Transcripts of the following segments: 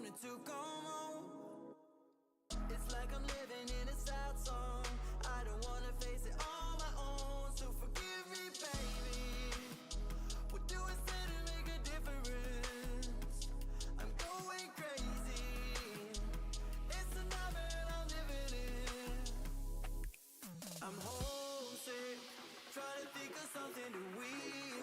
wanted to come home. It's like I'm living in a sad song. I don't wanna face it on my own. So forgive me, baby. What do I say to make a difference? I'm going crazy. It's the nightmare I'm living in. I'm homesick, trying to think of something that we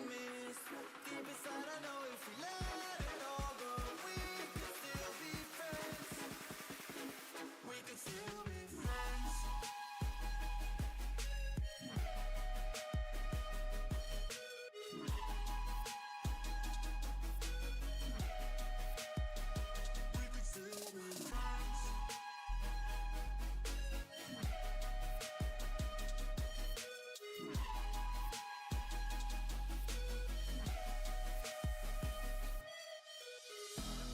missed. Deep inside I know if we let it all go, we could still be friends. We could still be friends. We could still be friends.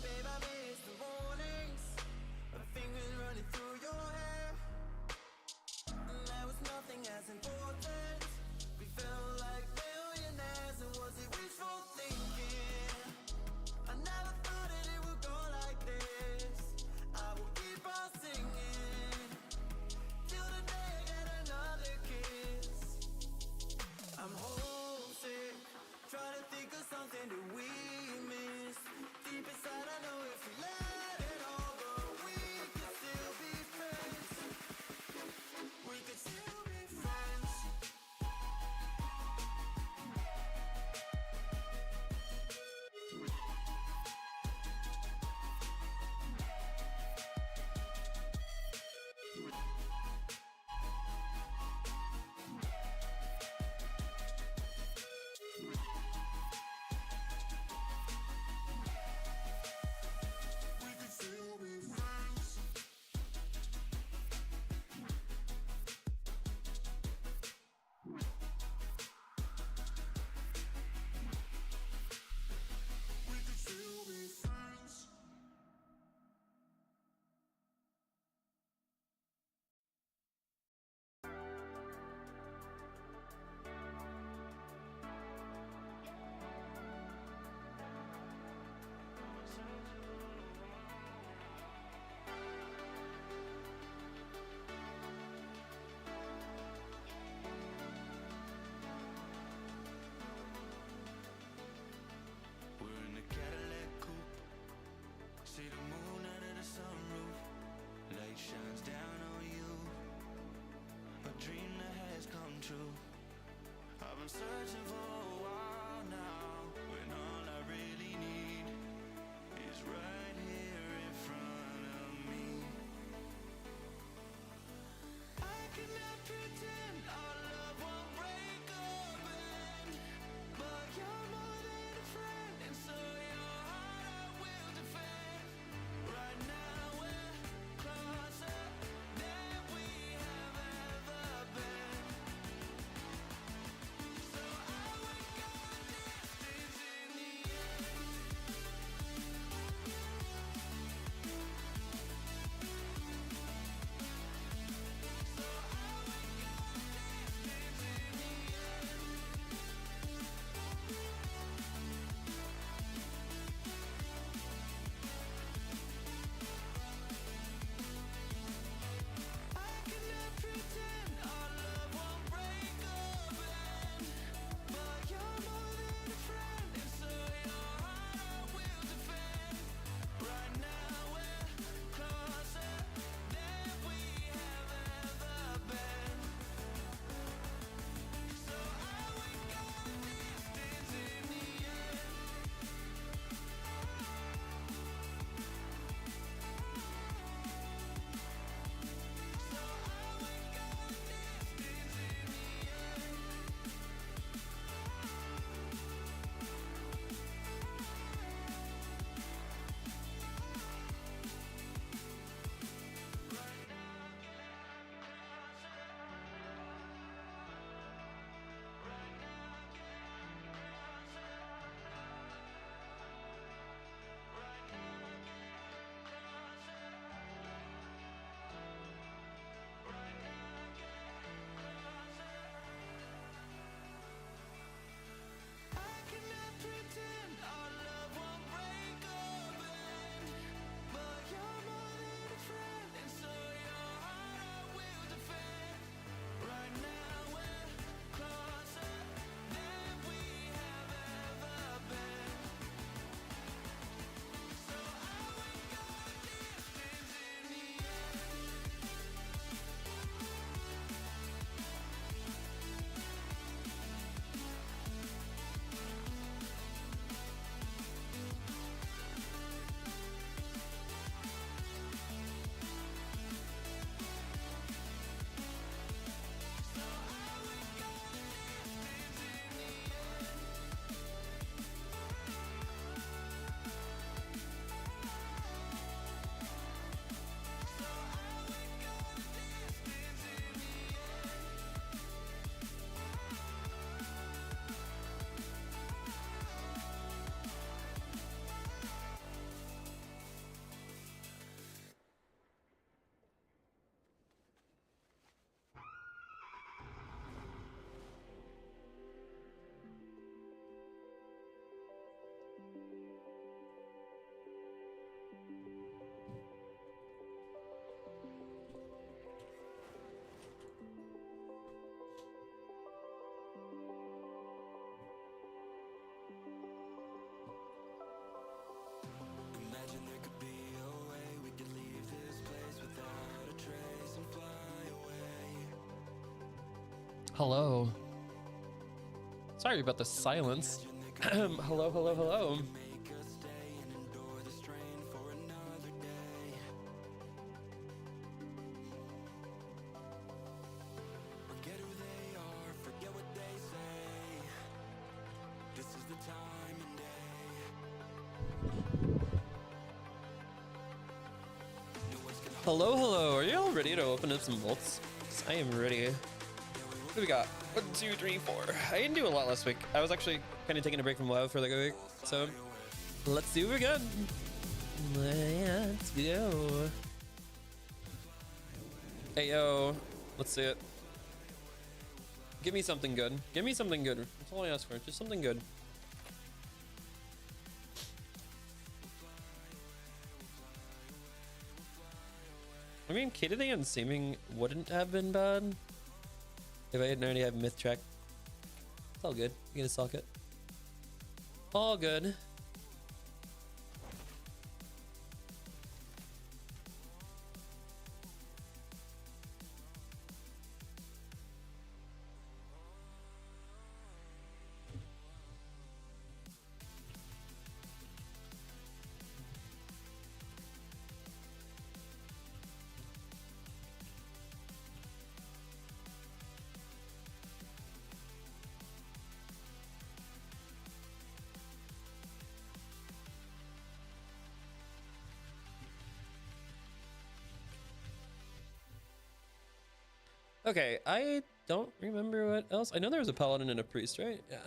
Babe, I miss the mornings, my fingers running through your hair. And there was nothing as important. We felt like millionaires, and was it wishful thinking? I never thought that it would go like this. I will keep on singing till the day I get another kiss. I'm homesick, trying to think of something that we missed. Deep inside I know if we let it all go, we could still be friends. We could still be friends. We could still be friends. We could still be friends. We're in the Cadillac coupe, see the moon out of the sunroof. Light shines down on you, a dream that has come true. I've been searching for a while now, when all I really need is right here in front of me. I cannot pretend our love won't break open, but you're more than a friend, and so your heart I will defend. Right now we're closer than we have ever been. So I will Hello. Sorry about the silence. Hello, hello, hello. Hello, hello. Are you all ready to open up some vaults? 'Cause I am ready. What do we got? 1, 2, 3, 4. I didn't do a lot last week. I was actually kind of taking a break from WoW for like a week. So let's do it again. Let's go. Hey, yo. Let's see it. Give me something good. Give me something good. That's all I ask for. Just something good. I mean, Katie and Seeming wouldn't have been bad if I didn't already have Myth Track. It's all good. You gonna sock it. All good. Okay, I don't remember what else. I know there was a paladin and a priest, right? Yeah.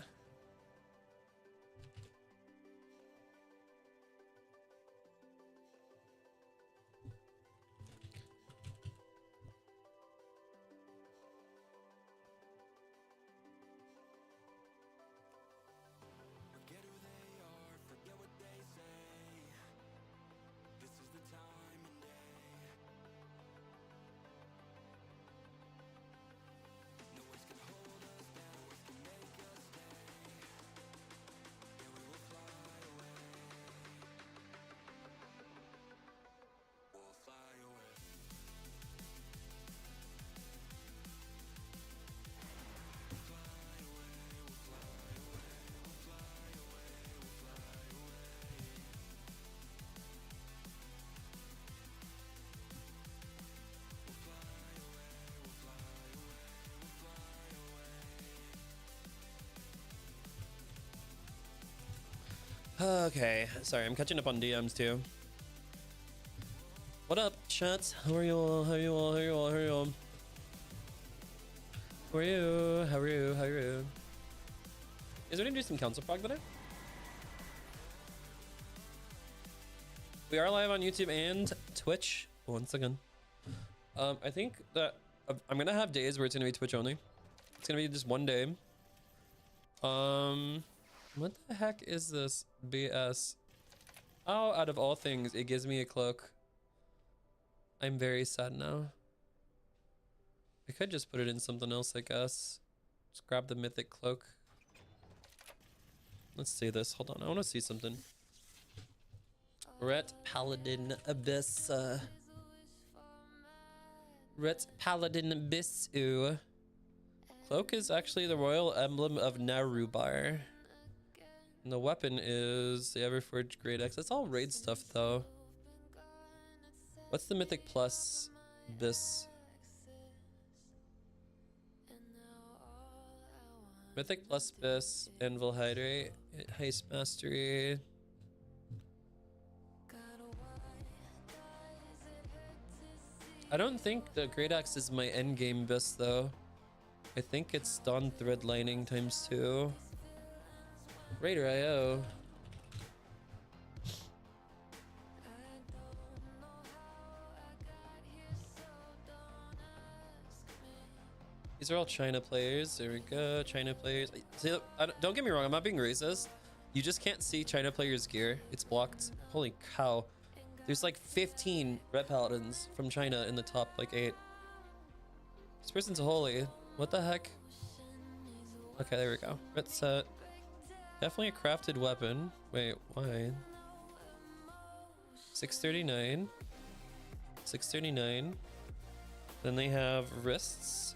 Okay, sorry, I'm catching up on DMs too. What up, chat? How are you all? How are you all? How are you all? How are you all? How are you? How are you? How are you? Is there gonna do some council prog today? We are live on YouTube and Twitch once again. I think that I'm gonna have days where it's gonna be Twitch only. It's gonna be just one day. What the heck is this BS? Oh, out of all things, it gives me a cloak. I'm very sad now. I could just put it in something else, I guess. Just grab the mythic cloak. Let's see this. Hold on, I want to see something. Ret Paladin Abyss. Ret Paladin Abyss. Ooh. Cloak is actually the royal emblem of Narubar. And the weapon is the Everforged Great Axe. That's all raid stuff though. What's the mythic plus this? Mythic plus bis, Anvil Hydrate, Heist Mastery. I don't think the Great Axe is my endgame bis though. I think it's Dawn Thread Lining times 2. Raider IO. These are all China players. There we go, China players. See, don't get me wrong, I'm not being racist. You just can't see China players' gear. It's blocked. Holy cow. There's like 15 Red Paladins from China in the top like 8. This person's holy. What the heck? Okay, there we go. Red set. Definitely a crafted weapon. Wait, why? 639. 639. Then they have wrists.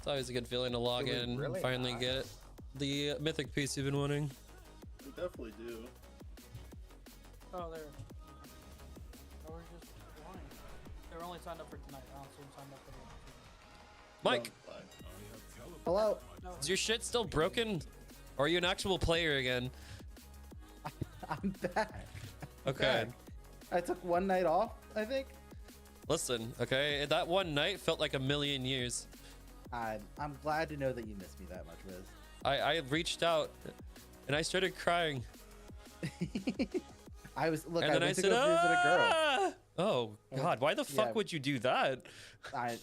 It's always a good feeling to log It was in really and finally hot. get the mythic piece you've been wanting. We definitely do. Oh, there. Oh, we're just blind. They're only signed up for tonight. I don't see them signed up for the Mike, Hello. is your shit still broken? Or are you an actual player again? I'm back. Okay. Back. I took one night off, I think. Listen, okay, that one night felt like a million years. I'm glad to know that you missed me that much, Riz. I reached out and I started crying. I was look. And I then I went to said, go visit a girl. "Ah!" Oh God, why the fuck Yeah. would you do that? I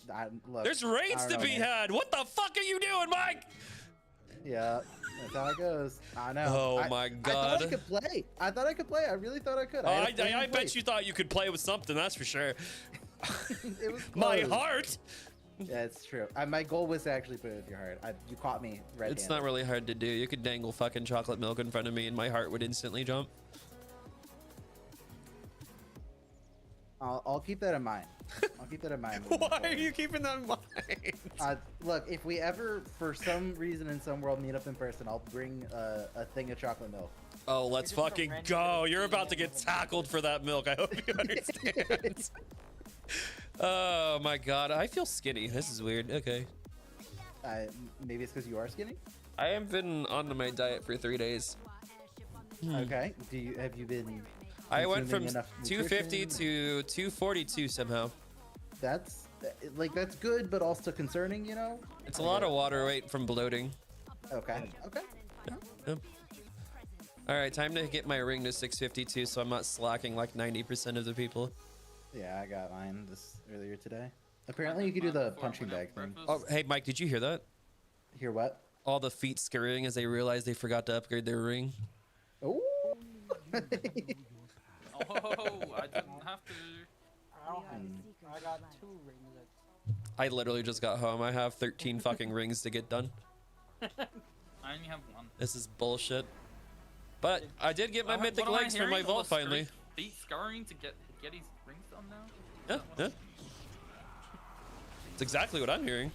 look. There's I raids don't to know, be man. had. What the fuck are you doing, Mike? Yeah, that's how it goes. I know. Oh my I God. thought I could play. I thought I could play. I really thought I could. Oh, had a I plan in bet place. you thought you could play with something, that's for sure. It was My close. heart. Yeah, it's true. My goal was to actually put it with your heart. You caught me red-handed. It's not really hard to do. You could dangle fucking chocolate milk in front of me and my heart would instantly jump. I'll keep that in mind. I'll keep that in mind. moving Why are forward. you keeping that in mind? Look, if we ever, for some reason in some world, meet up in person, I'll bring a thing of chocolate milk. Oh, let's You're just a fucking random go. little You're about to female get with a tackled for that milk. I hope you understand. Oh my God, I feel skinny. This is weird. Okay. Maybe it's because you are skinny. I have been on my diet for 3 days. Okay. Have you been? I went from consuming enough 250 nutrition? to 242 somehow. That's that's good, but also concerning. You know. It's a lot of water weight from bloating. Okay. Okay. Yep. All right, time to get my ring to 652 so I'm not slacking like 90% of the people. Yeah, I got mine earlier today. Apparently, you could do the punching bag thing. Oh, hey, Mike, did you hear that? Hear what? All the feet scurrying as they realized they forgot to upgrade their ring. Oh. Oh, I didn't have to. I don't have. I got 2 rings. I literally just got home. I have 13 fucking rings to get done. I only have 1. This is bullshit. But I did get my mythic What am I legs from my hearing? All vault the finally. Feet scurrying to get his rings done now. Yeah, yeah. It's exactly what I'm hearing.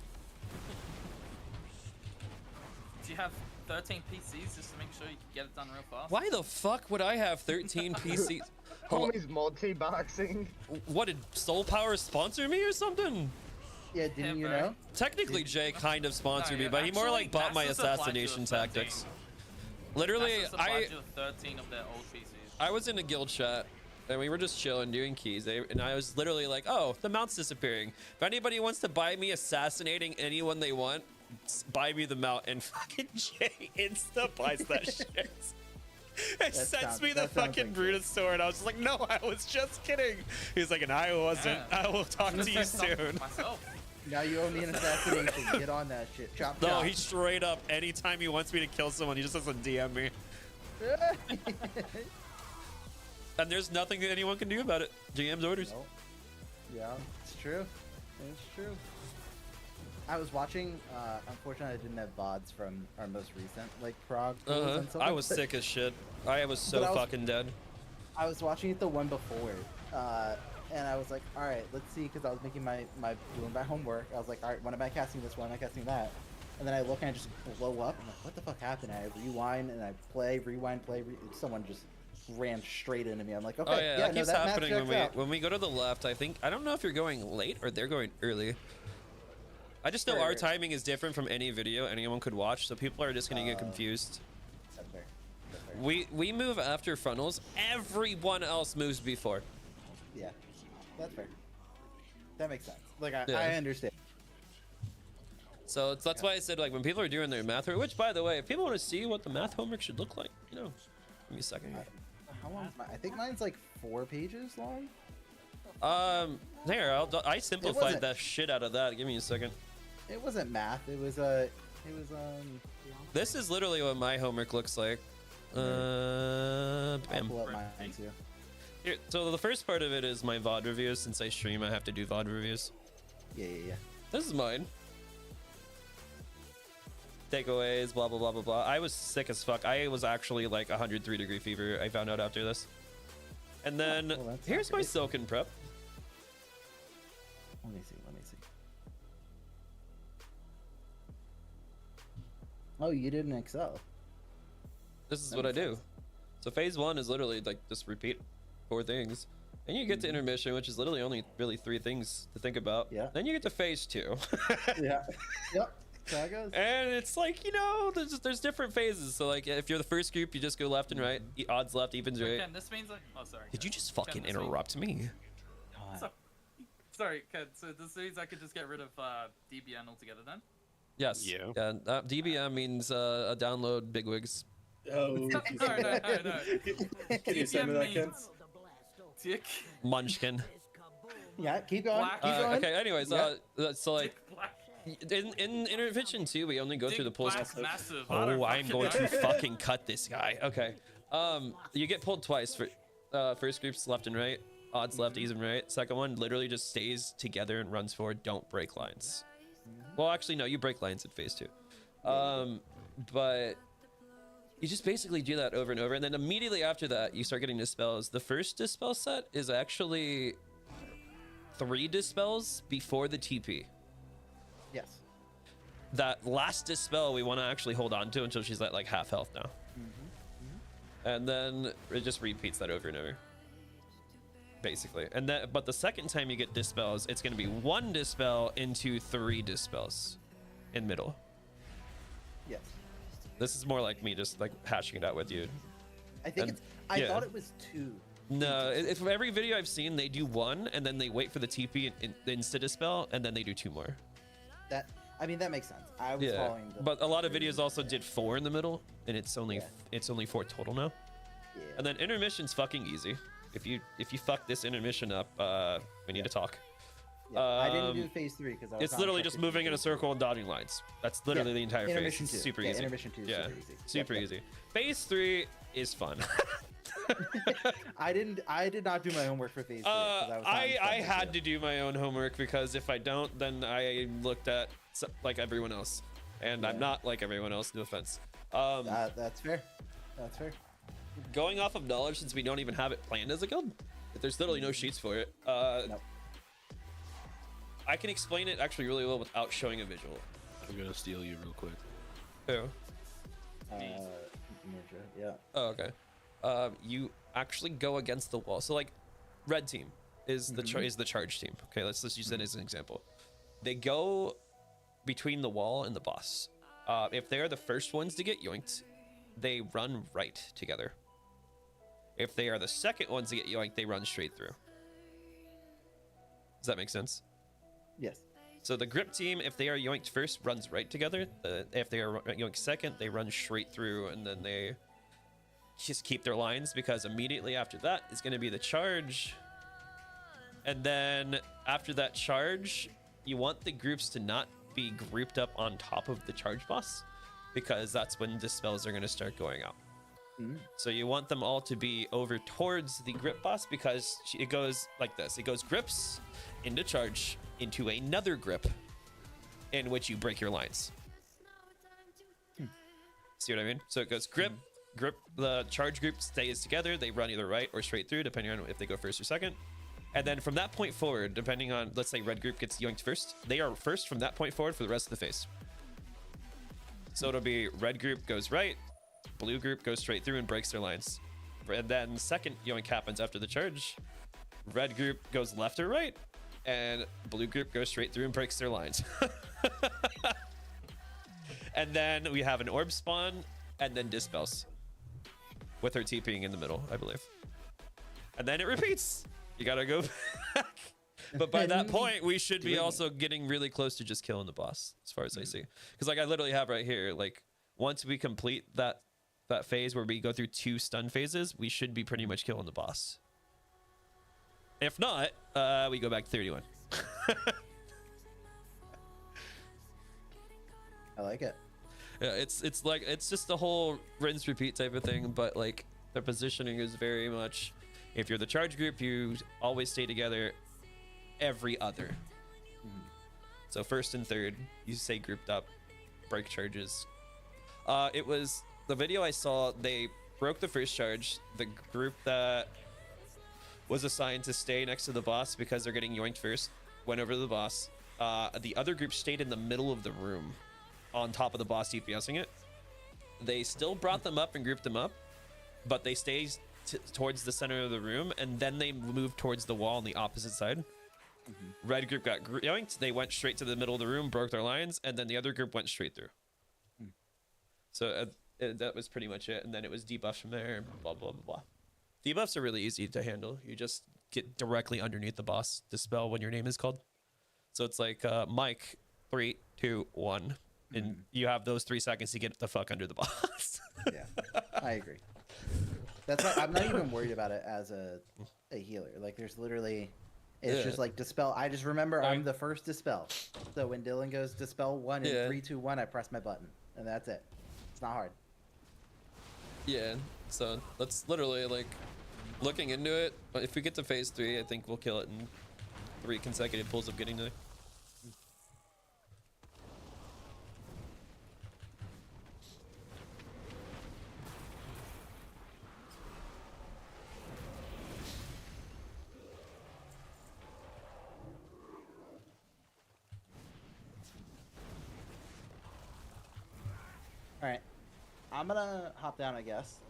Do you have 13 PCs just to make sure you can get it done real fast? Why the fuck would I have 13 PCs? Homie's multi-boxing. What, did Soul Power sponsor me or something? Yeah, didn't you bro. know? Technically, Jay kind of sponsored No, me, but he more actually, like bought my Nasus applied to assassination the 13. tactics. Literally, Nasus applied to the 13 of their old PCs. I was in a guild chat and we were just chilling doing keys, and I was literally like, oh, the mount's disappearing. If anybody wants to buy me assassinating anyone they want, buy me the mount. And fucking Jay insta buys that shit. It sends me the that sounds fucking like Brutus sword. I was just like, no, I was just kidding. He's like, and I wasn't. Yeah. I will talk to you soon. Myself. Now you owe me an assassination. Get on that shit. Chop No, chop. he straight up, anytime he wants me to kill someone, he just doesn't DM me. And there's nothing that anyone can do about it. GM's orders. Nope. Yeah, it's true. It's true. I was watching. Unfortunately, I didn't have VODs from our most recent like Prog. and stuff, I was but sick as shit. I was so But I was- fucking dead. I was watching it the one before, and I was like, all right, let's see, because I was making my doing my homework. I was like, all right, when am I casting this? When am I casting that? And then I look and I just blow up. I'm like, what the fuck happened? I rewind and I play, rewind, play. Someone just ran straight into me. I'm like, okay, Oh yeah, that no, keeps that math happening checks out. when we go to the left. I think I don't know if you're going late or they're going early. I just know our Right. timing is different from any video anyone could watch, so people are just gonna get confused. That's fair. That's fair. We move after funnels. Everyone else moves before. Yeah, that's fair. That makes sense. Like Yeah. I understand. So that's why I said like when people are doing their math, which by the way, if people want to see what the math homework should look like, you know, give me a second here. How long? Is I think mine's like 4 pages long. There, I simplified wasn't- that shit out of that. Give me a second. It wasn't math. It was This is literally what my homework looks like. I'll Bam. pull up mine too. Here, so the first part of it is my VOD reviews. Since I stream, I have to do VOD reviews. Yeah. This is mine. Takeaways, blah, blah, blah, blah, blah. I was sick as fuck. I was actually like 103-degree fever. I found out after this. And then well, that's here's not my great. Silken prep. Let me see. Oh, you didn't excel. This is That what I makes do. sense. So phase 1 is literally like just repeat 4 things. And you get to intermission, which is literally only really 3 things to think about. Yeah. Then you get to phase 2. Yeah. Yep. So that goes. And it's like, you know, there's different phases. So like if you're the first group, you just go left and right. Odds left, evens So right. Ken, this means like, oh sorry. Did you Ken. just Ken, fucking this means- interrupt me? So, sorry, Ken. So this means I could just get rid of DBN altogether then? Yes. Yeah. DBM means a download bigwigs. Oh, No, no. Can you send me that, Ken? Dick Munchkin. Yeah. Keep going. Black. Keep going. Okay, anyways, Yeah. so like Black. in intervention 2, we only go through the Dick pulls. Black's massive. I don't Oh, I'm fucking going know. to fucking cut this guy. Okay. You get pulled twice for first group's left and right, odds left, even right. Second one literally just stays together and runs forward. Don't break lines. Well, actually, no, you break lines in phase 2. But you just basically do that over and over, and then immediately after that, you start getting dispels. The first dispel set is actually 3 dispels before the TP. Yes. That last dispel we want to actually hold on to until she's at like half health now. And then it just repeats that over and over, basically. And then, but the second time you get dispels, it's going to be 1 dispel into 3 dispels in middle. Yes. This is more like me just like hashing it out with you. I think And- it's. I yeah. thought it was 2. No, from every video I've seen, they do 1 and then they wait for the TP and insta dispel, and then they do 2 more. That. I mean, that makes sense. I was Yeah, following. The but a lot of videos also did 4 in the middle, and it's only Yeah. 4 total now. Yeah. And then intermission's fucking easy. If you fuck this intermission up, we need to talk. Yeah, I didn't do Um, phase 3 because It's literally just moving in a circle and dodging lines. That's literally the entire phase. Intermission It's 2. super Yeah, easy. intermission 2 is Yeah, super easy. super Yep, easy. Phase 3 is fun. I did not do my homework for phase 3. I had to do my own homework because if I don't, then I looked at like everyone else, and I'm Yeah. not like everyone else. No offense. That's fair. That's fair. Going off of knowledge, since we don't even have it planned as a guild, there's literally no sheets for it. Nope. I can explain it actually really well without showing a visual. I'm gonna steal you real quick. Oh. Ninja, yeah. Oh, okay. You actually go against the wall. So like, red team is the charge team. Okay, let's use that as an example. They go between the wall and the boss. If they are the first ones to get yoinked, they run right together. If they are the second ones to get yoinked, they run straight through. Does that make sense? Yes. So the grip team, if they are yoinked first, runs right together. If they are yoinked second, they run straight through, and then they just keep their lines, because immediately after that is going to be the charge. And then after that charge, you want the groups to not be grouped up on top of the charge boss, because that's when dispels are going to start going out. So you want them all to be over towards the grip boss, because it goes like this. It goes grips into charge into another grip in which you break your lines. See what I mean? So it goes grip, the charge group stays together. They run either right or straight through, depending on if they go first or second. And then from that point forward, depending on, let's say red group gets yoinked first, they are first from that point forward for the rest of the phase. So it'll be red group goes right, blue group goes straight through and breaks their lines. And then second yoink happens after the charge. Red group goes left or right, and blue group goes straight through and breaks their lines. And then we have an orb spawn, and then dispels with her TPing in the middle, I believe. And then it repeats. You gotta go back. But by that point, we should be also getting really close to just killing the boss, as far as I see. Because like I literally have right here, like once we complete that phase where we go through 2 stun phases, we should be pretty much killing the boss. If not, we go back to 31. I like it. Yeah, it's like, it's just the whole rinse repeat type of thing, but like their positioning is very much, if you're the charge group, you always stay together. Every other. So first and third, you stay grouped up, break charges. It was the video I saw, they broke the first charge. The group that was assigned to stay next to the boss because they're getting yoinked first went over to the boss. The other group stayed in the middle of the room on top of the boss DPSing it. they still brought them up and grouped them up, but they stayed towards the center of the room, and then they moved towards the wall on the opposite side. Red group got yoinked. They went straight to the middle of the room, broke their lines, and then the other group went straight through. So that was pretty much it. And then it was debuffs from there, and blah, blah, blah, blah. Debuffs are really easy to handle. You just get directly underneath the boss, dispel when your name is called. So it's like Mike, 3, 2, 1. And you have those 3 seconds to get the fuck under the boss. Yeah, I agree. That's why I'm not even worried about it as a healer. Like, there's literally, it's just like dispel. I just remember I'm the first dispel. So when Dylan goes dispel 1 and 3, 2, 1, I press my button, and that's it. It's not hard. Yeah, so that's literally like looking into it. If we get to phase 3, I think we'll kill it in 3 consecutive pulls of getting there. All right, I'm gonna hop down, I guess.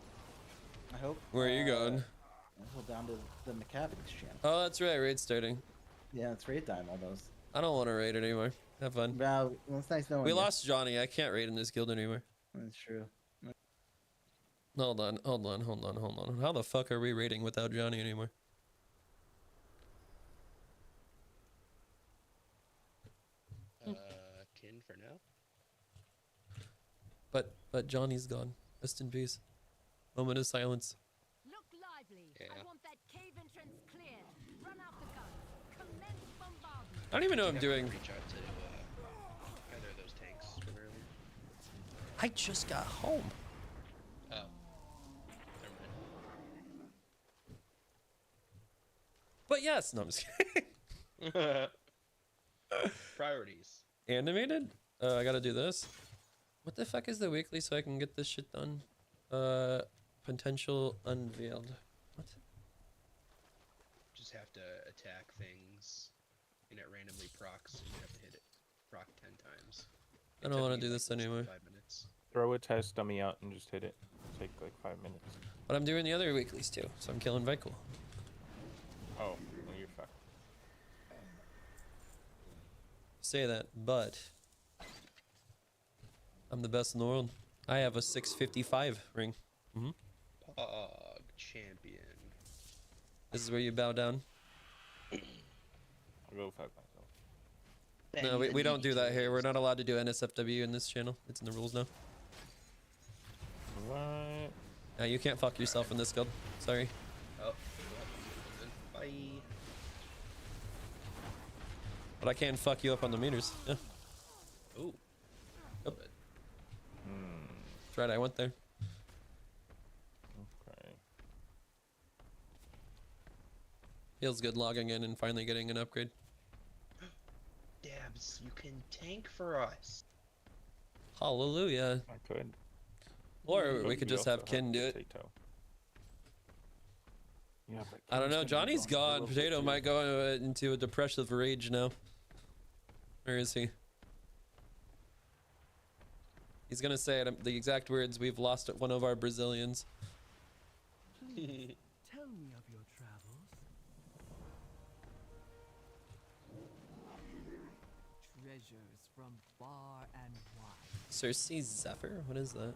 I hope. Where are you going? I'll go down to the mechanics channel. Oh, that's right. Raid's starting. Yeah, it's raid time almost. I don't want to raid it anymore. Have fun. Well, it's nice knowing We you. lost Johnny. I can't raid in this guild anymore. That's true. Hold on. How the fuck are we raiding without Johnny anymore? Kin for now. But Johnny's gone. Rest in peace. Moment of silence. Look lively. Yeah. I want that cave entrance cleared. Run out the guns. Commence bombardment. I don't even know what I'm doing. Reach out to either of those tanks from earlier. I just got home. Oh. Never mind. But yes, no, I'm just kidding. Priorities. Animated? I gotta do this. What the fuck is the weekly so I can get this shit done? Potential unveiled. What? Just have to attack things, and it randomly procs, and you have to hit it proc 10 times. I don't want to do this anymore. 5 minutes. Throw a test dummy out and just hit it. Take like 5 minutes. But I'm doing the other weeklies too, so I'm killing Vikul. Oh, well, you're fucked. Say that, but I'm the best in the world. I have a 655 ring. Pog champion. This is where you bow down. I'll go fuck myself. No, we don't do that here. We're not allowed to do NSFW in this channel. It's in the rules now. What? Yeah, you can't fuck yourself in this guild. Sorry. Oh. Bye. But I can fuck you up on the meters. Yeah. Ooh. Yep. That's right, I went there. Okay. Feels good logging in and finally getting an upgrade. Dabs, you can tank for us. Hallelujah. I could. Or But we could we just also have Kin do it. Potato. Yeah, but I don't Kin's know. gonna be Johnny's gone for a gone. little bit Potato too. might go into a depressive rage now. Where is he? He's gonna say it, the exact words. We've lost one of our Brazilians. Tell me of your travels. Treasures from far and wide. Cersei Zephyr? What is that?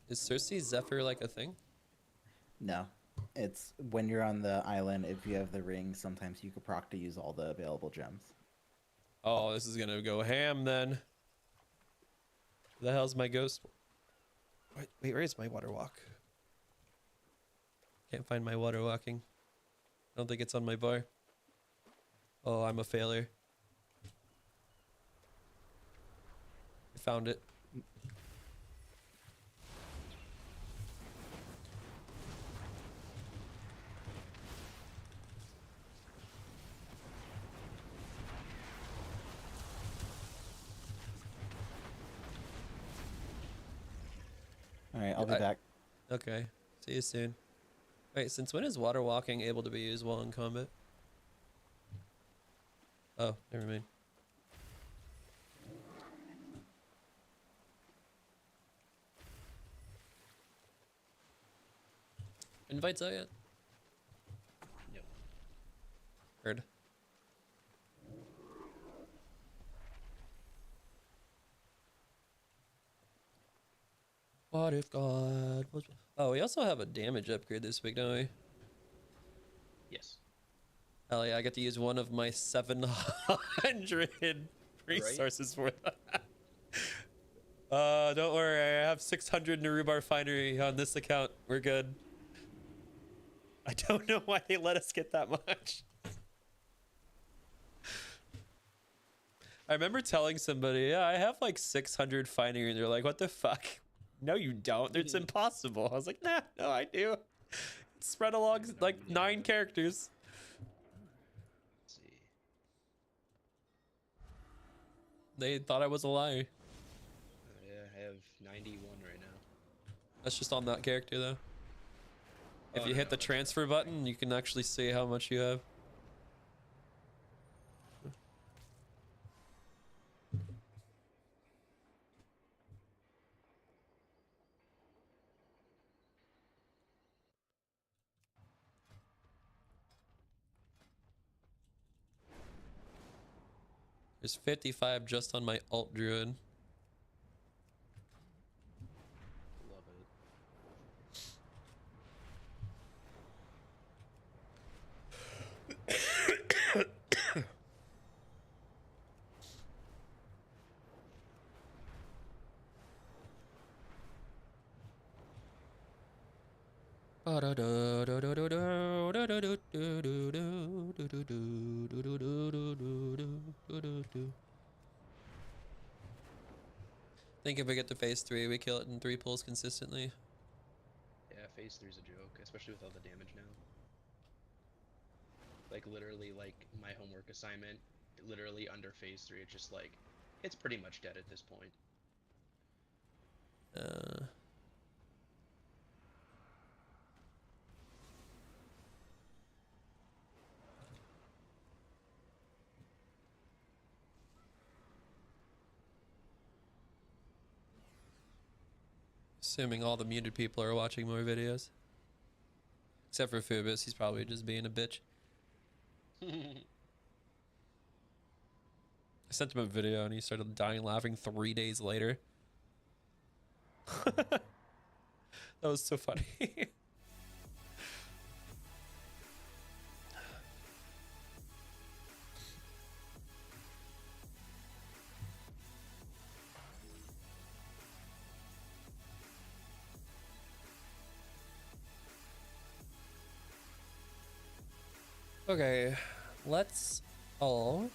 Is Cersei Zephyr like a thing? No. It's when you're on the island, if you have the ring, sometimes you could proc to use all the available gems. Oh, this is gonna go ham then. Where the hell's my ghost? Wait, where is my water walk? Can't find my water walking. I don't think it's on my bar. Oh, I'm a failure. I found it. Alright, I'll be back. Okay, see you soon. Wait, since when is water walking able to be used while in combat? Oh, never mind. Invites out yet? Nope. Heard. What if God was... Oh, we also have a damage upgrade this week, don't we? Yes. Hell yeah, I get to use one of my 700 resources for that. Don't worry, I have 600 Narubar Finery on this account. We're good. I don't know why they let us get that much. I remember telling somebody, yeah, I have like 600 Finery, and they're like, what the fuck? No, you don't. It's impossible. I was like, nah, no, I do. It's spread along like 9 characters. Let's see. They thought I was a liar. Yeah, I have 91 right now. That's just on that character, though. If Oh, you no, hit the that's transfer button, you can actually see how much you have. There's 55 just on my alt druid. Love it. Think if we get to phase 3, we kill it in 3 pulls consistently. Yeah, phase 3's a joke, especially with all the damage now. Like literally, like my homework assignment, literally under phase 3, it's just like, it's pretty much dead at this point. Assuming all the muted people are watching more videos. Except for Phubis, he's probably just being a bitch. I sent him a video and he started dying laughing 3 days later. That was so funny. Okay, let's all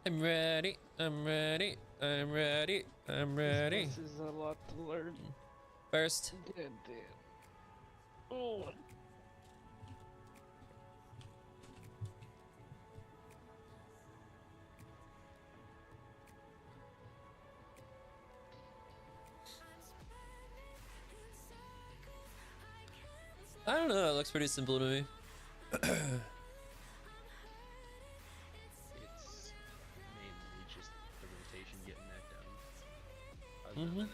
I'm ready, I'm ready, I'm ready, I'm ready. This is a lot to learn. First, Oh. I don't know, it looks pretty simple to me. It's mainly just the rotation getting that done. Other than that,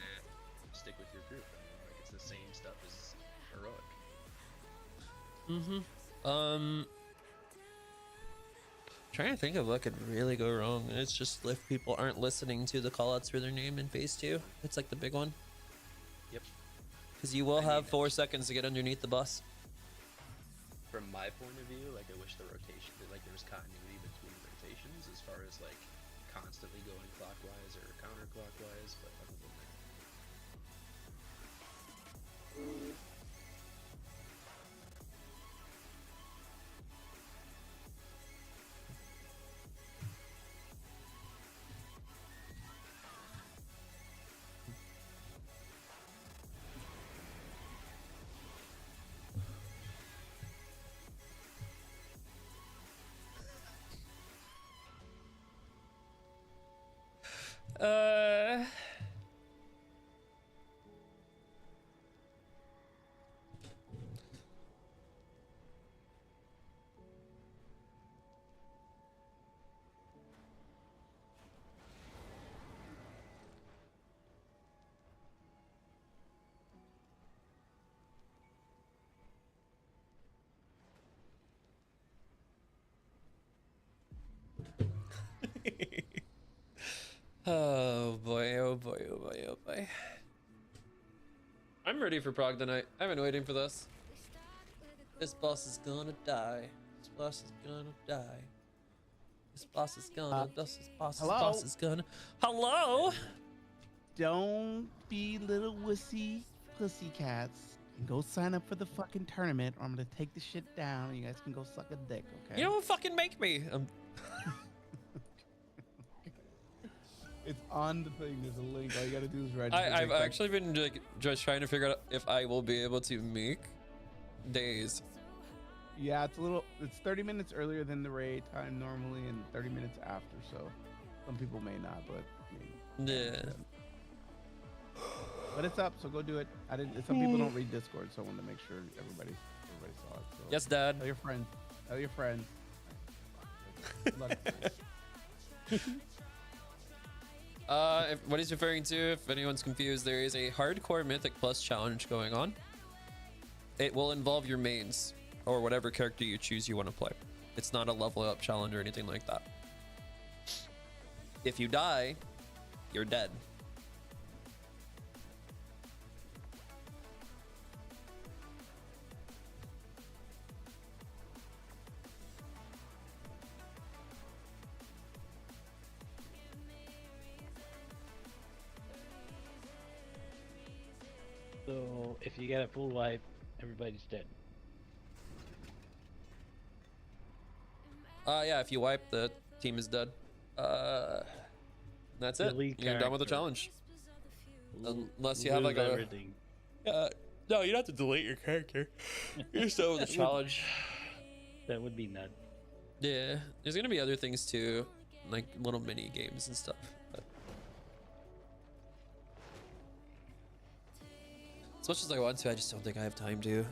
stick with your group. I mean, like, it's the same stuff as heroic. Trying to think of what could really go wrong. It's just if people aren't listening to the callouts for their name in phase 2. It's like the big one. Yep. Because you will have 4 seconds to get underneath the bus. from my point of view, like I wish the rotation, like there was continuity between rotations as far as like constantly going clockwise or counterclockwise. But other than that, Uh. Oh boy, oh boy, oh boy, oh boy. I'm ready for Prog tonight. I've been waiting for this. This boss is gonna die. This boss is gonna die. This boss is gonna. This boss is gonna. Hello? Don't be little wussy pussycats and go sign up for the fucking tournament, or I'm gonna take the shit down and you guys can go suck a dick, okay? You don't fucking make me. It's on the thing. There's a link. All you gotta do is register. I've actually been like, just trying to figure out if I will be able to make days. Yeah, it's 30 minutes earlier than the raid time normally, and 30 minutes after. So some people may not, but I mean, Yeah. But it's up, so go do it. Some people don't read Discord, so I wanted to make sure everybody saw it. So Yes, Dad. Tell your friends. Tell your friends. Good luck. What he's referring to, if anyone's confused, there is a hardcore Mythic Plus challenge going on. It will involve your mains or whatever character you choose you want to play. It's not a level up challenge or anything like that. If you die, you're dead. So if you get a full wipe, everybody's dead. Yeah, if you wipe, the team is dead. That's it. You're done with the challenge. Unless you have like everything. No, you don't have to delete your character. You're still with the challenge. That would be nuts. Yeah, there's gonna be other things too, like little mini games and stuff. But as much as I want to, I just don't think I have time to.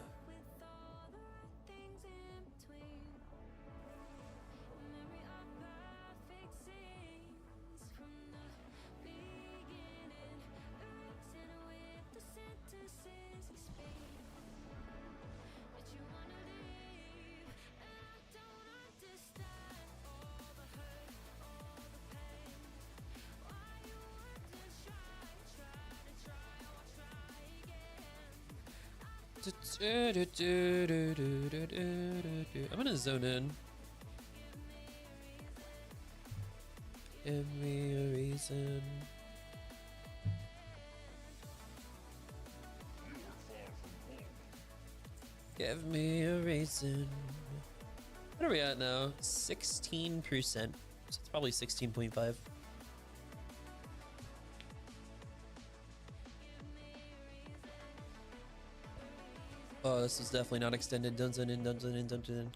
I'm gonna zone in. Give me a reason. Give me a reason. What are we at now? 16%. So it's probably 16.5. Oh, this is definitely not extended. Dungeon in, dungeon in, dungeon in.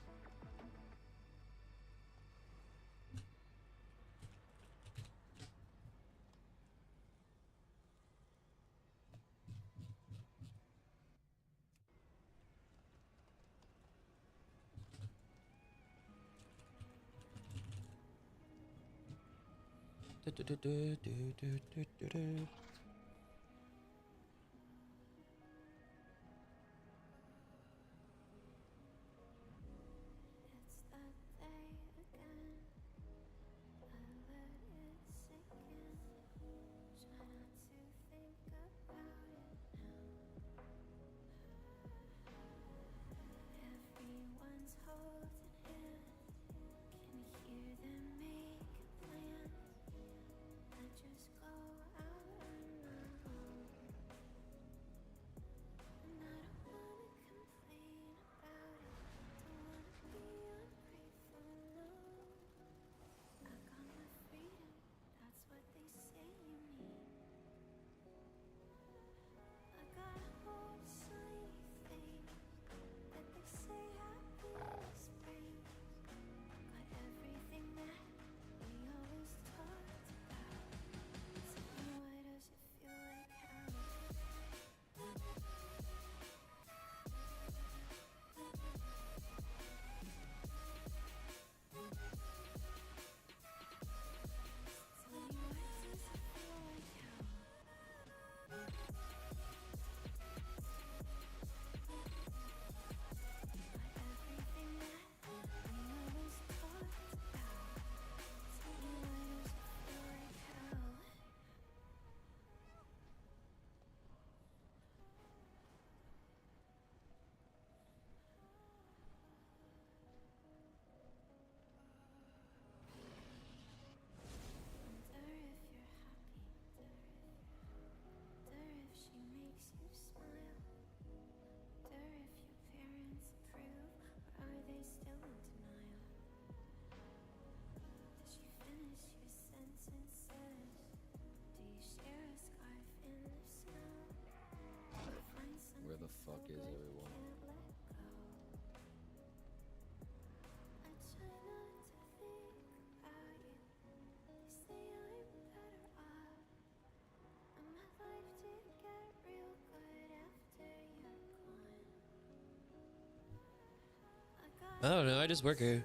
I don't know. I just work here.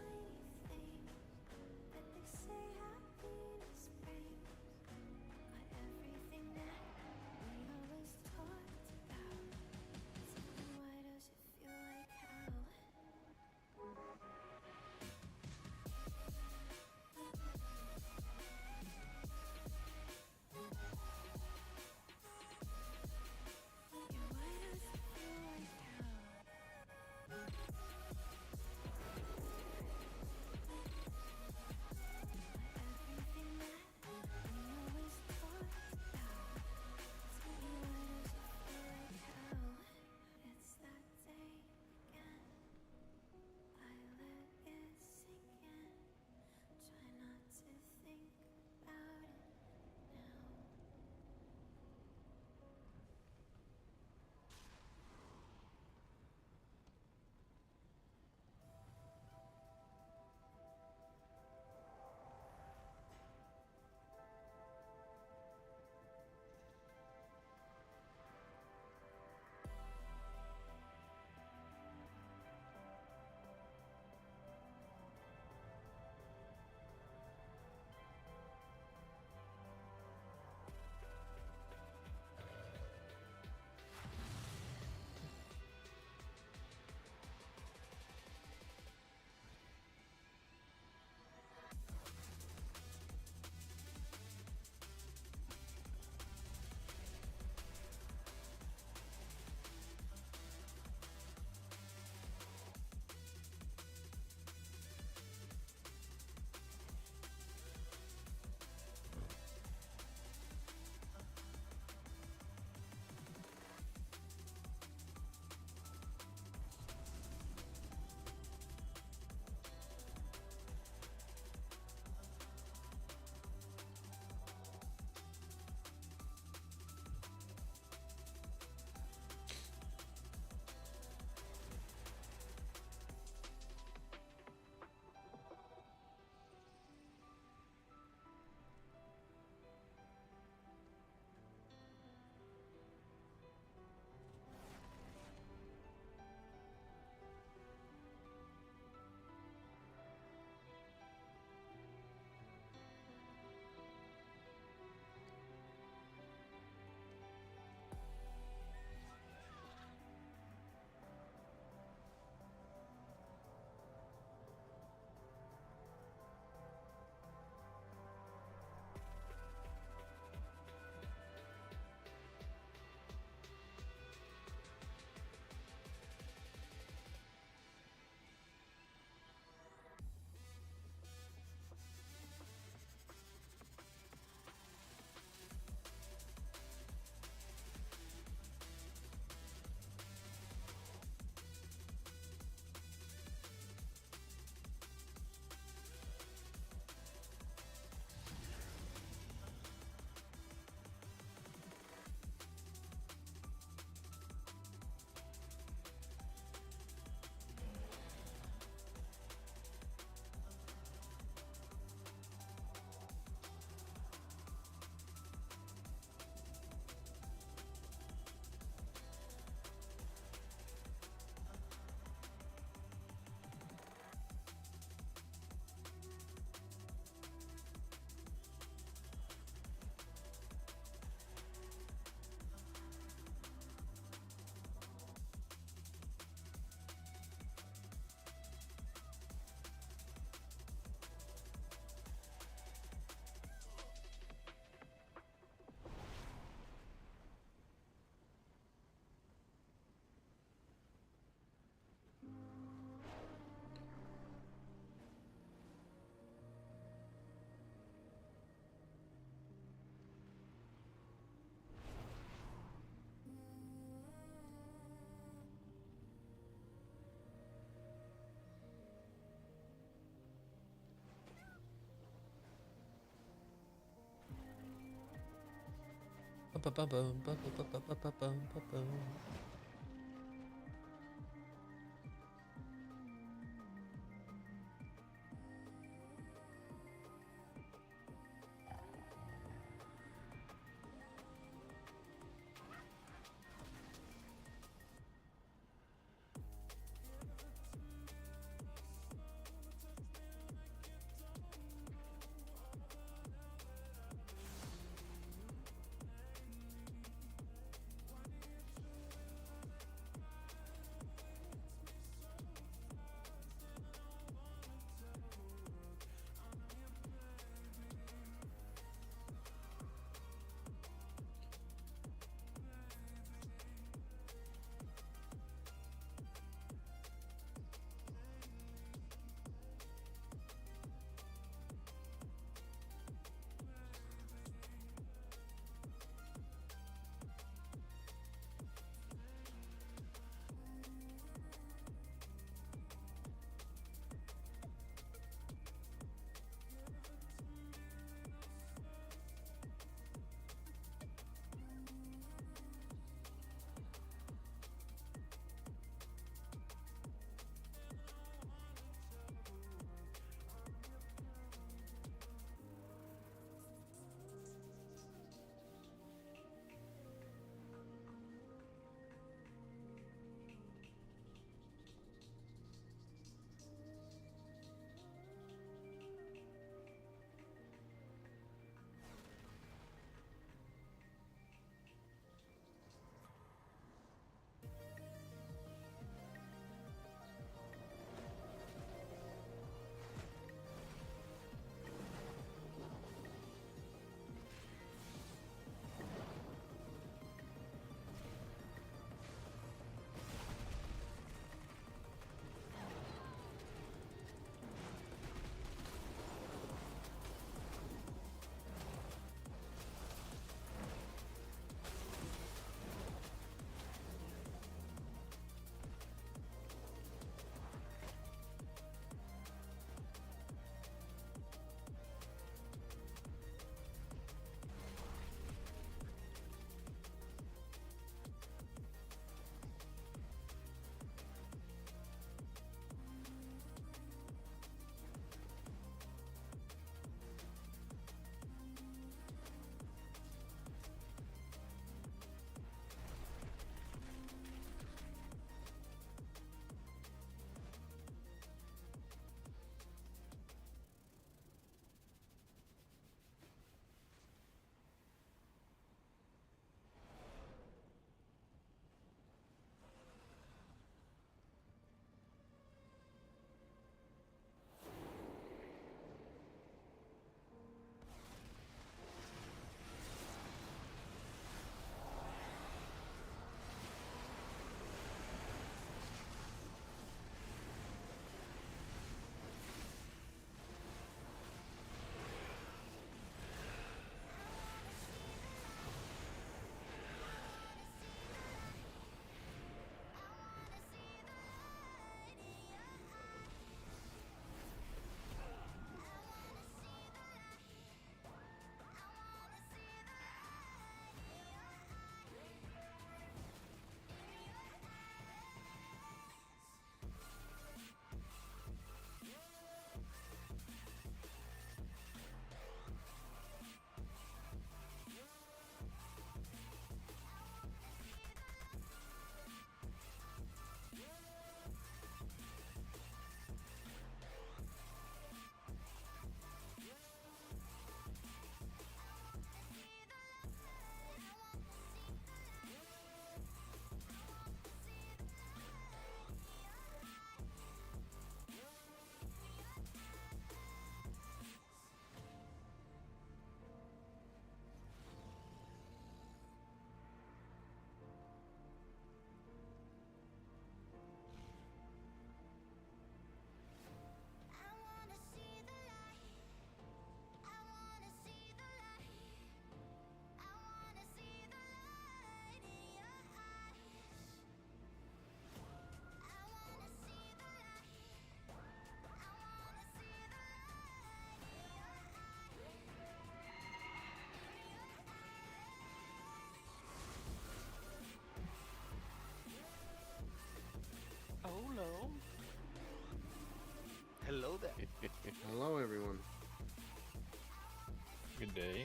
day.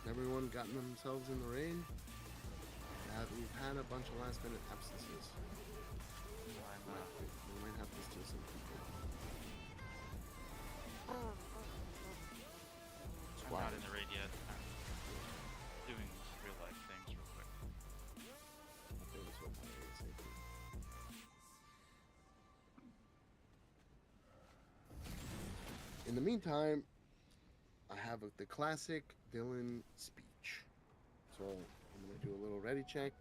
Everyone gotten themselves in the rain? We've had a bunch of last minute absences. We might have to steal some people. I'm not in the raid yet. I'm doing real life things real quick. In the meantime, I have the classic villain speech. So I'm going to do a little ready check.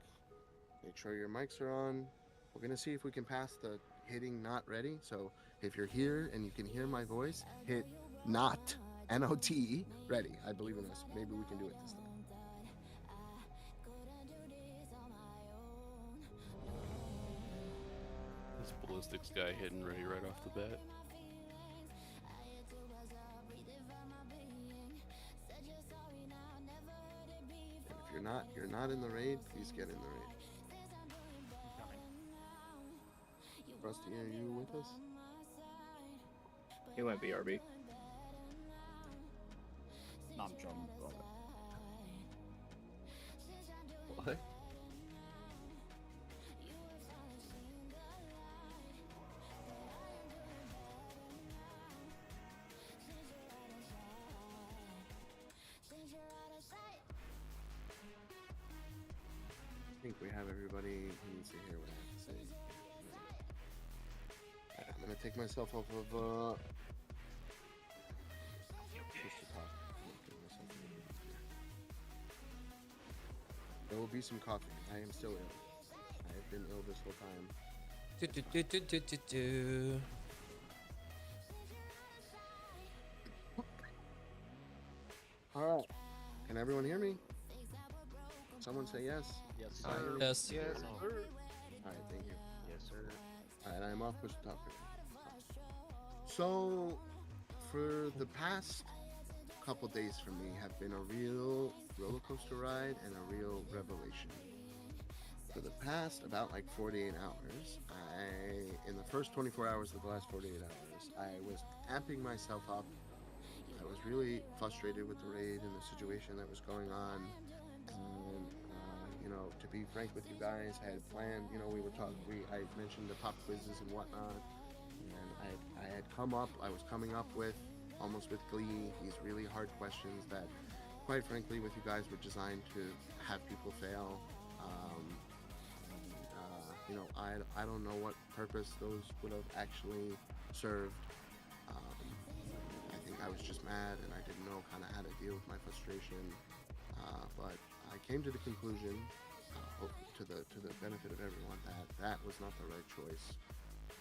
Make sure your mics are on. We're going to see if we can pass the hitting not ready. So if you're here and you can hear my voice, hit not, N-O-T, ready. I believe in us. Maybe we can do it this time. This ballistics guy hitting ready right off the bat. If you're not in the raid, please get in the raid. Rusty, are you with us? He went BRB. No, I'm joking. What? I think we have everybody who needs to hear what I have to say. I'm gonna take myself off of push to talk. There will be some coughing. I am still ill. I have been ill this whole time. All right. Can everyone hear me? Someone say yes. Yes, sir. Yes. Yes, sir. All right, thank you. Yes, sir. All right, I'm off push to talk. So, for the past couple days for me have been a real roller coaster ride and a real revelation. For the past about like 48 hours, in the first 24 hours of the last 48 hours, I was amping myself up. I was really frustrated with the raid and the situation that was going on. And, you know, to be frank with you guys, I had planned, you know, I mentioned the pop quizzes and whatnot. And I had I was coming up with, almost with glee, these really hard questions that, quite frankly, with you guys were designed to have people fail. You know, I don't know what purpose those would have actually served. I think I was just mad and I didn't know kind of how to deal with my frustration. But I came to the conclusion, to the benefit of everyone, that was not the right choice.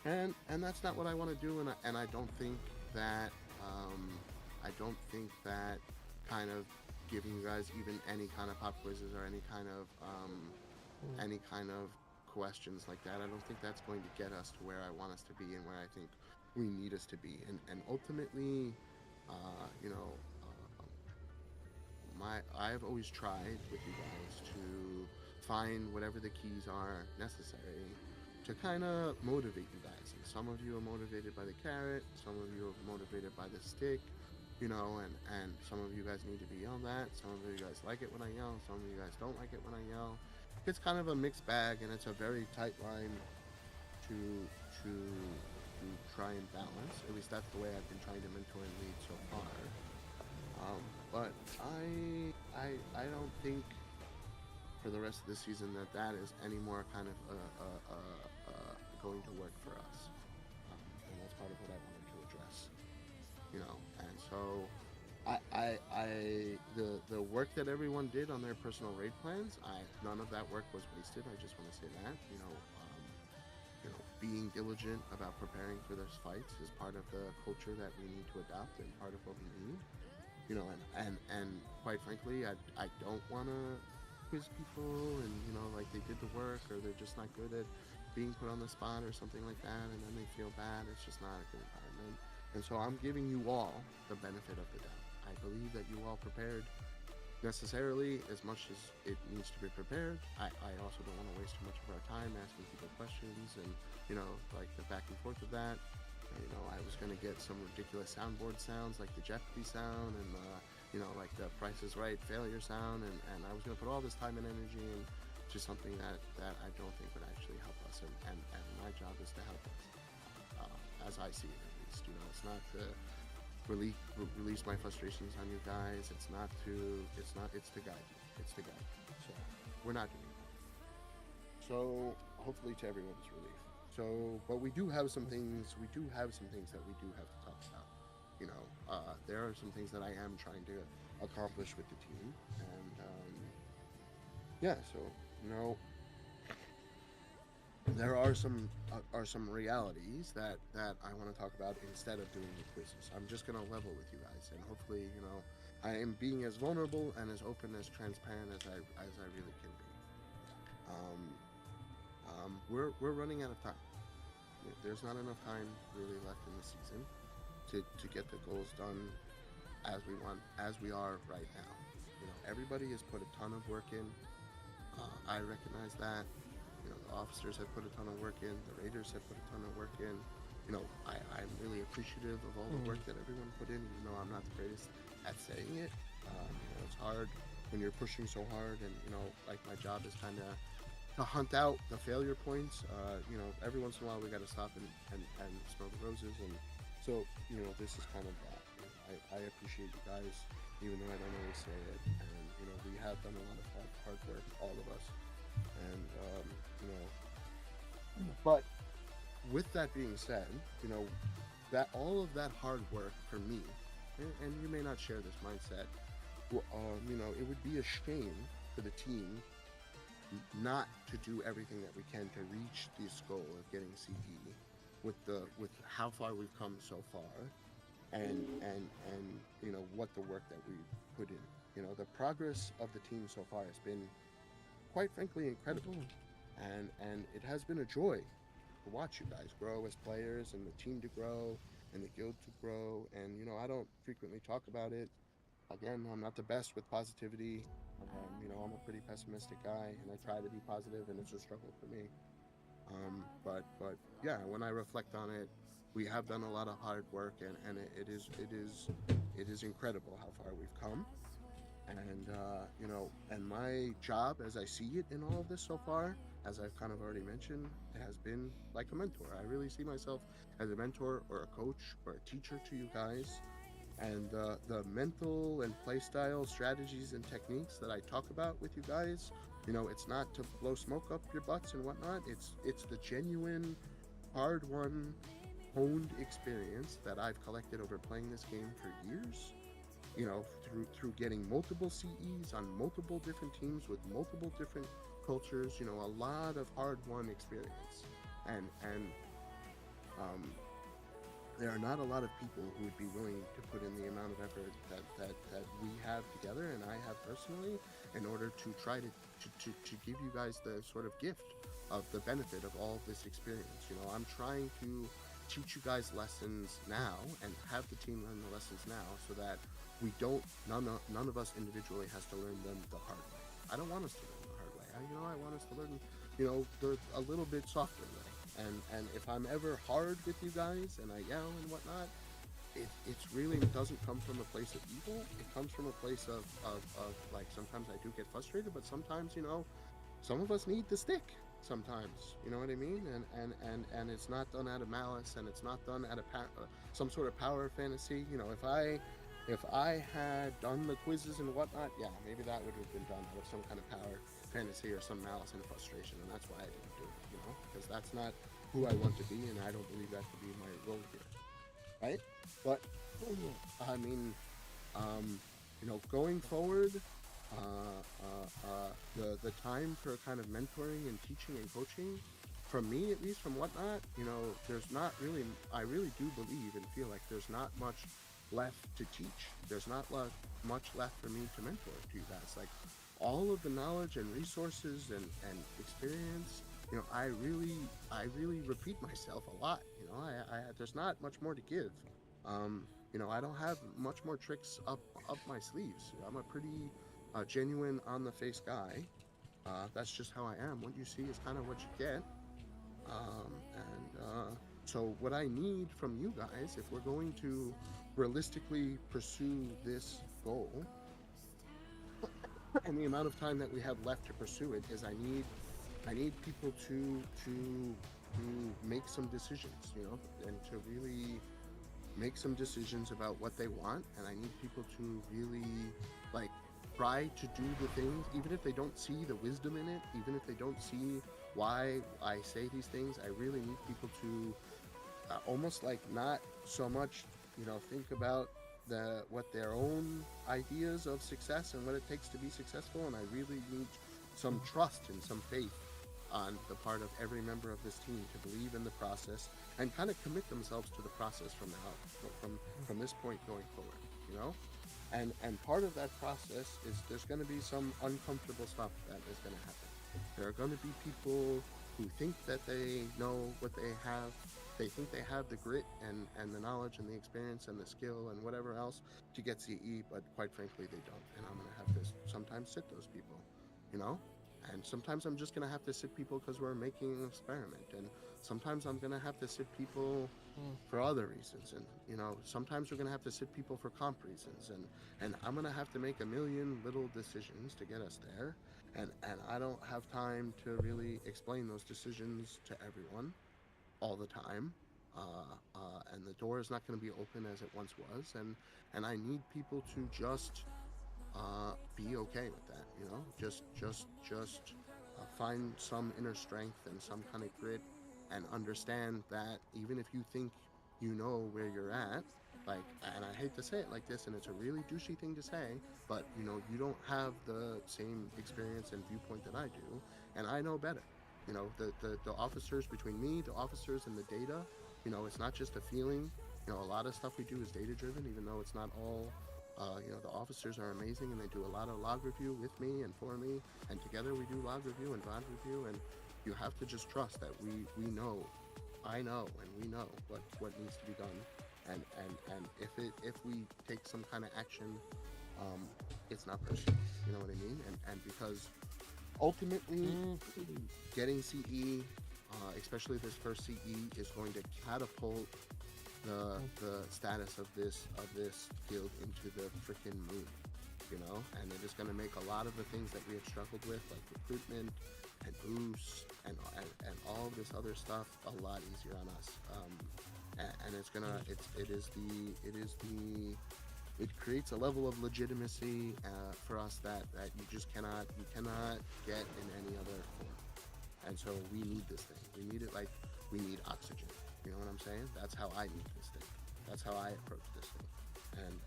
And that's not what I want to do, and I don't think that kind of giving you guys even any kind of pop quizzes or any kind of questions like that, I don't think that's going to get us to where I want us to be and where I think we need us to be. And ultimately, you know, I've always tried with you guys to find whatever the keys are necessary to kind of motivate you guys. And some of you are motivated by the carrot, some of you are motivated by the stick, you know, and some of you guys need to be yelled at, some of you guys like it when I yell, some of you guys don't like it when I yell. It's kind of a mixed bag, and it's a very tight line to try and balance. At least that's the way I've been trying to mentor and lead so far. But I don't think for the rest of the season that is any more kind of going to work for us, and that's part of what I wanted to address, you know. And so the work that everyone did on their personal raid plans, none of that work was wasted. I just want to say that, you know, being diligent about preparing for those fights is part of the culture that we need to adopt and part of what we need, you know. And quite frankly, I don't want to quiz people and, you know, like they did the work or they're just not good at being put on the spot or something like that, and then they feel bad. It's just not a good environment. And so I'm giving you all the benefit of the doubt. I believe that you all prepared necessarily as much as it needs to be prepared. I also don't want to waste too much of our time asking people questions and, you know, like the back and forth of that. You know, I was gonna get some ridiculous soundboard sounds like the Jeopardy sound and you know, like the Price is Right failure sound, and I was gonna put all this time and energy into something that I don't think would actually help us, and my job is to help us, as I see it at least. You know, it's not to release my frustrations on you guys. It's to guide you. It's to guide you. So we're not doing that. So hopefully to everyone's relief. So, but we do have some things. We do have some things that we do have to talk about. You know, there are some things that I am trying to accomplish with the team, and yeah. So, you know, there are some realities that I want to talk about instead of doing the quizzes. I'm just gonna level with you guys, and hopefully, you know, I am being as vulnerable and as open, as transparent as I really can be. We're running out of time. There's not enough time really left in the season to get the goals done as we are right now. You know, everybody has put a ton of work in. I recognize that. You know, the officers have put a ton of work in. The Raiders have put a ton of work in. You know, I'm really appreciative of all the work that everyone put in, even though I'm not the greatest at saying it. You know, it's hard when you're pushing so hard, and you know, like my job is kind of to hunt out the failure points. You know, every once in a while we got to stop and smell the roses, and so you know, this is kind of that. You know, I appreciate you guys, even though I don't always say it, and you know, we have done a lot of hard work, all of us, and you know, but with that being said, you know, that all of that hard work for me, and you may not share this mindset, you know, it would be a shame for the team not to do everything that we can to reach this goal of getting CE with how far we've come so far, and you know, what the work that we've put in. You know, the progress of the team so far has been, quite frankly, incredible, and it has been a joy to watch you guys grow as players, and the team to grow, and the guild to grow. And you know, I don't frequently talk about it. Again, I'm not the best with positivity. You know, I'm a pretty pessimistic guy, and I try to be positive, and it's a struggle for me. But yeah, when I reflect on it, we have done a lot of hard work, and it is incredible how far we've come. And you know, and my job, as I see it in all of this so far, as I've kind of already mentioned, has been like a mentor. I really see myself as a mentor or a coach or a teacher to you guys. And the mental and playstyle strategies and techniques that I talk about with you guys, you know, it's not to blow smoke up your butts and whatnot. It's the genuine, hard-won, honed experience that I've collected over playing this game for years. You know, through getting multiple CEs on multiple different teams with multiple different cultures. You know, a lot of hard-won experience, and there are not a lot of people who would be willing to put in the amount of effort that we have together, and I have personally, in order to try to give you guys the sort of gift of the benefit of all of this experience. You know, I'm trying to teach you guys lessons now and have the team learn the lessons now, so that we don't, none of us individually has to learn them the hard way. I don't want us to learn the hard way. I want us to learn, you know, a little bit softer way. And if I'm ever hard with you guys and I yell and whatnot, it's really doesn't come from a place of evil. It comes from a place of like, sometimes I do get frustrated, but sometimes, you know, some of us need the stick sometimes, you know what I mean? And it's not done out of malice, and it's not done out of some sort of power fantasy. You know, if I had done the quizzes and whatnot, yeah, maybe that would have been done out of some kind of power fantasy or some malice and frustration, and that's why I didn't do it, you know, because that's not who I want to be, and I don't believe that to be my role here, right? But I mean, you know, going forward, the time for kind of mentoring and teaching and coaching, from me at least, from whatnot, you know, there's not really, I really do believe and feel like there's not much left to teach. There's not much left for me to mentor to you guys. Like, all of the knowledge and resources and experience, you know, I really repeat myself a lot. You know, there's not much more to give. You know, I don't have much more tricks up my sleeves. I'm a pretty genuine, on the face guy. That's just how I am. What you see is kind of what you get. So what I need from you guys, if we're going to realistically pursue this goal, and the amount of time that we have left to pursue it, is I need people to make some decisions, you know, and to really make some decisions about what they want. And I need people to really like try to do the things, even if they don't see the wisdom in it, even if they don't see why I say these things. I really need people to almost like not so much, you know, think about what their own ideas of success and what it takes to be successful. And I really need some trust and some faith on the part of every member of this team to believe in the process and kind of commit themselves to the process from this point going forward, you know. And part of that process is there's going to be some uncomfortable stuff that is going to happen. There are going to be people who think that they know what they have. They think they have the grit and the knowledge and the experience and the skill and whatever else to get CE, but quite frankly, they don't. And I'm going to have to sometimes sit those people, you know? And sometimes I'm just going to have to sit people because we're making an experiment. And sometimes I'm going to have to sit people for other reasons. And, you know, sometimes we're going to have to sit people for comp reasons. And I'm going to have to make a million little decisions to get us there. And I don't have time to really explain those decisions to everyone all the time. And the door is not going to be open as it once was. And I need people to just be okay with that, you know, just find some inner strength and some kind of grit, and understand that even if you think you know where you're at, like, and I hate to say it like this, and it's a really douchey thing to say, but you know, you don't have the same experience and viewpoint that I do, and I know better. You know, the officers, between me, the officers, and the data, you know, it's not just a feeling. You know, a lot of stuff we do is data driven, even though it's not all. You know, the officers are amazing, and they do a lot of log review with me and for me, and together we do log review and VOD review, and you have to just trust that we know, I know, and we know what needs to be done, and if we take some kind of action, it's not personal, you know what I mean, and because ultimately getting CE, especially this first CE, is going to catapult the status of this guild into the freaking moon, you know, and it is going to make a lot of the things that we have struggled with, like recruitment and boosts and all of this other stuff, a lot easier on us. And it's gonna it creates a level of legitimacy for us that you just cannot get in any other form. And so we need this thing. We need it like we need oxygen. You know what I'm saying? That's how I need this thing. That's how I approach this thing. And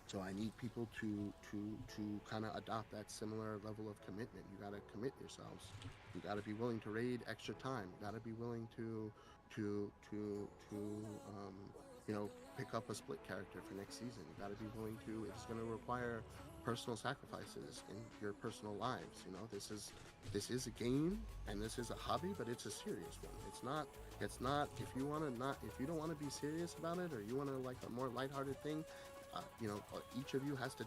so I need people to kind of adopt that similar level of commitment. You got to commit yourselves. You got to be willing to raid extra time. You got to be willing to you know, pick up a split character for next season. You got to be willing to. It's going to require personal sacrifices in your personal lives. You know, this is a game and this is a hobby, but it's a serious one. It's not. If you don't want to be serious about it, or you want to like a more lighthearted thing, you know, each of you has to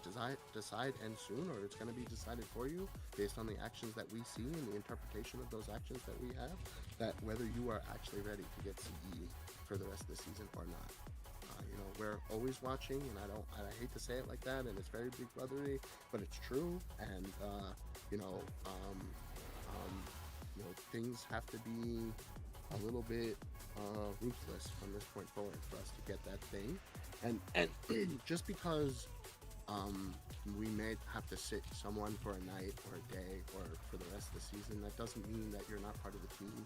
decide and soon, or it's going to be decided for you based on the actions that we see and the interpretation of those actions that we have, that whether you are actually ready to get CE for the rest of the season or not. You know, we're always watching, and I hate to say it like that, and it's very big brothery, but it's true. And you know, things have to be a little bit ruthless from this point forward for us to get that thing. And just because we may have to sit someone for a night or a day or for the rest of the season, that doesn't mean that you're not part of the team.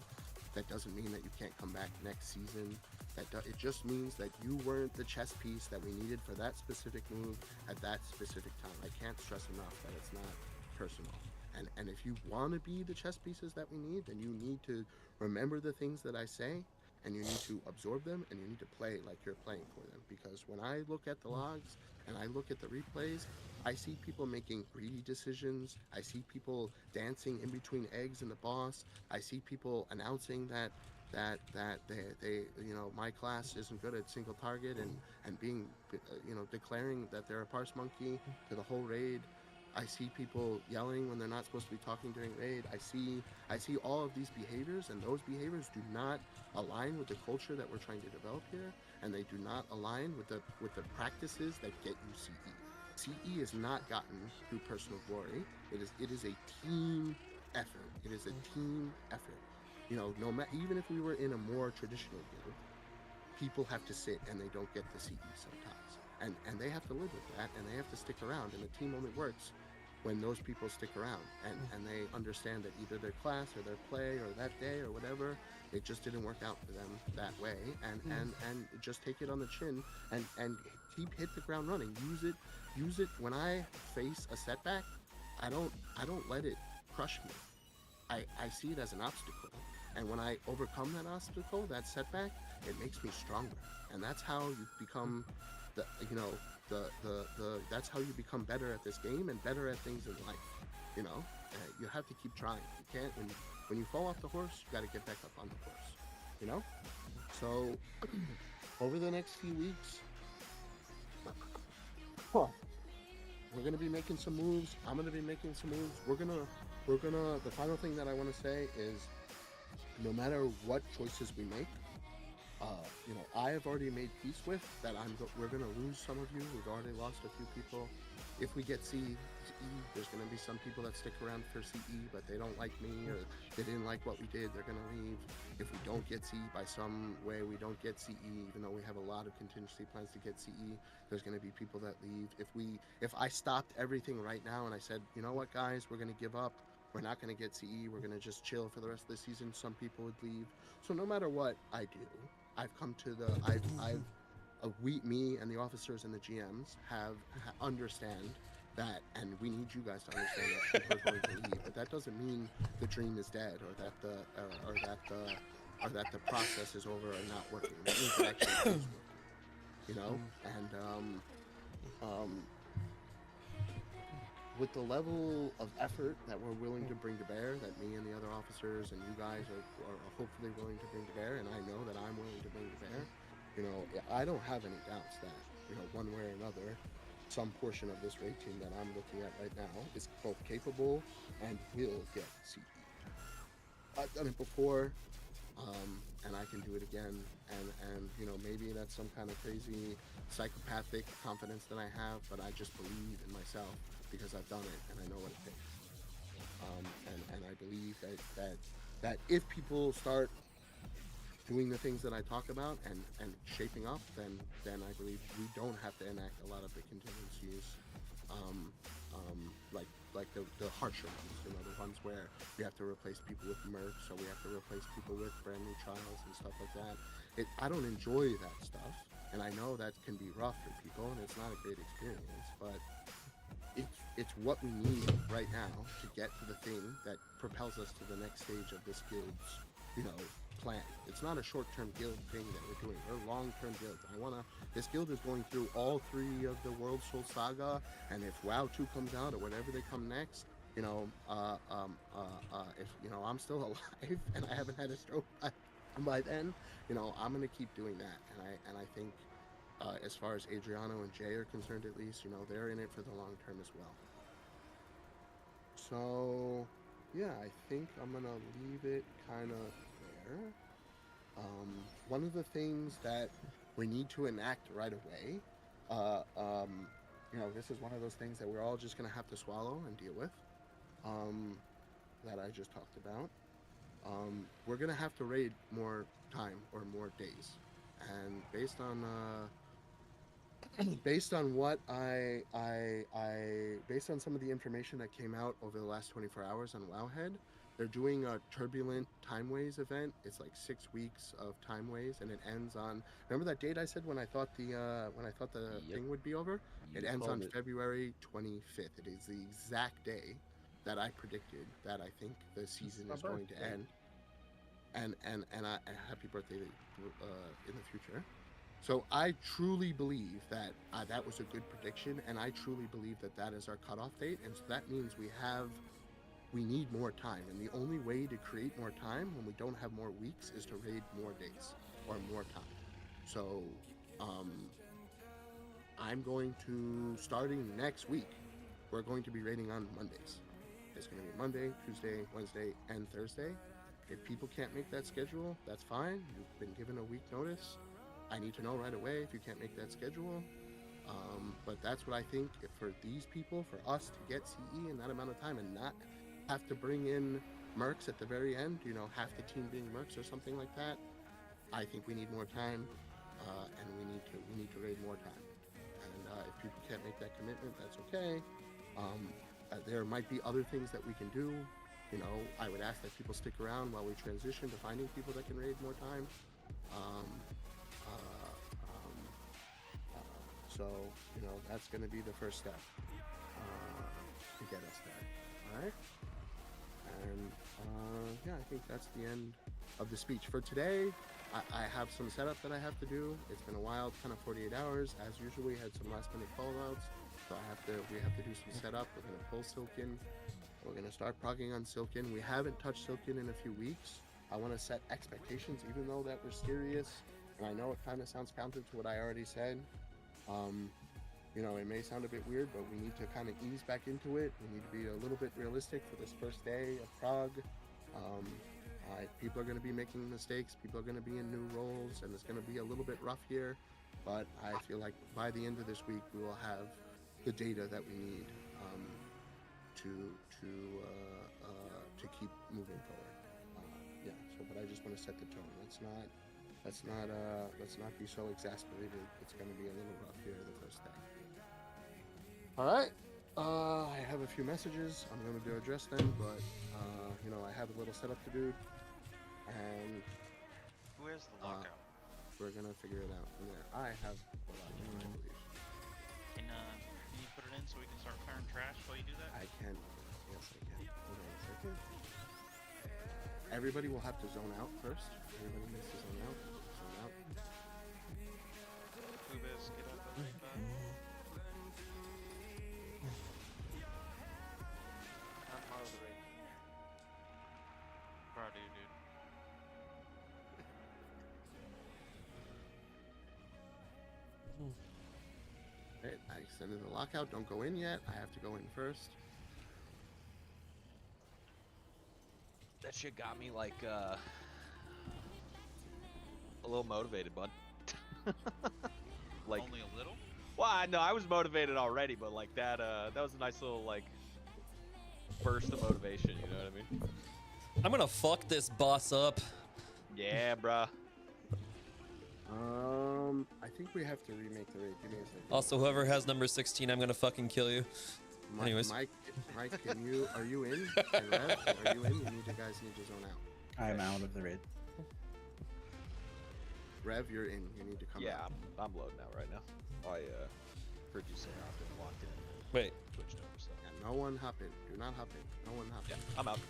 That doesn't mean that you can't come back next season. It just means that you weren't the chess piece that we needed for that specific move at that specific time. I can't stress enough that it's not personal. And if you want to be the chess pieces that we need, then you need to remember the things that I say, and you need to absorb them, and you need to play like you're playing for them. Because when I look at the logs and I look at the replays, I see people making greedy decisions. I see people dancing in between eggs and the boss. I see people announcing that they you know, my class isn't good at single target, and being you know, declaring that they're a parse monkey to the whole raid. I see people yelling when they're not supposed to be talking during raid. I see all of these behaviors, and those behaviors do not align with the culture that we're trying to develop here, and they do not align with the practices that get you CE. CE is not gotten through personal glory. It is a team effort. It is a team effort. You know, even if we were in a more traditional guild, people have to sit and they don't get the CE sometimes, and they have to live with that, and they have to stick around, and the team only works when those people stick around, and they understand that either their class or their play or that day or whatever, it just didn't work out for them that way, and just take it on the chin and hit the ground running. Use it when I face a setback. I don't let it crush me. I see it as an obstacle, and when I overcome that obstacle, that setback, it makes me stronger, and that's how you become that's how you become better at this game and better at things in life. You know, you have to keep trying. You can't when you fall off the horse, you got to get back up on the horse. You know, so over the next few weeks, we're gonna be making some moves. I'm gonna be making some moves. We're gonna. The final thing that I want to say is, no matter what choices we make, you know, I have already made peace with that. We're gonna lose some of you. We've already lost a few people. If we get CE, there's gonna be some people that stick around for CE, but they don't like me or they didn't like what we did. They're gonna leave. If we don't get CE by some way, we don't get CE, even though we have a lot of contingency plans to get CE. There's gonna be people that leave. If I stopped everything right now and I said, you know what, guys, we're gonna give up. We're not gonna get CE. We're gonna just chill for the rest of the season. Some people would leave. So no matter what I do, I've come to me and the officers and the GMs understand that, and we need you guys to understand that people are going to leave. But that doesn't mean the dream is dead, or that the process is over or not working. It means it actually is working. You know, and with the level of effort that we're willing to bring to bear, that me and the other officers and you guys are hopefully willing to bring to bear, and I know that I'm willing to bring to bear, you know, I don't have any doubts that, you know, one way or another, some portion of this raid team that I'm looking at right now is both capable and will get CE. I've done it before, and I can do it again, and you know, maybe that's some kind of crazy psychopathic confidence that I have, but I just believe in myself because I've done it and I know what it takes. And I believe that if people start doing the things that I talk about and shaping up, then I believe we don't have to enact a lot of the contingencies, like the harsher ones, you know, the ones where we have to replace people with mercs, or we have to replace people with brand new trials and stuff like that. I don't enjoy that stuff, and I know that can be rough for people, and it's not a great experience, but it's what we need right now to get to the thing that propels us to the next stage of this guild's, you know, plan. It's not a short-term guild thing that we're doing. We're a long-term guild. This guild is going through all 3 of the World Soul Saga, and if WoW 2 comes out or whatever they come next, you know, if you know I'm still alive and I haven't had a stroke by then, you know, I'm gonna keep doing that, and I think. As far as Adriano and Jay are concerned, at least, you know, they're in it for the long term as well. So, yeah, I think I'm gonna leave it kind of there. One of the things that we need to enact right away, you know, this is one of those things that we're all just gonna have to swallow and deal with, that I just talked about. We're gonna have to raid more time or more days, and based on what based on some of the information that came out over the last 24 hours on Wowhead, they're doing a turbulent timeways event. It's like 6 weeks of timeways, and it ends on. Remember that date I said when I thought the thing would be over? It ends on February 25th. It is the exact day that I predicted that I think the season is going to end. And happy birthday in the future. So I truly believe that that was a good prediction, and I truly believe that that is our cutoff date, and so that means we need more time, and the only way to create more time when we don't have more weeks is to raid more days or more time. So I'm going to, starting next week, we're going to be raiding on Mondays. It's going to be Monday, Tuesday, Wednesday, and Thursday. If people can't make that schedule, that's fine. You've been given a week notice. I need to know right away if you can't make that schedule. But that's what I think for these people, for us to get CE in that amount of time and not have to bring in mercs at the very end, you know, half the team being mercs or something like that. I think we need more time, and we need to raid more time. And if people can't make that commitment, that's okay. There might be other things that we can do. You know, I would ask that people stick around while we transition to finding people that can raid more time. So, you know, that's going to be the first step to get us there. All right? And, yeah, I think that's the end of the speech. For today, I have some setup that I have to do. It's been a wild kind of 48 hours. As usual, we had some last-minute fallouts. So we have to do some setup. We're going to pull Silken. We're going to start progging on Silken. We haven't touched Silken in a few weeks. I want to set expectations, even though that we're serious. And I know it kind of sounds counter to what I already said. You know, it may sound a bit weird, but we need to kind of ease back into it. We need to be a little bit realistic for this first day of Prog. People are going to be making mistakes. People are going to be in new roles, and it's going to be a little bit rough here. But I feel like by the end of this week, we will have the data that we need to keep moving forward. Yeah. So, but I just want to set the tone. Let's not be so exasperated. It's going to be a little rough here the first day. All right. I have a few messages. I'm going to address them, but you know, I have a little setup to do, and Who has the lockout? we're going to figure it out from there. I have the lockout, I believe. Can you put it in so we can start clearing trash while you do that? I can. Yes, I can. Hold on a second. Everybody will have to zone out first. Everybody needs to zone out. Zone out. Ubis, get up the raid button. I'm out of the raid. Proud of you, dude. Right, I extended the lockout. Don't go in yet. I have to go in first. That shit got me like a little motivated, bud. Like Only a little? well, I was motivated already, but like that was a nice little like burst of motivation. You know what I mean? I'm gonna fuck this boss up. Yeah, bruh. I think we have to remake the raid. Give me a second. Also, whoever has number 16, I'm gonna fucking kill you. Anyways. Mike, are you in? And Rev, are you in? You guys need to zone out. I'm out of the raid. Rev, you're in. You need to come out. Yeah, I'm loading out right now. I heard you say I've been locked in. Wait. Switched over, so. Yeah, no one hop in. Do not hop in. No one hop in. Yeah, I'm out.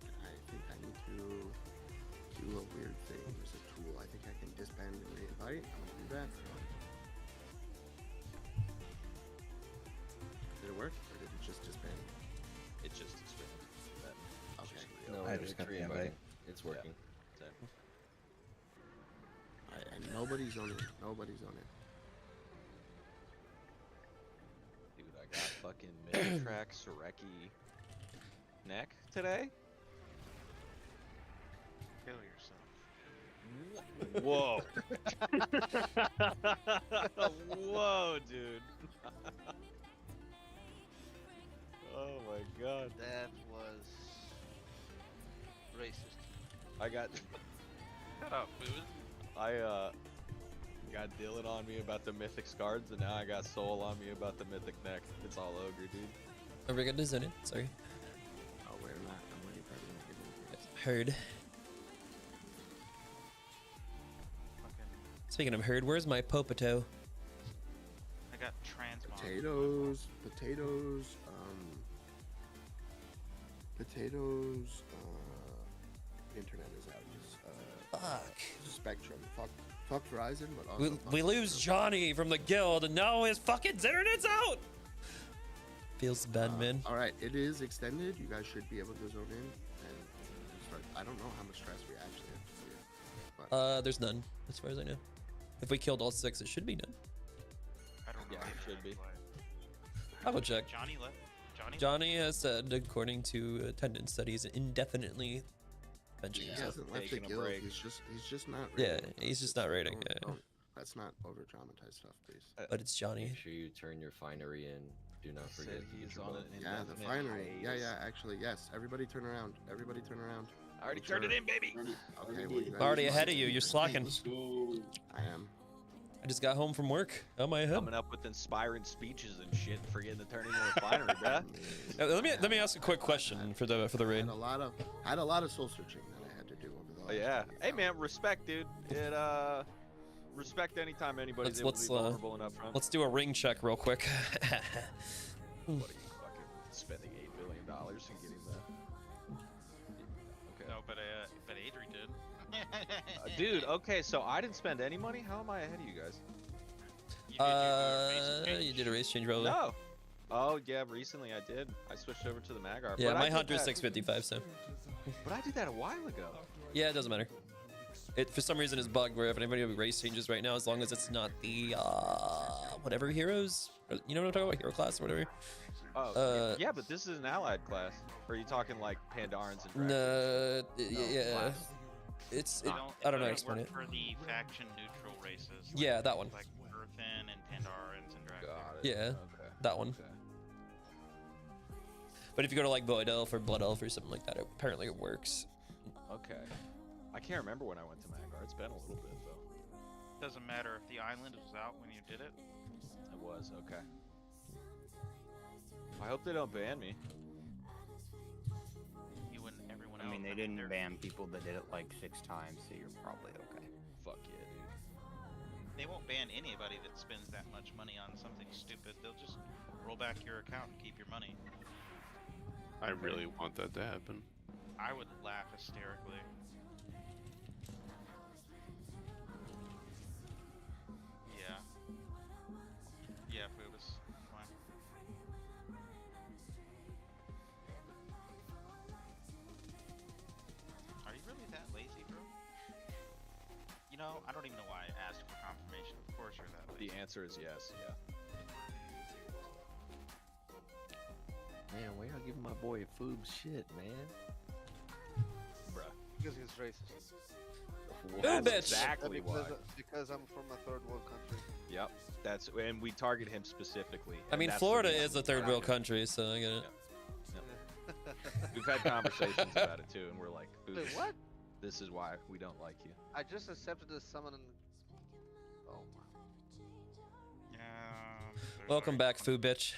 I think I need to do a weird thing. There's a tool. I think I can disband and re-invite. I'm gonna do that. Did it work, or did it just disband? It just disbanded. Okay. No, I just got the invite. It's working. Yeah. Alright, and nobody's on it. Nobody's on it. Dude, I got fucking mid-track Sureki neck today. Kill yourself. Whoa. Whoa, dude. Oh my god. That was racist. I got Shut up, food. I got Dylan on me about the Mythic Scards, and now I got Soul on me about the Mythic neck. It's all ogre, dude. Are we gonna zone in? Sorry. Oh, we're not. I'm waiting for everyone to get in. Heard. Speaking of herd, where's my Popoto? I got transmog. Potatoes. Internet is out. Fuck. Spectrum. Fuck Verizon, but also We lose Johnny from the guild, and now his fucking internet's out. Feels bad, man. All right, it is extended. You guys should be able to zone in and start. I don't know how much stress we actually have to clear. But There's none, as far as I know. If we killed all 6, it should be none. I don't know. Yeah, it should be. I'll go check. Johnny left. Johnny has said, according to attendance, that he's indefinitely benching He himself. hasn't left the Taking a guild. break. He's just not. Yeah, raiding. he's just not raiding. Don't- Yeah. don't- Let's not over dramatize stuff, please. But it's Johnny. Make sure you turn your finery in. Do not forget Said to use he's your on bow. it. Yeah, the finery. Yeah, actually, yes. Everybody turn around. Everybody turn around. I already turned it in, baby. Okay, well, you guys Already just- ahead of you. You're slacking. I am. I just got home from work. How am I ahead? Coming up with inspiring speeches and shit, forgetting to turn into a finery, bruh. Let me ask a quick question for the I raid. had a lot of soul searching that I had to do over the Oh, last yeah. week. Hey, man, respect, dude. Respect anytime anybody's able to be vulnerable and upfront. Let's do a ring check real quick. What are you fucking spending $8 billion and getting that? Okay. No, but Adri did. Dude, okay, so I didn't spend any money. How am I ahead of you guys? You did a race change, probably. No. Oh yeah, recently I did. I switched over to the Magar. Yeah, but I my did Hunter's that- 655, so. But I did that a while ago. Yeah, it doesn't matter. It for some reason is bugged where if anybody with race changes right now, as long as it's not the whatever heroes, you know what I'm talking about, hero class or whatever. Oh, yeah, but this is an allied class. Or are you talking like Pandarans and Dragons? No, yeah, class. it's It I don't know how to doesn't explain work it. for the faction neutral races. Yeah, that one. Like Earthen and Pandarans and Dragons. Got it. Yeah, Okay. that one. Okay. But if you go to like Void Elf or Blood Elf or something like that, apparently it works. Okay. I can't remember when I went to Magar. It's been a little bit though. Doesn't matter if the island was out when you did it. It was okay. I hope they don't ban me. You and everyone I else. mean, they didn't ban people that did it like 6 times, so you're probably okay. Fuck yeah, dude. They won't ban anybody that spends that much money on something stupid. They'll just roll back your account and keep your money. I really want that to happen. I would laugh hysterically. Yeah. Yeah, if it was fine. Are you really that lazy, bro? You know, I don't even know why I asked for confirmation. Of course you're that lazy. The answer is yes, yeah. Man, why y'all giving my boy Foob shit, man? Bruh. Because he's racist. That's bitch. exactly why. Because I'm from a third world country. Yep. That's and we target him specifically. I and mean, that's the Florida reason is a we third target world him. country, so I get it. We've had conversations about it too, and we're like, Wait, "Ooh, what? This is why we don't like you." I just accepted the summon and... Oh my. Yeah. Welcome back, Foo bitch.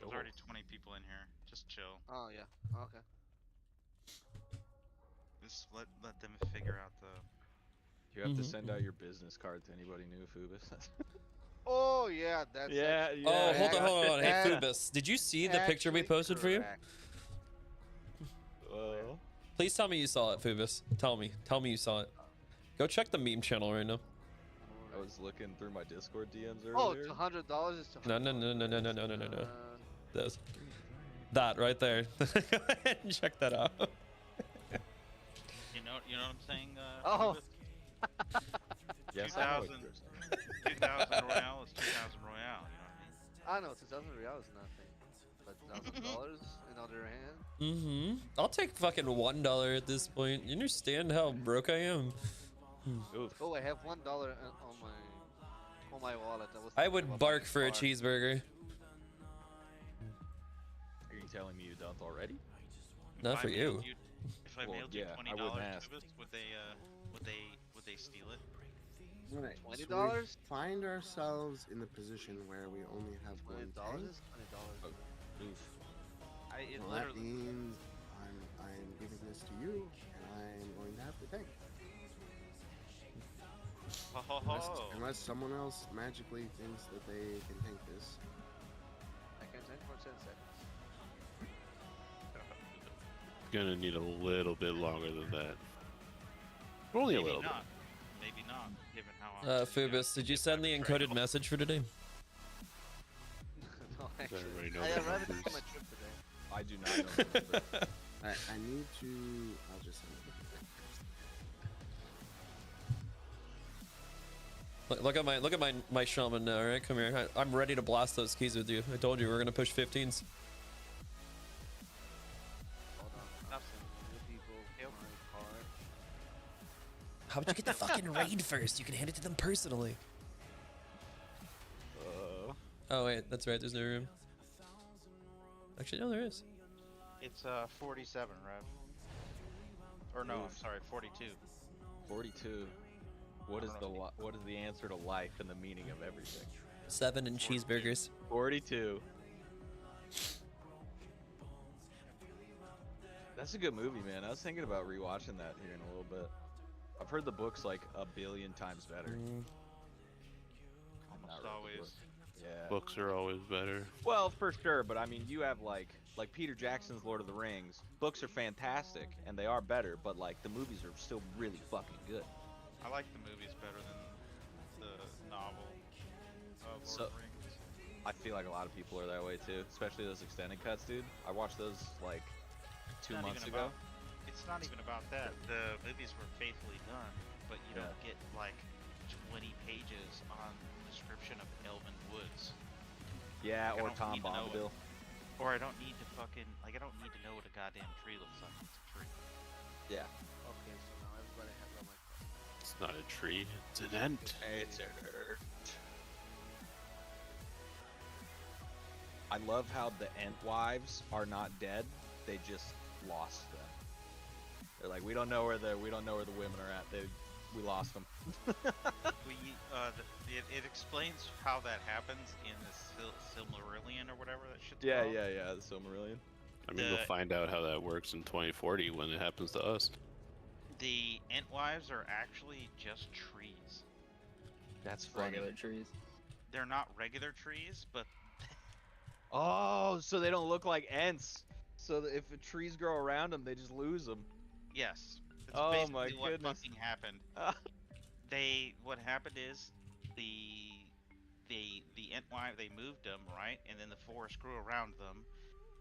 There's already 20 people in here. Just chill. Oh yeah. Okay. Just let them figure out the. You have to Mhm, send out your business card to anybody new, Phoebus. Oh yeah, that's Yeah, actually- Oh, hold on, hold on. Hey, That- Phoebus, did you see the picture we actually posted for you? correct. Well, Please tell me you saw it, Phoebus. Tell me you saw it. Go check the meme channel right now. I was looking through my Discord DMs Oh, earlier. it's $100. It's No. This. That right there. Go ahead and check that out. You know what I'm saying? Oh. Phoebus? Yes, I know what 2000 you're saying. 2000 Royale is 2000 Royale. You know what I mean? I know 2,000 real is nothing, but $1,000 in other hand. Mm-hmm. I'll take fucking $1 at this point. You understand how broke I am? Oof. Oh, I have $1 on my wallet. I would bark for a cheeseburger. Are you telling me you don't already? Not If I for you. mailed If I Well, mailed yeah, you I $20, wouldn't ask. Phoebus, would they steal it? Alright, so we $20? find ourselves in the position where we only have one $20 tank. is $20. Oof. It Well, that literally. means I'm giving this to you, and I'm going to have the tank. Ho, ho, Unless, ho. unless someone else magically thinks that they can tank this. I can tank for 10 seconds. Gonna need a little bit longer than that. Only a Maybe little not. Maybe not, given how. Phoebus, did you send the encoded message for today? No, actually. everybody know I the arrived numbers? at my trip today. I do not know the number. I need to. I'll just send it. Look at my shaman now, right? Come here. I'm ready to blast those keys with you. I told you we're gonna push 15s. Hold on. Nothing. New people. My card. How would you get the fucking raid first? You can hand it to them personally. Oh wait, that's right. There's no room. Actually, no, there is. It's 47, Rev. Or no, I'm sorry, 42. 42. What is the answer to life and the meaning of everything? 7 and cheeseburgers. 42. That's a good movie, man. I was thinking about rewatching that here in a little bit. I've heard the book's like a billion times better. Almost always. Yeah. Books are always better. Well, for sure, but I mean, you have like Peter Jackson's Lord of the Rings. Books are fantastic and they are better, but like the movies are still really fucking good. I like the movies better than the novel of Lord of the Rings. I feel like a lot of people are that way too, especially those extended cuts, dude. I watched those like 2 months ago. It's not even about that. The movies were faithfully done, but you don't get like 20 pages on the description of Elven Woods. Yeah, like, or Tom Bombadil. Or I don't need to fucking, like, I don't need to know what a goddamn tree looks like. It's a tree. Yeah. Okay, so now everybody has all my cards. It's not a tree. It's an ent. It's an ent. I love how the Ent wives are not dead. They just lost them. They're like, we don't know where the women are at. We lost them. It explains how that happens in the Silmarillion or whatever that shit's Yeah, called. yeah, the Silmarillion. I mean, we'll find out how that works in 2040 when it happens to us. The Entwives are actually just trees. That's funny. Regular trees. They're not regular trees, but Oh, so they don't look like Ents. So that if the trees grow around them, they just lose them. yes. That's Oh basically my what goodness. fucking happened. What happened is the Entwive, they moved them, right? And then the forest grew around them.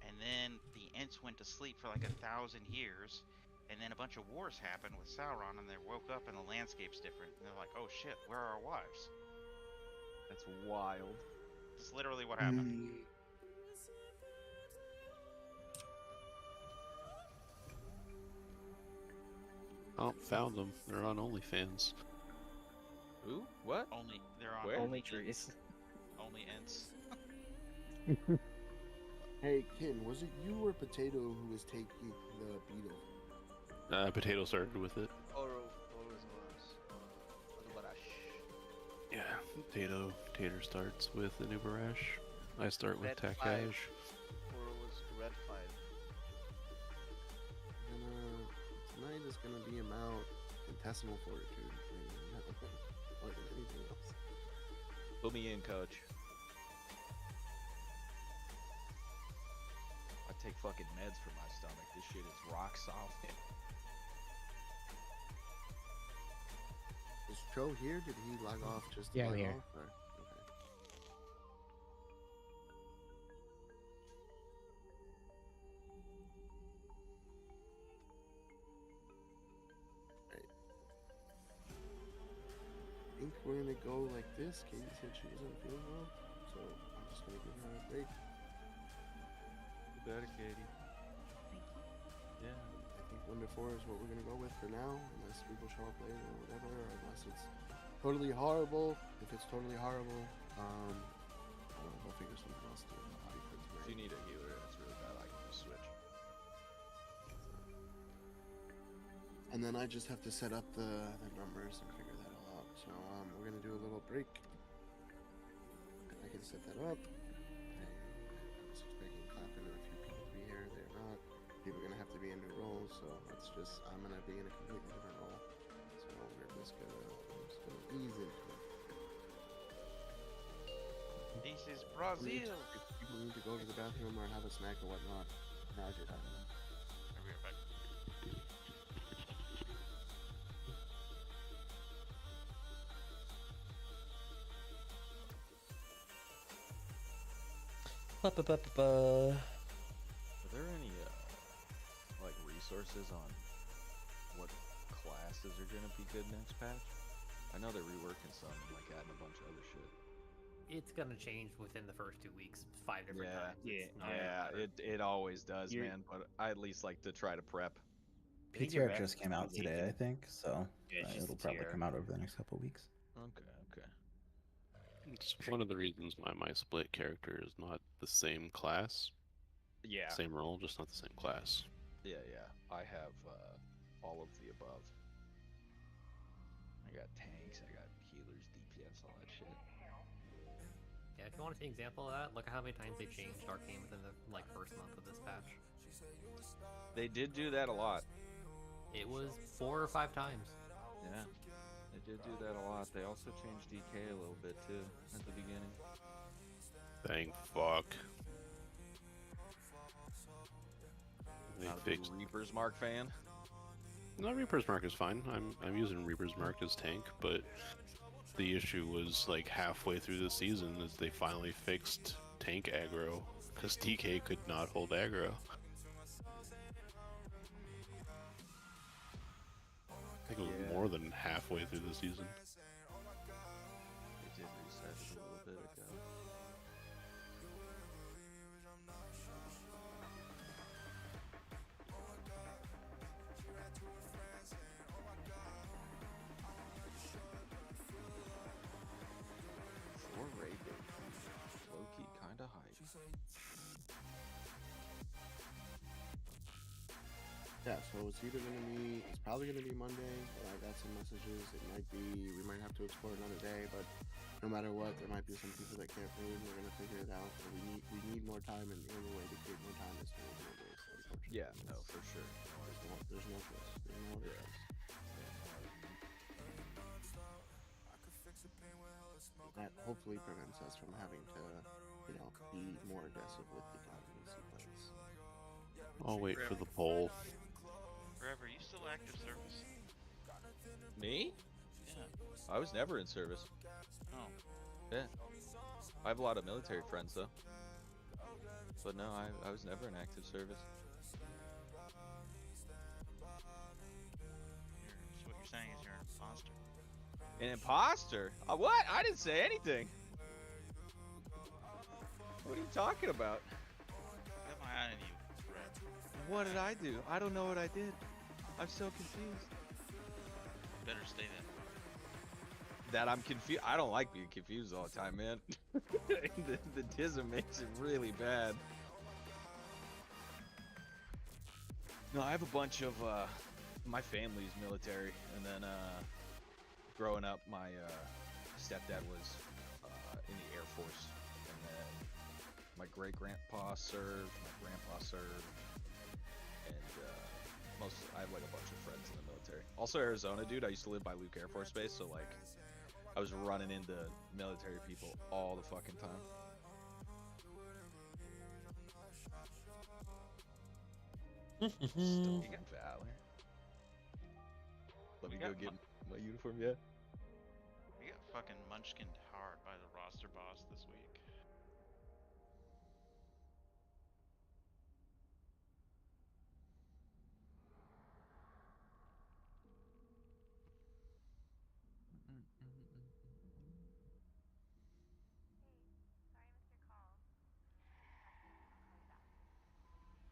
And then the Ents went to sleep for like 1,000 years. And then a bunch of wars happened with Sauron, and they woke up and the landscape's different. And they're like, oh shit, where are our wives? That's wild. That's literally what happened. Oh, found them. They're on OnlyFans. Who? What? They're on Where? Only trees. Only Ents. Hey, Kin, was it you or Potato who was taking the beetle? Potato started with it. Yeah, Tater starts with an Uberash. I start with Red Takash. 5. Or was Red 5? Tonight is gonna be about intestinal fortitude. More than anything else. Put me in, coach. I take fucking meds for my stomach. This shit is rock solid. Is Cho here? Did he log off just to Yeah, I'm log here. off? Or? Okay. Right. I think we're gonna go like this. Katie said she doesn't feel well, so I'm just gonna give her a break. You better, Katie. Yeah. I think 1 to 4 is what we're gonna go with for now, unless people show up later or whatever, or unless it's totally horrible. If it's totally horrible, we'll figure something else to do. If you need a healer, that's really bad. I can just switch. And then I just have to set up the numbers and figure that all out. So we're gonna do a little break. I can set that up. I was expecting clapping and a few people to be here. They're not. People are gonna have to be in new roles, so it's just I'm gonna be in a completely different role. So we're just gonna ease into it. This is Brazil. If people need to go to the bathroom or have a snack or whatnot, now's your time. I'll be right back. Are there any like resources on what classes are gonna be good next patch? I know they're reworking some, like adding a bunch of other shit. It's gonna change within the first 2 weeks, 5 different Yeah, times. It's not gonna yeah, matter. it always does, You're- man. But I at least like to try to prep. I think your PTR just best came out today, I optimization- think, so Yeah, it's just it'll a probably tier. come out over the next couple weeks. Okay, okay. It's one of the reasons why my split character is not the same class. Yeah. Same role, just not the same class. Yeah, yeah. I have all of the above. I got tanks, I got healers, DPS, all that shit. Yeah, if you want to see an example of that, look at how many times they changed Arcane within the first month of this patch. They did do that a lot. It was 4 or 5 times. Yeah, they did do that a lot. They also changed DK a little bit too at the beginning. Thank fuck. They Not a fixed. Reaper's Mark fan. No, Reaper's Mark is fine. I'm using Reaper's Mark as tank, but the issue was like halfway through the season is they finally fixed tank aggro because DK could not hold aggro. I think it was more than halfway through the season. They did reset it a little bit ago. For raid day, low-key kinda hype. Yeah, so it's either gonna be, it's probably gonna be Monday, but I got some messages. It might be, we might have to explore another day, but no matter what, there might be some people that can't raid. We're gonna figure it out. But we need more time, and the only way to create more time is to raid more days. Unfortunately. Yeah, no, for sure. There's no choice. There's no other choice. That hopefully prevents us from having to, be more aggressive with the contingency plays. I'll wait for the poll. Forever, you still active service? Me? Yeah. I was never in service. Oh. Yeah. I have a lot of military friends though. But no, I was never in active service. So what you're saying is you're an imposter. An imposter? What? I didn't say anything. What are you talking about? I have my eye on you, Red. What did I do? I don't know what I did. I'm so confused. Better stay that. That I'm confused. I don't like being confused all the time, man. the tism makes it really bad. No, I have a bunch of my family's military, and then growing up, my stepdad was in the Air Force, and then my great-grandpa served, my grandpa served, and I have like a bunch of friends in the military. Also Arizona, dude. I used to live by Luke Air Force Base, so like I was running into military people all the fucking time. Stoic and Valor. Let me go get my uniform, yeah. We got fucking munchkined hard by the roster boss this week.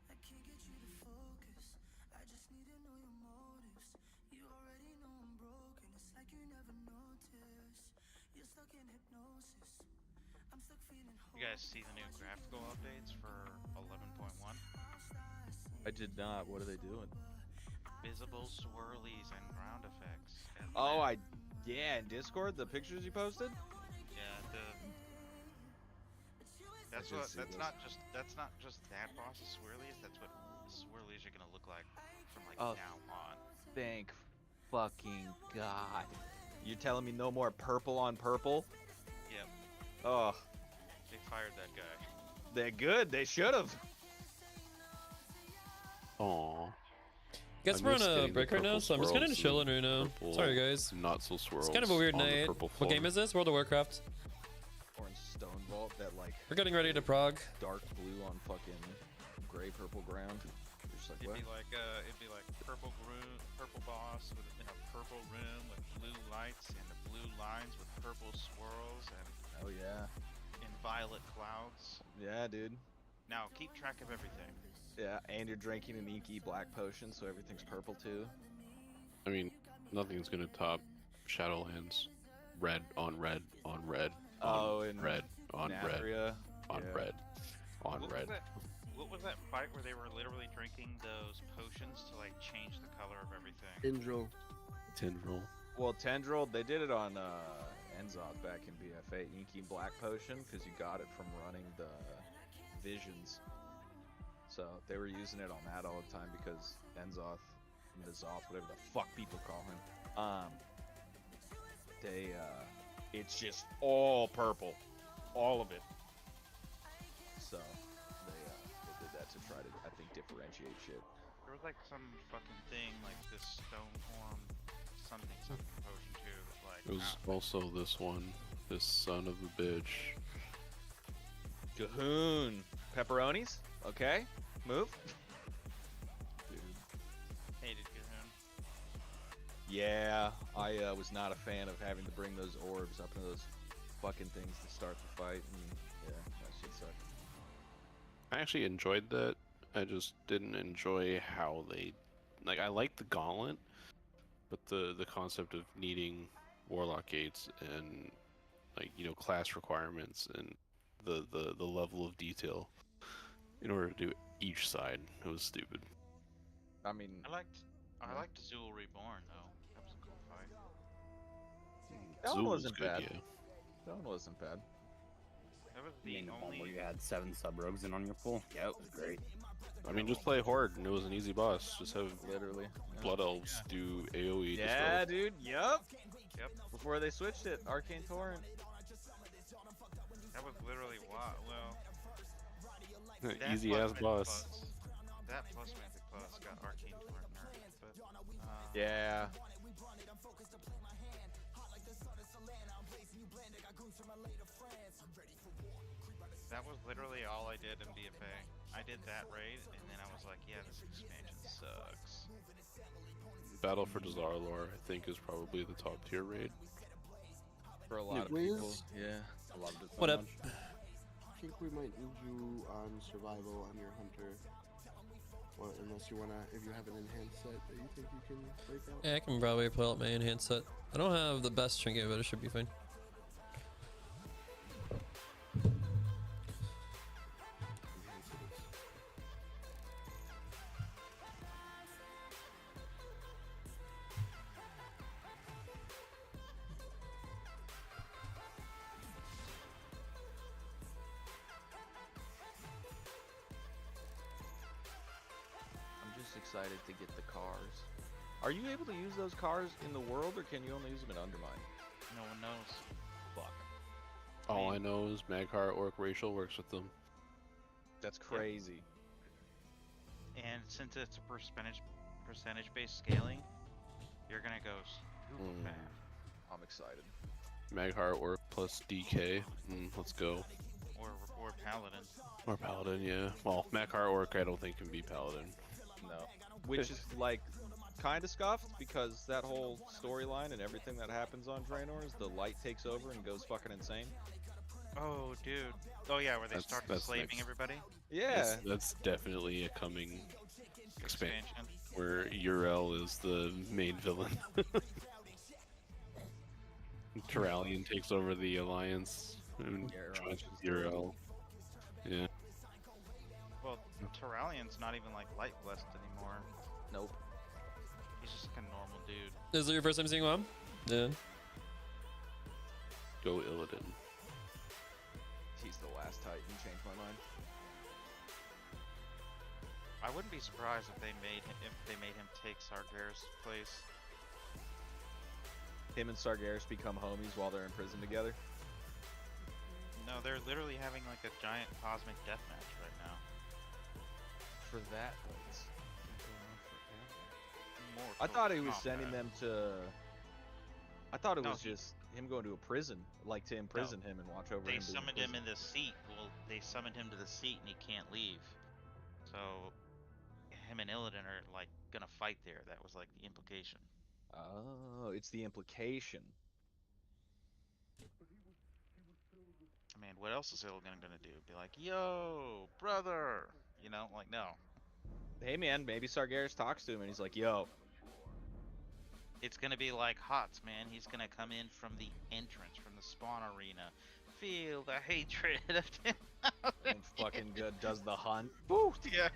I can't get you to focus. I just need to know your motives. You already know I'm broken. It's like you never noticed. You're stuck in hypnosis. I'm stuck feeling You guys see the new graphical updates for 11.1? I did not. What are they doing? Visible swirlies and ground effects. And Oh, yeah, in Discord, the pictures you posted? yeah, that's did what see that's those. not just that boss's swirlies, that's what swirlies are gonna look like from like Oh, now on. thank fucking God. You're telling me no more purple on purple? Yep, Oh, they fired that guy. they're good. They should have. Aww. Guess we're on a break right now, so I'm just kind of chilling right now. Sorry, guys. Not so swirls. It's kind of a weird on the night. purple What game floor. is this? World of Warcraft. Orange stone vault that like We're getting ready to Prog. dark blue on fucking gray purple ground. There's just like, It'd what? be like purple boss in a purple room with blue lights and the blue lines with purple swirls and Oh yeah. violet clouds. Yeah, dude. Now keep track of everything. Yeah, and you're drinking an inky black potion, so everything's purple too. I mean, nothing's gonna top Shadowlands. Red on red on red on and red on red Nathria. on Yeah. red on What red. What was that fight where they were literally drinking those potions to like change the color of everything? Tendril. Tendril. Well, Tendril, they did it on Enzoth back in BFA, inky black potion, because you got it from running the visions. So they were using it on that all the time because Enzoth, Nazoth, whatever the fuck people call him, it's just all purple, all of it. So they did that to try to, I think, differentiate shit. There was like some fucking thing like this stone form something potion too. Like It was also this one, this son of a bitch. Cahoon. Pepperonis? Okay. Move. hated Cahoon. Yeah, I was not a fan of having to bring those orbs up into those fucking things to start the fight. And yeah, that shit sucked. I actually enjoyed that. I just didn't enjoy how they, like, I liked the gauntlet, but the concept of needing warlock gates and, like, you know, class requirements and the level of detail in order to do each side, it was stupid. I mean, I liked Zool Reborn though. That was a cool fight. That one Zool was wasn't good, bad. yeah. That one wasn't bad. That was You mean the the one only. where you had 7 sub rogues in on your pool? Yeah, it was great. I mean, just play Horde, and it was an easy boss. Just have Literally. Blood Elves do AoE. Yeah, dude. Yup. Yep. Before they switched it, Arcane Torrent. That was literally wild. Well. that Easy plus ass Mythic boss. Plus- That plus Mythic Plus got Arcane Torrent nerfed, but. Yeah. That was literally all I did in BFA. I did that raid, and then I was like, yeah, this expansion sucks. Battle for Dazar'alor, I think, is probably the top tier raid. For a lot of Wiz? people. Yeah. I loved it so What up? much. I think we might need you on survival on your hunter. Or unless you wanna, if you have an enhanced set that you think you can break out. Yeah, I can probably pull out my enhanced set. I don't have the best trinket, but it should be fine. I'm just excited to get the cars. Are you able to use those cars in the world, or can you only use them in Undermine? No one knows. Fuck. All I know is Magcar Orc Racial works with them. That's crazy. And since it's a percentage based scaling, you're gonna go super fast. I'm excited. Magcar Orc plus DK. Let's go. Or Paladin. Or Paladin, yeah. Well, Magcar Orc I don't think can be Paladin. No. Which is like kind of scuffed because that whole storyline and everything that happens on Draenor is the light takes over and goes fucking insane. Oh, dude. Oh yeah, where they That's- start that's enslaving next. everybody. Yeah. That's definitely a coming expansion Expansion. where Urel is the main villain. Terralion takes over the Alliance and joins with Urel. Yeah. Well, Terralion's not even like light blessed anymore. Nope. He's just like a normal dude. Is it your first time seeing WoW? Yeah. Go Illidan. He's the last Titan. Changed my mind. I wouldn't be surprised if they made him take Sargeras' place. Him and Sargeras become homies while they're in prison together. No, they're literally having like a giant cosmic death match right now. For that, place. More I thought he was combat. sending them to. I thought it No, was just him going to a prison, like to imprison him and watch over They him. being summoned him imprisoned. in the seat. Well, they summoned him to the seat and he can't leave. So him and Illidan are like gonna fight there. That was like the implication. Oh, it's the implication. I mean, what else is Illidan gonna do? Be like, yo, brother, you know, like no. Hey man, maybe Sargeras talks to him and he's like, yo. It's gonna be like Hots, man. He's gonna come in from the entrance, from the spawn arena. Feel the hatred of him. And fucking good does the hunt. Woo! Yeah.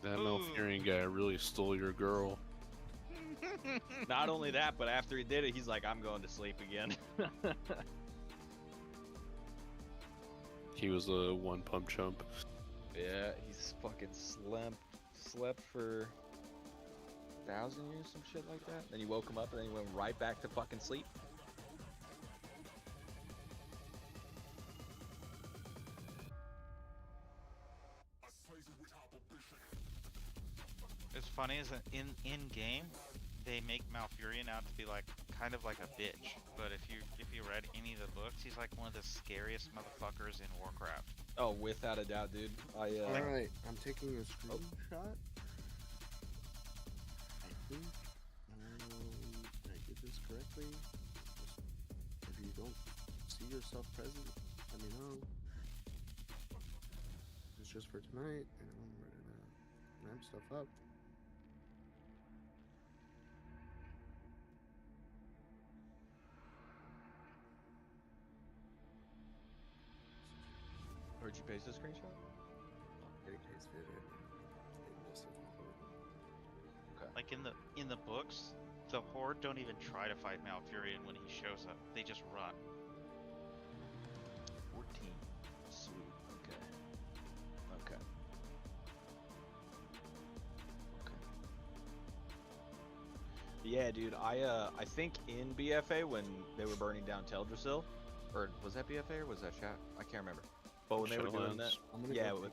That Ooh. Malfurion guy really stole your girl. Not only that, but after he did it, he's like, I'm going to sleep again. He was a one pump chump. Yeah, he's fucking slept for 1,000 years, some shit like that. Then you woke him up and then he went right back to fucking sleep. It's funny is that in game, they make Malfurion out to be like kind of like a bitch. But if you read any of the books, he's like one of the scariest motherfuckers in Warcraft. Oh, without a doubt, dude. Alright, I'm taking a screenshot. I think, did I get this correctly? If you don't see yourself present, let me know. It's just for tonight, and we're gonna ramp stuff up. Where'd you paste the screenshot? Getting pasted in this Okay. Like in the books, the Horde don't even try to fight Malfurion when he shows up. They just run. 14. Sweet. Okay. Okay. Okay. Yeah, dude. I think in BFA when they were burning down Teldrassil, or was that BFA or was that chat? I can't remember. But when they were doing that, I'm gonna go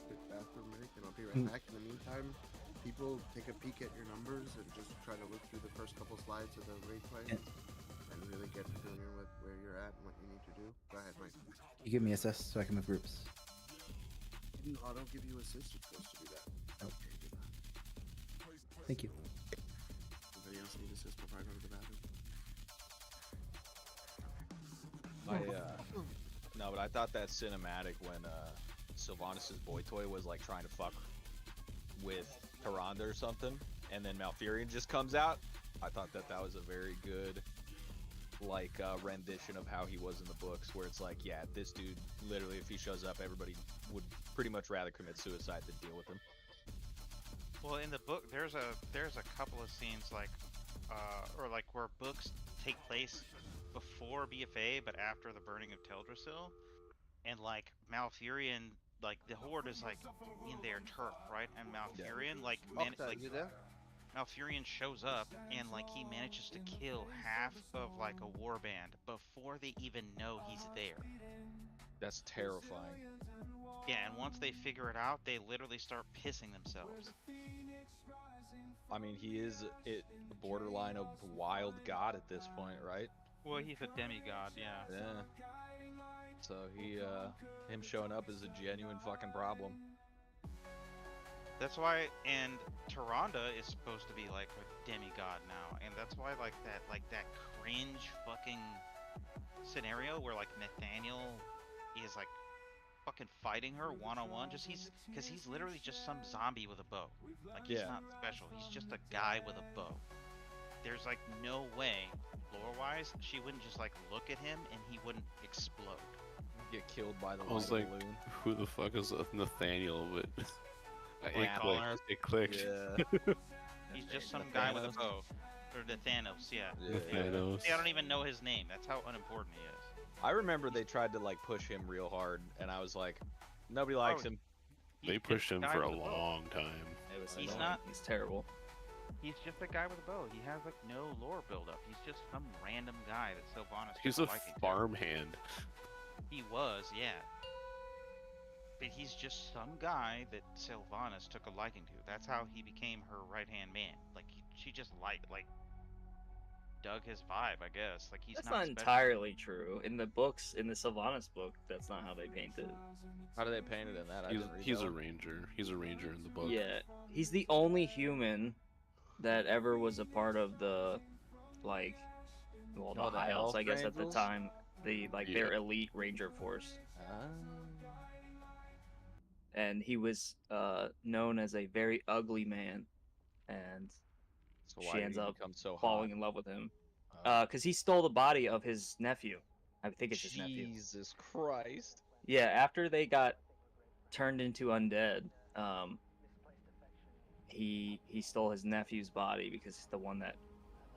quick bathroom break, and I'll be right back. In the meantime, people take a peek at your numbers and just try to look through the first couple slides of the raid play and really get familiar with where you're at and what you need to do. Go ahead, Mike. You give me assist so I can move groups. Didn't auto give you assist? It's supposed to do that. Okay, good. Thank you. Anybody else need assist before I go to the bathroom? No, but I thought that cinematic when Sylvanas' boy toy was like trying to fuck with Tyrande or something, and then Malfurion just comes out. I thought that was a very good like rendition of how he was in the books, where it's like, yeah, this dude literally, if he shows up, everybody would pretty much rather commit suicide than deal with him. Well, in the book, there's a couple of scenes like, or like where books take place before BFA, but after the burning of Teldrassil, and like Malfurion, like the Horde is like in their turf, right? And Malfurion, like you there? Malfurion shows up and like he manages to kill half of like a warband before they even know he's there. That's terrifying. Yeah, and once they figure it out, they literally start pissing themselves. I mean, he is a borderline of wild god at this point, right? Well, he's a demigod, yeah. Yeah. So him showing up is a genuine fucking problem. That's why, and Tyrande is supposed to be like a demigod now, and that's why like that cringe fucking scenario where like Nathaniel is like fucking fighting her one-on-one, because he's literally just some zombie with a bow. Like he's not special. He's just a guy with a bow. There's like no way, lore-wise, she wouldn't just like look at him and he wouldn't explode. Get killed by the I was like, who the fuck is Nathaniel? But it clicked. Yeah. He's just some guy with a bow. Or the Thanos, yeah. Thanos. See, I don't even know his name. That's how unimportant he is. I remember they tried to like push him real hard, and I was like, nobody likes him. They pushed him for a long time. He's terrible. He's just a guy with a bow. He has like no lore buildup. He's just some random guy that Sylvanas. He's a farmhand. He was, yeah. But he's just some guy that Sylvanas took a liking to. That's how he became her right-hand man. Like she just like dug his vibe, I guess. Like he's That's not not special. entirely true. In the books, in the Sylvanas book, that's not how they paint it. How do they paint it in that? I didn't read He's that a one. ranger. He's a ranger in the book. Yeah, he's the only human that ever was a part of the, like, well, the Oh, the High Elves, Elf I guess, at the Rangers? time. Their elite ranger force. And he was known as a very ugly man, and So why she did ends he up become so falling hot? in love with him. Oh. Because he stole the body of his nephew. I think it's his nephew. Jesus Christ. Yeah, after they got turned into undead, he stole his nephew's body because the one that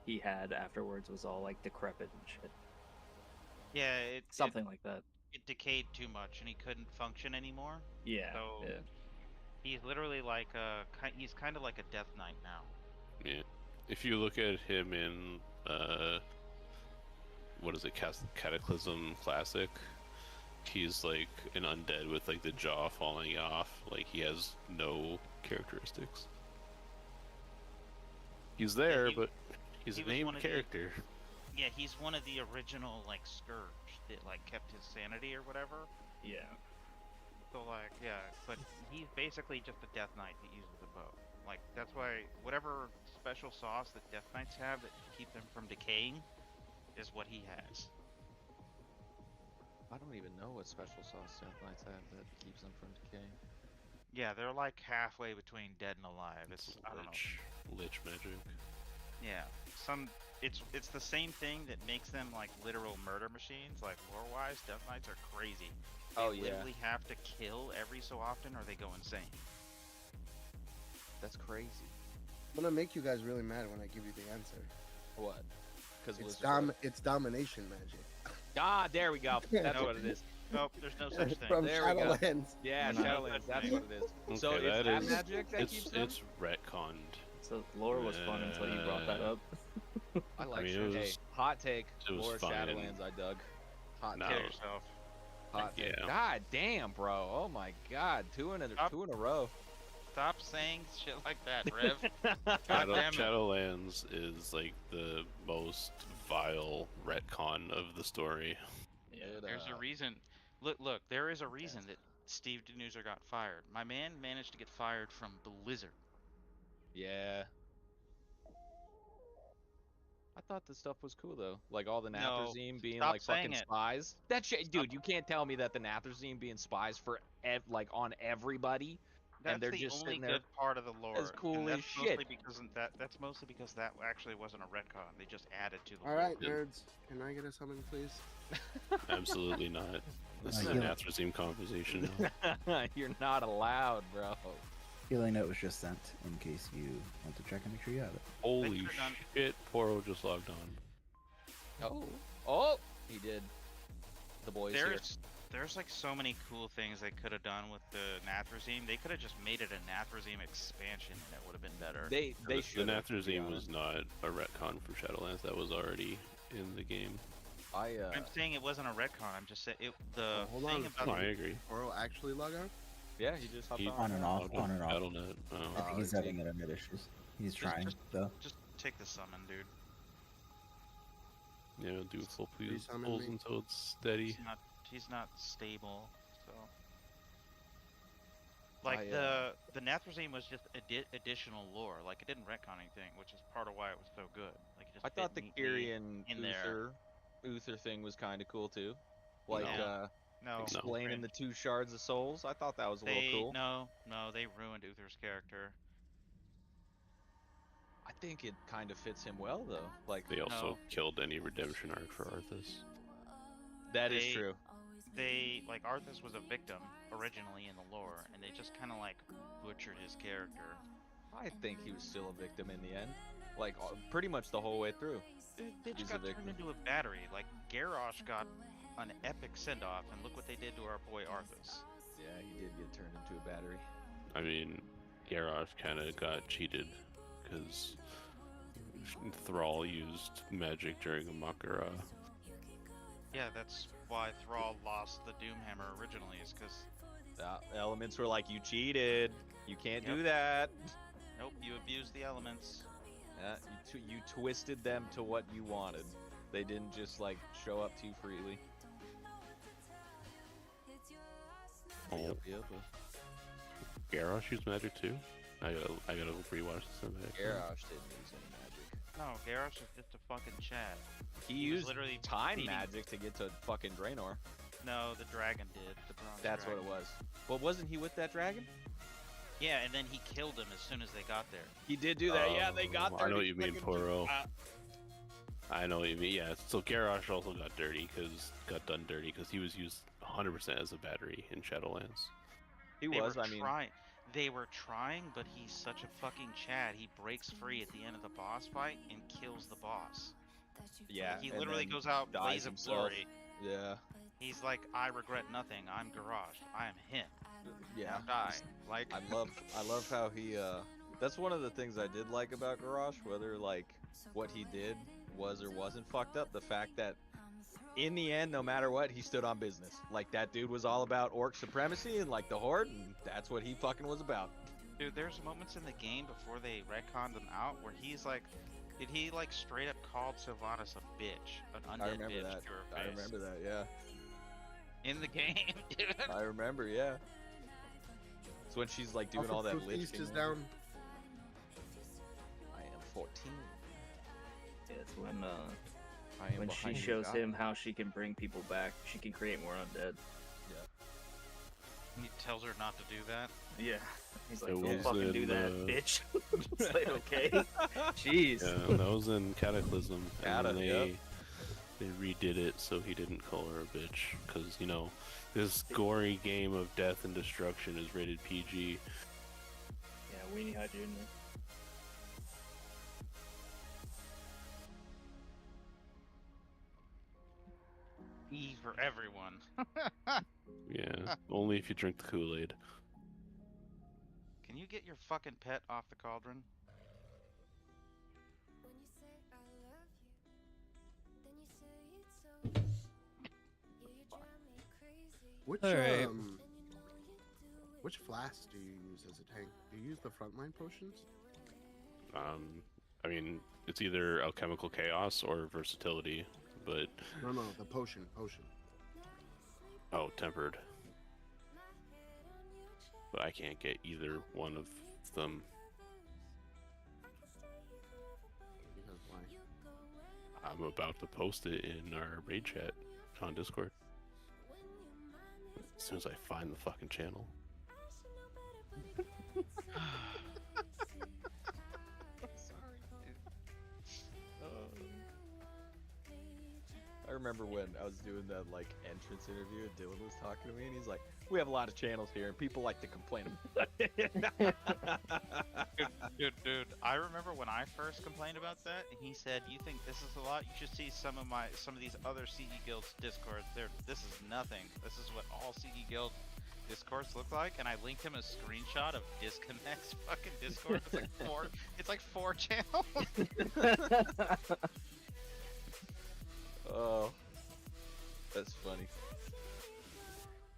he had afterwards was all like decrepit and shit. Yeah, Something like that. It decayed too much, and he couldn't function anymore. Yeah. So Yeah. he's literally like he's kind of like a Death Knight now. Yeah. If you look at him in what is it, Cataclysm Classic, he's like an undead with like the jaw falling off. Like he has no characteristics. He's there, but he's a named character. Yeah, he's one of the original like Scourge that like kept his sanity or whatever. Yeah. So like, yeah, but he's basically just a Death Knight that uses a bow. Like that's why whatever special sauce that Death Knights have that keep them from decaying is what he has. I don't even know what special sauce Death Knights have that keeps them from decaying. Yeah, they're like halfway between dead and alive. It's I don't know. Lich magic. Yeah, it's the same thing that makes them like literal murder machines. Like lore-wise, Death Knights are crazy. They Oh, yeah. literally have to kill every so often, or they go insane. That's crazy. I'm gonna make you guys really mad when I give you the answer. What? Because It's domination magic. Ah, there we go. That's Nope. what it is. Nope, there's no such thing. From There we go. Shadowlands. Yeah, No, Shadowlands. That's what it is. Okay, So it's that is, magic that keeps them? it's retconned. So lore was fun until you brought that up. I like mean, it Hey, was- hot take. it was Lore fine. Shadowlands, I dug. Hot No. Kill take. yourself. Hot take. Yeah. God damn, bro. Oh my god. Two in a row. Stop saying shit like that, Rev. God damn it. Shadowlands is like the most vile retcon of the story. Yeah. There's a reason. Look. There is a reason that Steve Denuser got fired. My man managed to get fired from Blizzard. Yeah. I thought this stuff was cool though. Like all the No, Nathrazim being stop like saying fucking it. spies. That shit, dude. You can't tell me that the Nathrazim being spies for like on everybody, That's and they're the just only sitting there. good part of the lore. As cool and as that's shit. Mostly because that's mostly because that actually wasn't a retcon. They just added to the All lore. right, nerds. Can I get a summon, please? Absolutely not. This is a Nathrazim conversation now. You're not allowed, bro. Healing note was just sent in case you want to check and make sure you have it. Holy shit, Poro just logged on. Oh, he did. The boys here. There's like so many cool things they could have done with the Nathrazim. They could have just made it a Nathrazim expansion, and it would have been better. They should. The Nathrazim was not a retcon for Shadowlands. That was already in the game. I'm saying it wasn't a retcon. I'm just saying the Hold thing on. about I agree. Oro actually log on? Yeah, he just hopped On and off, on and off. Shadownet. Oh. I think he's having internet issues. He's trying, though. Just take the summon, dude. Yeah, do full please summon pulls me. until it's steady. He's not stable, so. Like the Nathrazim was just additional lore. Like it didn't retcon anything, which is part of why it was so good. Like it just I thought the fit neatly Kyrian in there. Uther thing was kind of cool too. Like No. explaining the two shards of souls. I thought that was a little cool. No, they ruined Uther's character. I think it kind of fits him well though. Like They also killed any redemption arc for Arthas. that is true. They like Arthas was a victim originally in the lore, and they just kind of like butchered his character. I think he was still a victim in the end. Like pretty much the whole way through. Bitch He's a got victim. turned into a battery. Like Garrosh got an epic send-off, and look what they did to our boy Arthas. Yeah, he did get turned into a battery. I mean, Garrosh kind of got cheated because Thrall used magic during a Makara. Yeah, that's why Thrall lost the Doomhammer originally, is because The elements were like, you cheated. You can't do that. Nope, you abused the elements. You twisted them to what you wanted. They didn't just like show up to you freely. Oh, Yep. Garrosh used magic too. I gotta rewatch this. Garrosh didn't use any magic. No, Garrosh is just a fucking Chad. He was used literally time beating- magic to get to fucking Draenor. No, the dragon did. The bronze That's dragon. what it was. But wasn't he with that dragon? Yeah, and then he killed him as soon as they got there. He did do that. Yeah, they got there. I know what and he you mean, fucking- Poro. I know what you mean. Yeah. So Garrosh also got done dirty because he was used 100% as a battery in Shadowlands. He They was. were I mean, trying. They were trying, but he's such a fucking Chad. He breaks free at the end of the boss fight and kills the boss. yeah. He and literally then goes out dies blaze of himself. glory. Yeah. He's like, I regret nothing. I'm Garrosh. I am him. Yeah. Now die. Like I love how he that's one of the things I did like about Garrosh, whether like what he did was or wasn't fucked up, the fact that in the end, no matter what, he stood on business. Like that dude was all about orc supremacy and like the horde, and that's what he fucking was about. Dude, there's moments in the game before they retconned him out where he's like, did he like straight up called Sylvanas a bitch, an I undead remember bitch that. to her I face? remember that, yeah. In the game, dude. I remember, yeah. It's when she's like doing Alpha all that Proof lich East king is and- down. I am 14. It's when I am when she behind you, shows God. him how she can bring people back, she can create more undead. He tells her not to do that. Yeah. He's like, It don't was fucking do in, that, bitch. It's like, okay. Jeez. Yeah, that was in Cataclysm, and then Yep. they redid it so he didn't call her a bitch, because you know this gory game of death and destruction is rated PG. Yeah, Weenie High Junior. E for everyone. Yeah, only if you drink the Kool-Aid. Can you get your fucking pet off the cauldron? Which Alright. Which flask do you use as a tank? Do you use the frontline potions? I mean, it's either alchemical chaos or versatility, but No, the potion. oh, tempered. But I can't get either one of them. Because why? I'm about to post it in our raid chat on Discord. As soon as I find the fucking channel. I remember when I was doing that like entrance interview and Dylan was talking to me and he's like, we have a lot of channels here and people like to complain about it. Dude, I remember when I first complained about that, and he said, "You think this is a lot? You should see some of these other CE guilds Discords. This is nothing. This is what all CE guild Discords look like." And I linked him a screenshot of Disconnect's fucking Discord. It's like four channels. Oh, that's funny.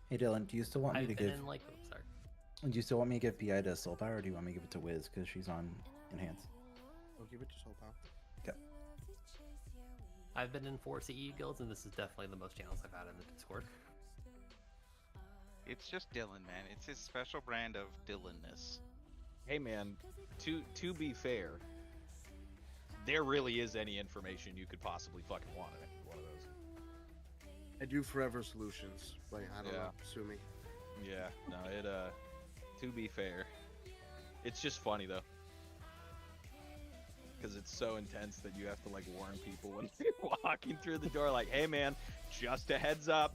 Hey Dylan, do you still want me I've to been give? in like, oh, sorry. Do you still want me to give PI to Soul Power, or do you want me to give it to Wiz because she's on Enhance? I'll give it to Soul Power. Okay. I've been in 4 CE guilds, and this is definitely the most channels I've had in the Discord. It's just Dylan, man. It's his special brand of Dylanness. Hey man, to be fair, there really is any information you could possibly fucking want in one of those. I do Forever Solutions, but I don't Yeah. know. Sue me. Yeah, no, to be fair, it's just funny though. Because it's so intense that you have to like warn people when you're walking through the door, like, hey man, just a heads up.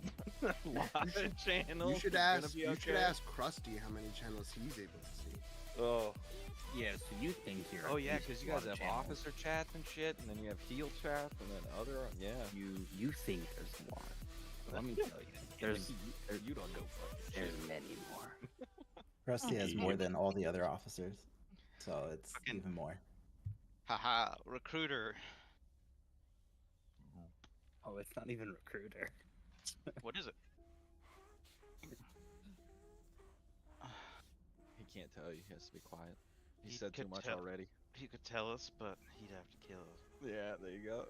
Lot of channels. You should it's gonna ask. be You should okay." ask Krusty how many channels he's able to see. Oh. Yeah, so you think you're. Oh yeah, because you guys have officer chats and shit, and then you have heal chats, and then other, yeah. You think there's a lot. Let me tell you, you don't know fucking there's shit. many more. Rusty has more than all the other officers, so it's even more. Haha, recruiter. Oh, it's not even recruiter. What is it? He can't tell you. He has to be quiet. He He said too could much tell. already. He could tell us, but he'd have to kill us. Yeah, there you go.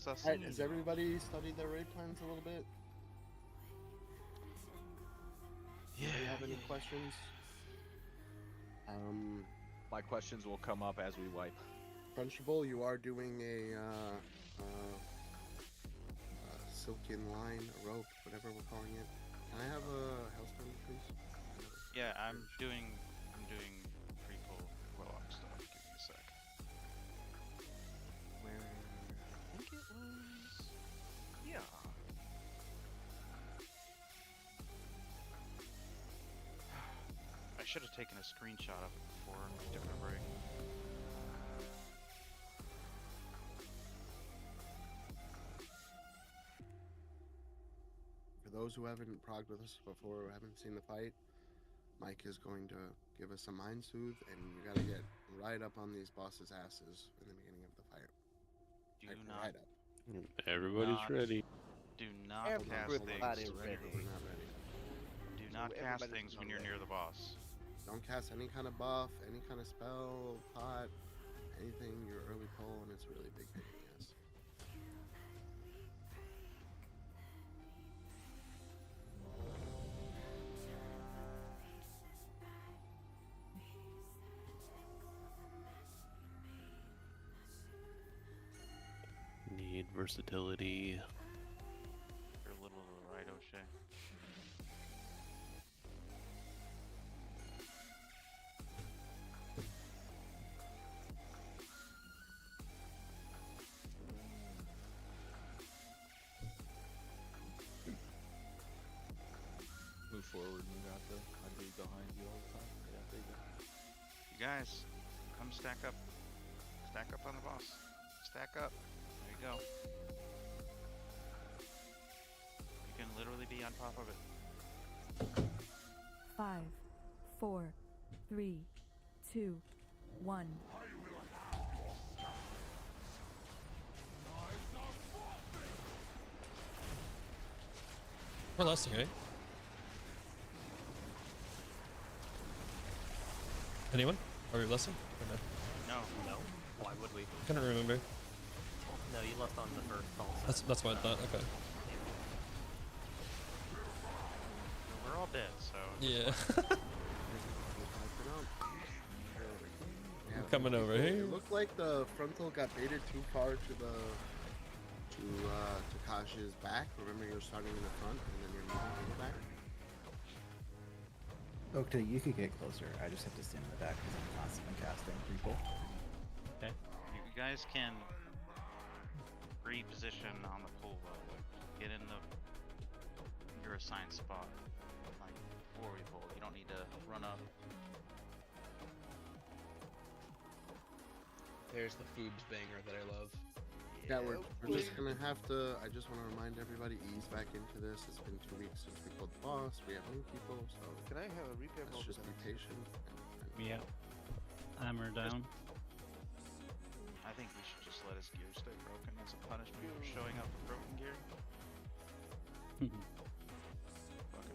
Alright, has everybody studied their raid plans a little bit? Yeah. Do you have any questions? My questions will come up as we wipe. Crunchable, you are doing a silken line, a rope, whatever we're calling it. Can I have a hellstone, please? Yeah, I'm doing pre-pull warlock stuff. Give me a sec. Where I think it was. Yeah. I should have taken a screenshot of it before I took a break. For those who haven't progged with us before or haven't seen the fight, Mike is going to give us a mind soothe, and you gotta get right up on these bosses' asses in the beginning of the fight. Do Like, not. right up. Everybody's not- ready. Do not cast Everybody things. is ready. We're not ready. Do not cast everybody's things when not you're ready. near the boss. Don't cast any kind of buff, any kind of spell, pot, anything. Your early pull, and it's a really big pain in the ass. Need versatility. You're a little to the right, O'Shea. Move forward. Move out there. I'd be behind you all the time. Yeah, there you go. You guys, come stack up. Stack up on the boss. Stack up. There you go. You can literally be on top of it. 5, 4, 3, 2, 1. We're lusting, right? Anyone? Are we lusting? Or no? No. No. Why would we? I couldn't remember. No, you left on the first call. That's what I thought. Okay. We're all dead, so. Yeah. Yeah, Coming over here. It looked like the frontal got baited too far to Kash's back. Remember, you're starting in the front and then you're moving to the back. Okay, you could get closer. I just have to stand in the back because I'm constantly casting people. Okay. You guys can reposition on the pool level. Get in your assigned spot. Like before we pull. You don't need to run up. There's the foobs banger that I love. Yeah, we're just gonna have to. I just want to remind everybody, ease back into this. It's been 2 weeks since we pulled the boss. We have new people, so Can I have a repair let's just be patient. Yeah. Hammer down. I think we should just let his gear stay broken as a punishment for showing up with broken gear.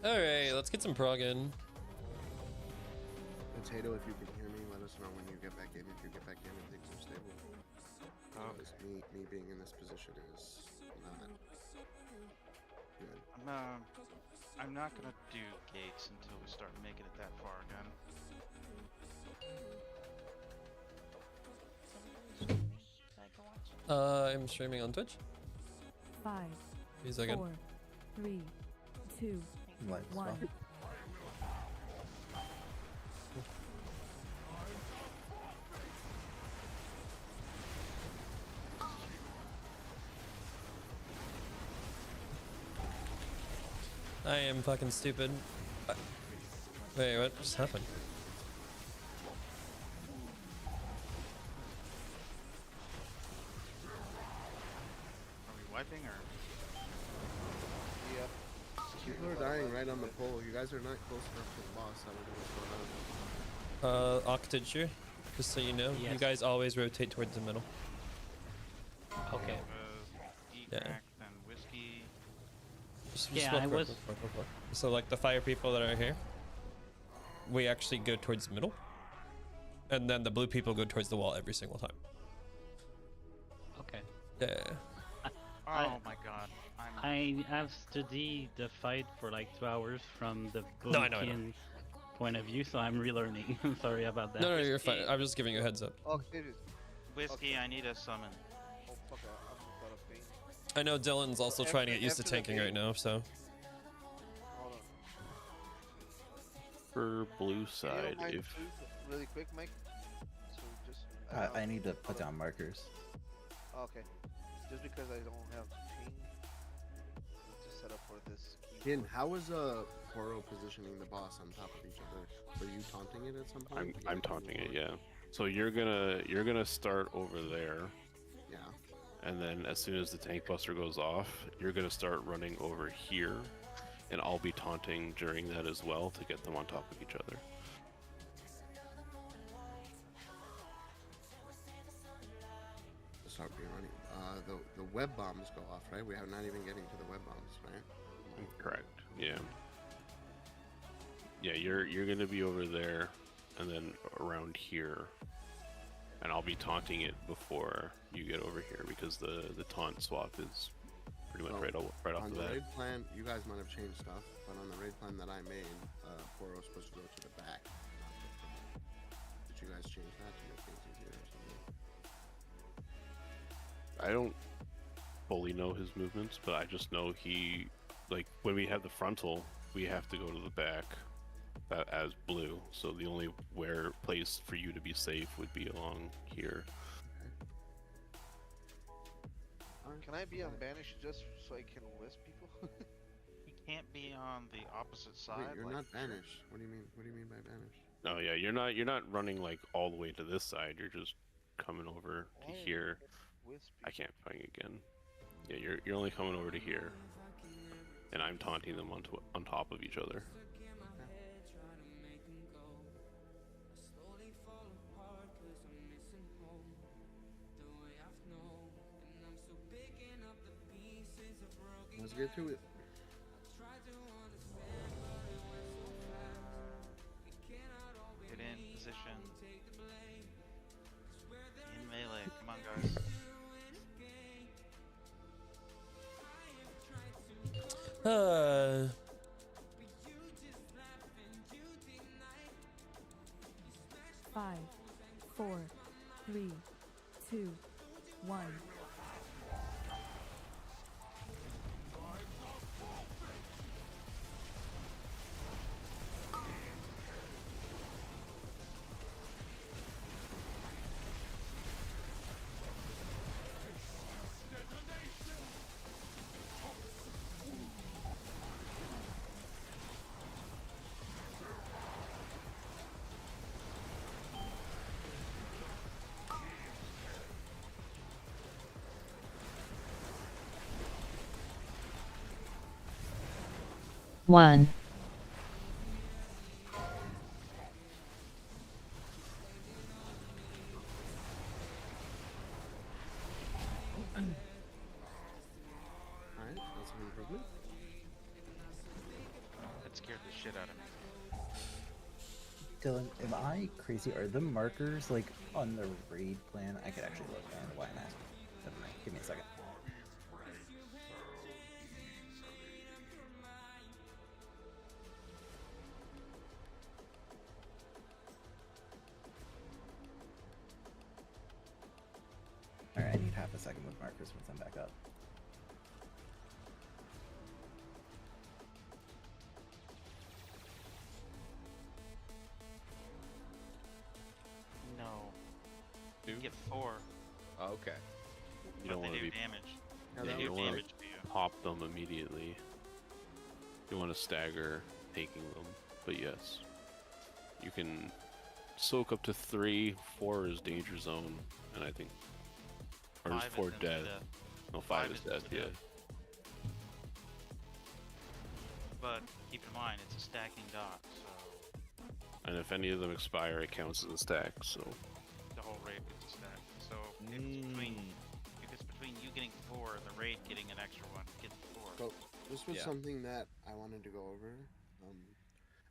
Alright, let's get some prog in. Potato, if you can hear me, let us know when you get back in. If you get back in and things are stable. Because me being in this position is not good. I'm not gonna do gates until we start making it that far again. I'm streaming on Twitch. 5, Be a second. 4, 3, 2, What? 1. I am fucking stupid. Wait, what just happened? Are we wiping or? Yeah. People are dying right on the pole. You guys are not close enough to the boss. I don't know what's going on. Octitude, just so you know, you Yes. guys always rotate towards the middle. Okay. Eat Yeah. crack, then whiskey. Just Yeah, walk I forward, was- walk forward, walk forward. So like the fire people that are here, we actually go towards the middle, and then the blue people go towards the wall every single time. Okay. Yeah. Oh my god. I have studied the fight for like 2 hours from the No, I know. Boomkin point of view, so I'm relearning. I'm sorry about that. No, you're fine. I'm just giving you a heads up. Oh, it is. Whiskey, I need a summon. Oh, fuck, I'm just out of pain. I know Dylan's also trying to get used to after the tanking game- right now, so. Hold on. For blue Can you side, mind if food really quick, Mike? So just. I need to put down markers. Okay. Just because I don't have ping to set up for this. Kin, how was Poro positioning the boss on top of each other? Were you taunting it at some point? I'm taunting it, yeah. So you're gonna start over there. Yeah. And then as soon as the tank buster goes off, you're gonna start running over here, and I'll be taunting during that as well to get them on top of each other. Start being running. The web bombs go off, right? We are not even getting to the web bombs, right? Correct. Yeah. Yeah, you're gonna be over there, and then around here, and I'll be taunting it before you get over here because the taunt swap is pretty much right off On the the bat. raid plan, you guys might have changed stuff, but on the raid plan that I made, Poro's supposed to go to the back. not the front. Did you guys change that to make things easier or something? I don't fully know his movements, but I just know he, like, when we have the frontal, we have to go to the back as blue. So the only place for you to be safe would be along here. Can I be unbanished just so I can wisp people? He can't be on the opposite side. Wait, you're like- not banished. What do you mean? What do you mean by banished? Oh yeah, you're not running like all the way to this side. You're just coming over to here. I can't find it again. Yeah, you're only coming over to here, and I'm taunting them on top of each other. Let's get to it. Get in position. In melee. Come on, guys. Five, four, three, two, one. One. Alright, that's an improvement. That scared the shit out of me. Dylan, am I crazy? Are the markers like on the raid plan? I could actually look. I don't know why I'm asking. Never mind. Give me a second. Alright, I need half a second with markers once I'm back up. No. Two? You get 4. Oh, okay. You don't But want they to do be damage. Yeah, They you do don't want damage to to you. pop them immediately. You want to stagger taking them, but yes, you can soak up to 3. 4 is danger zone, and I think, or is 5 is 4 instant dead? death. No, 5 is instant dead. Yeah. death. But keep in mind, it's a stacking dot, so And if any of them expire, it counts as a stack. So the whole raid gets a stack. So if it's between you getting 4 and the raid getting an extra one, get 4. So this was Yeah. something that I wanted to go over.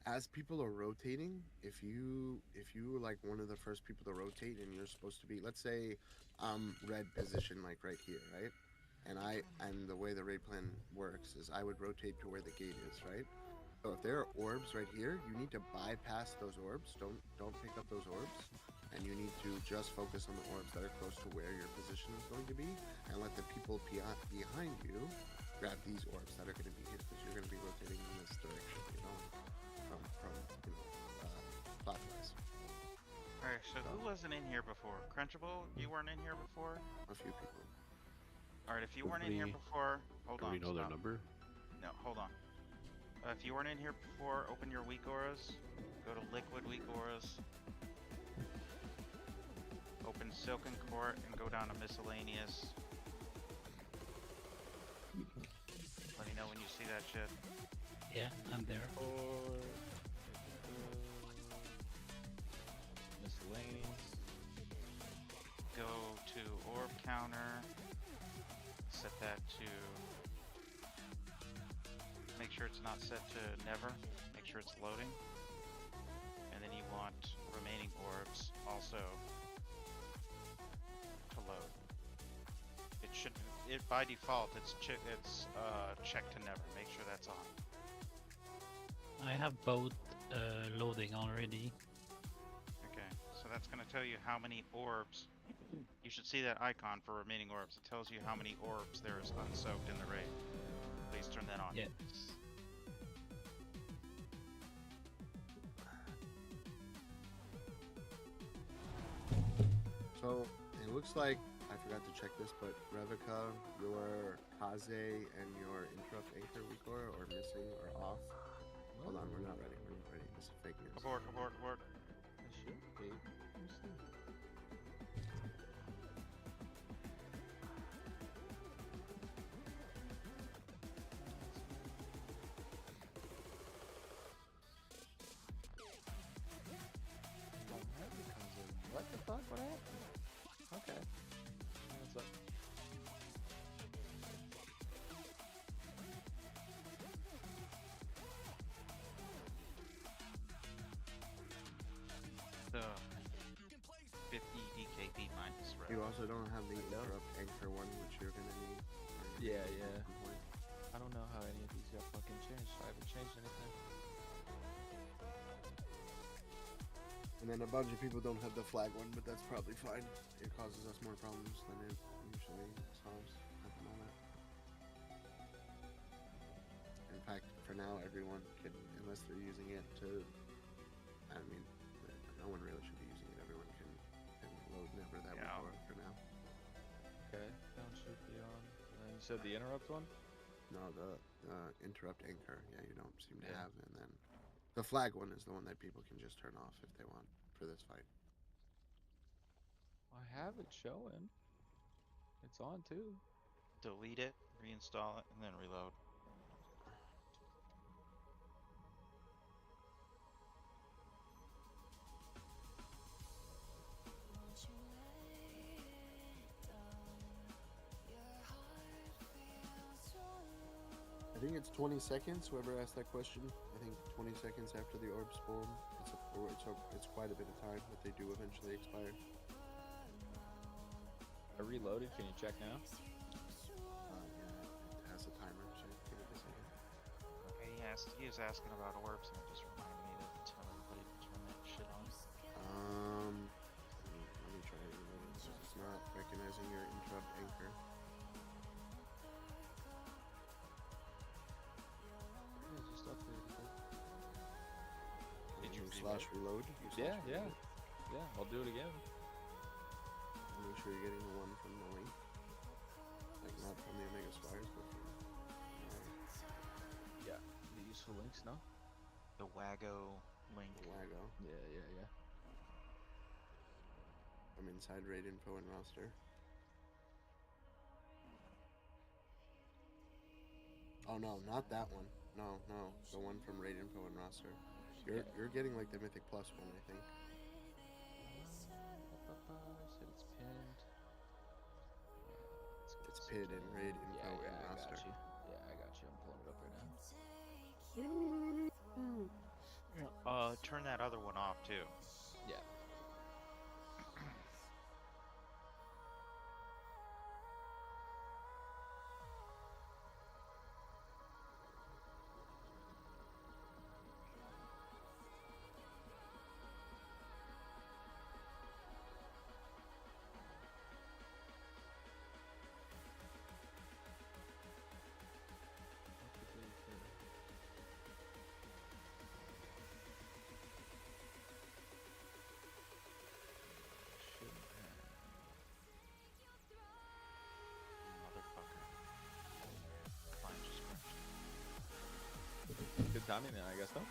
As people are rotating, if you were like one of the first people to rotate and you're supposed to be, let's say, red position like right here, right? And the way the raid plan works is I would rotate to where the gate is, right? So if there are orbs right here, you need to bypass those orbs. Don't pick up those orbs, and you need to just focus on the orbs that are close to where your position is going to be, and let the people behind you grab these orbs that are going to be here because you're going to be rotating in this direction, you know, from clockwise. Alright, so who wasn't in here before? Crunchable, you weren't in here before? A few people. Alright, if you weren't in here before, hold Do on. we know their stop. number? No, hold on. If you weren't in here before, open your weak auras. Go to liquid weak auras. Open Silken Court and go down to miscellaneous. Let me know when you see that shit. Yeah, I'm there. Miscellaneous. Go to orb counter. Set that to. Make sure it's not set to never. Make sure it's loading. And then you want remaining orbs also to load. It should. By default, it's checked to never. Make sure that's on. I have both loading already. Okay, so that's going to tell you how many orbs. You should see that icon for remaining orbs. It tells you how many orbs there is unsoaked in the raid. Please turn that on. Yes. So it looks like I forgot to check this, but Revica, your Kaze, and your Interrupt Anchor Weakor are missing or off. Hold on, we're not ready. We're not ready. This is fake news. Abort, abort, abort. It should be. Let me see. What the fuck? What happened? Okay. What's up? The 50 DKB minus red. You also don't have the Interrupt Anchor one, which you're gonna need. Yeah, yeah. I don't know how any of these got fucking changed. I haven't changed anything. And then a bunch of people don't have the flag one, but that's probably fine. It causes us more problems than it usually solves at the moment. In fact, for now, everyone can, unless they're using it to, I mean, no one really should be using it. Everyone can load never that would work for now. Okay, sound should be on. And you said the interrupt one? No, the interrupt anchor. Yeah, you don't seem to have. And then the flag one is the one that people can just turn off if they want for this fight. I have it showing. It's on too. Delete it, reinstall it, and then reload. I think it's 20 seconds. Whoever asked that question, I think 20 seconds after the orb spawn. It's quite a bit of time, but they do eventually expire. I reloaded. Can you check now? Yeah, it has a timer, so give it a second. Okay, he was asking about orbs, and it just reminded me to tell everybody to turn that shit on. Let me try it. It's not recognizing your interrupt anchor. Just updated it. Did you reload? Yeah. I'll do it again. Make sure you're getting the one from the link. Like, not from the Omega Spires, but from... Yeah. The useful links, no? The Wago link. The Wago. Yeah. I'm inside raid info and roster. Oh no, not that one. No. The one from raid info and roster. You're getting like the Mythic Plus one, I think. Said it's pinned. It's pinned in raid info and I roster. got you. Yeah, I got you. I'm pulling it up turn that other one off too. Yeah. Good timing then, I guess, though.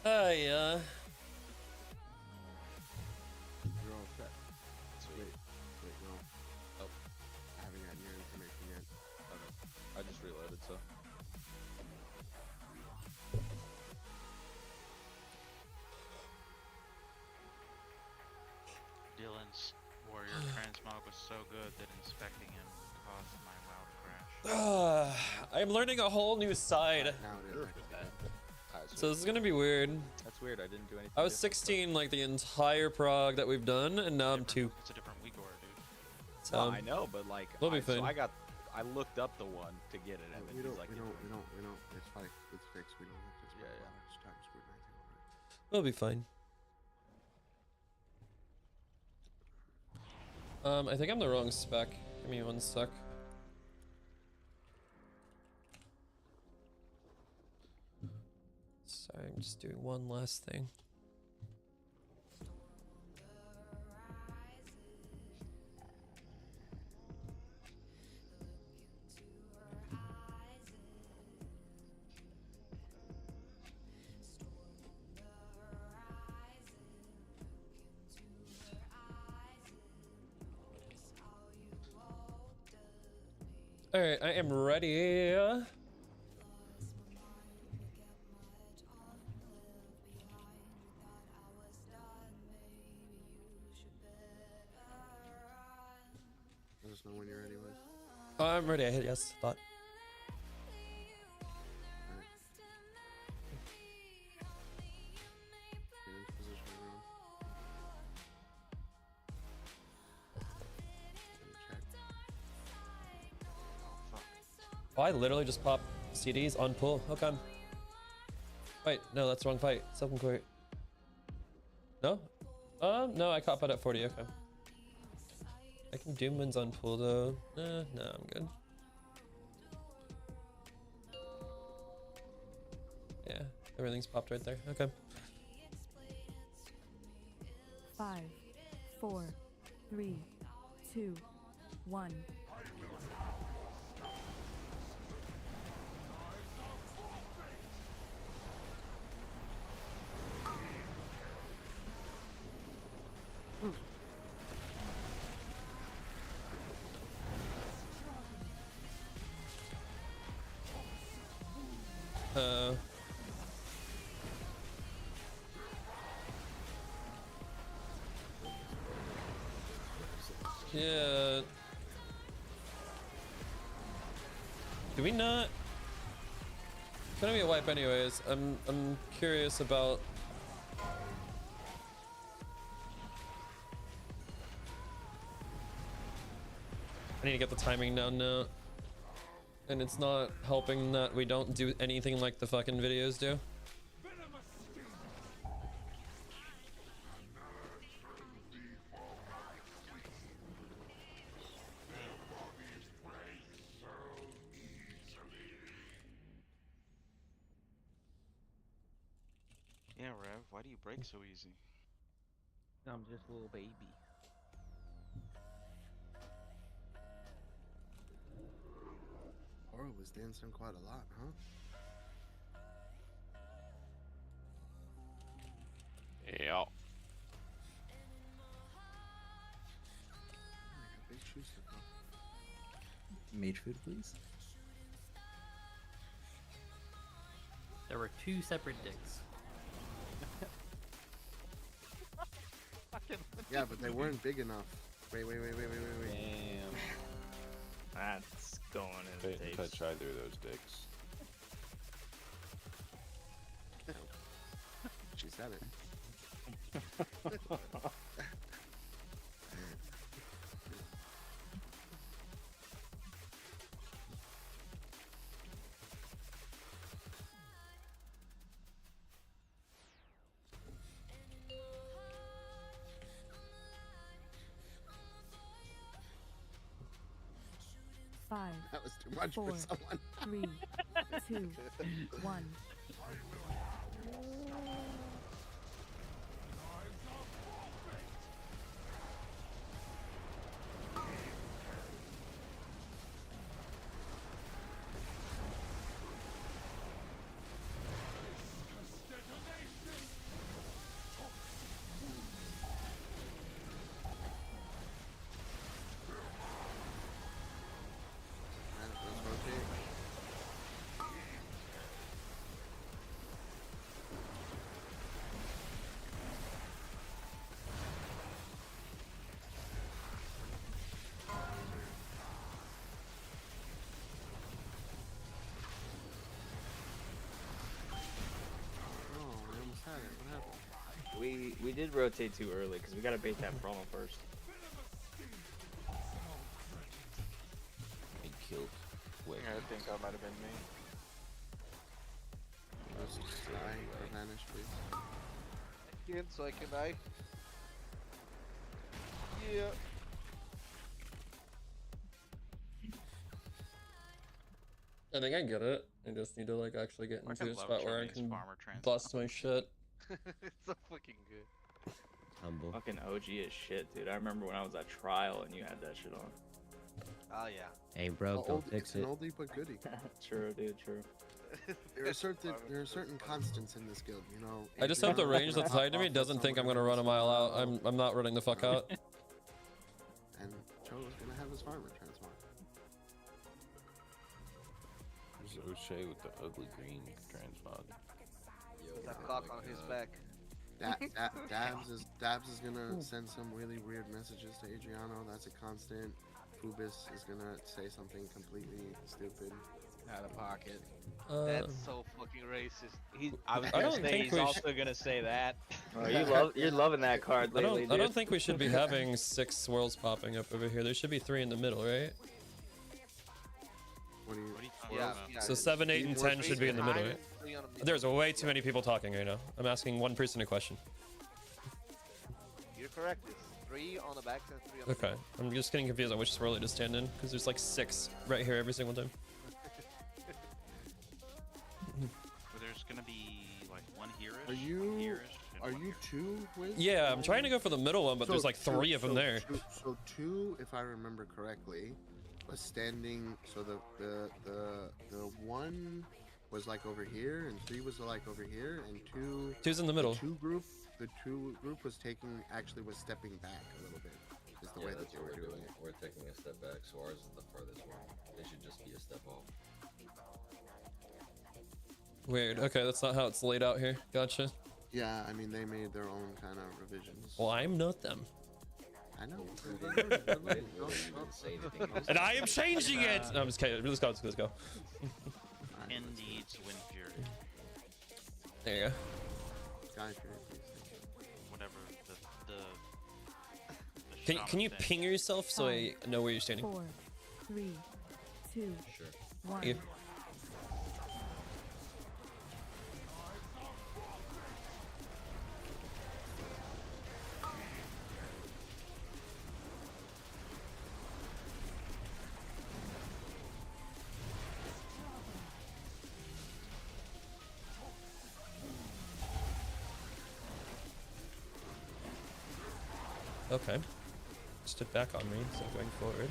Yeah. You're all set. Sweet. Wait, no. Oh. I haven't gotten your information yet. Okay. I just reloaded, so. Dylan's warrior transmog was so good that inspecting him caused my WoW to crash. I'm learning a whole new side. So this is gonna be weird. That's weird. I didn't do anything. I was 16 like the entire prog that we've done, and now I'm 2. It's a different Uyghur, dude. So No, I know, but like, we'll be fine. so I looked up the one to get it, and We then don't, he's like, we don't. It's fine. It's fixed. We don't have to spend a lot of time scrutinizing over it. We'll be fine. I think I'm the wrong spec. Give me 1 sec. Sorry, I'm just doing one last thing. Alright, I am ready. Let us know when you're ready, Wes. I'm ready. I hit yes. Thought. Get into position, everyone. Oh, I literally just popped CDs on pull. Okay. Wait, no, that's the wrong fight. Second court. No? No, I caught it at 40. Okay. I can doom wins on pull though. No, I'm good. Yeah, everything's popped right there. Okay. 5, 4, 3, 2, 1. Yeah. Do we not? It's gonna be a wipe anyways. I'm curious about. I need to get the timing down now. And it's not helping that we don't do anything like the fucking videos do. Yeah, Rev, why do you break so easy? I'm just a little baby. Aura was dancing quite a lot, huh? Yeah. Big shoes to fill. Mage food, please. There were 2 separate dicks. Yeah, but they weren't big enough. Wait. Damn. That's going in Didn't touch either of those dicks. she said it. Five, That was too much four, for someone. 3, 2, 1. Let's rotate. Oh, we almost had it. What happened? We did rotate too early because we gotta bait that promo first. He killed. Wait. Yeah, I think that might have been me. Let's die or vanish, please. Again, so I can die. Yeah. I think I get it. I just need to like actually get into a love spot where I Chinese can farmer transfer. bust my shit. It's so fucking good. Humble. Fucking OG as shit, dude. I remember when I was at trial and you had that shit on. Oh yeah. Hey, bro, Well, don't fix it's it. an oldie but goodie. True, dude. True. There are certain constants in this guild, you know. I just hope the Adriano range gonna that's hop tied to me off doesn't with think I'm someone gonna run a who's mile out. gonna- I'm not running the fuck out. And Cho's gonna have his farmer transform. There's O'Shea with the ugly green transmog. That cock on his back. Dabs is gonna send some really weird messages to Adriano. That's a constant. Fubis is gonna say something completely stupid. Out of pocket. That's so fucking racist. I was I gonna don't say think he's we also gonna say that. Oh, you're loving that card I lately, don't dude. think we should be having 6 swirls popping up over here. There should be 3 in the middle, right? What do you? Yeah. So 7, 8, and 10 should be in the middle, right? There's way too many people talking right now. I'm asking one person a question. You're correct. It's 3 on the backs and 3 on the Okay, I'm just getting confused on which swirl to stand in because there's like 6 right here every single time. So there's gonna be like one here-ish, Are one you? here-ish, and Are one you here. 2 with? Yeah, I'm trying to go for the middle one, but there's like 3 of them there. So 2, if I remember correctly, was standing. So the one was like over here, and 3 was like over here, and 2. 2's in the middle. The 2 group was was stepping back a little bit. Is the way that they were doing it. We're taking a step back, so ours is the farthest one. They should just be a step off. Weird. Okay, that's not how it's laid out here. Gotcha. Yeah, I mean they made their own kind of revisions. Well, I'm not them. I know. And I am changing it! No, I'm just kidding. Let's go. Let's go. Indeed, Wind Fury. There you go. Sky Fury, please. Whatever Can you shaman ping yourself so I know where you're standing? 4, 3, 2, Sure. 1. Yeah. Okay. Stood back on me, so going forward.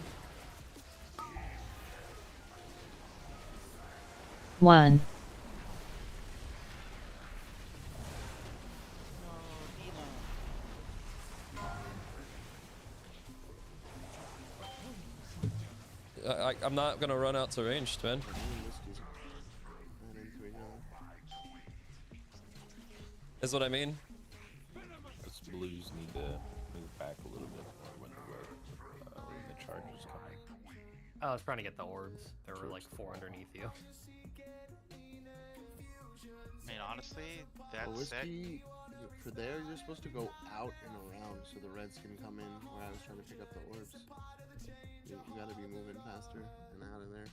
1. I'm not gonna run out to ranged, man. Is what I mean. Us blues need to move back a little bit more when the charge is coming. I was trying to get the orbs. There were like 4 underneath you. I mean, honestly, that Well, set. whiskey, for there, you're supposed to go out and around so the reds can come in where I was trying to pick up the orbs. You gotta be moving faster and out of there.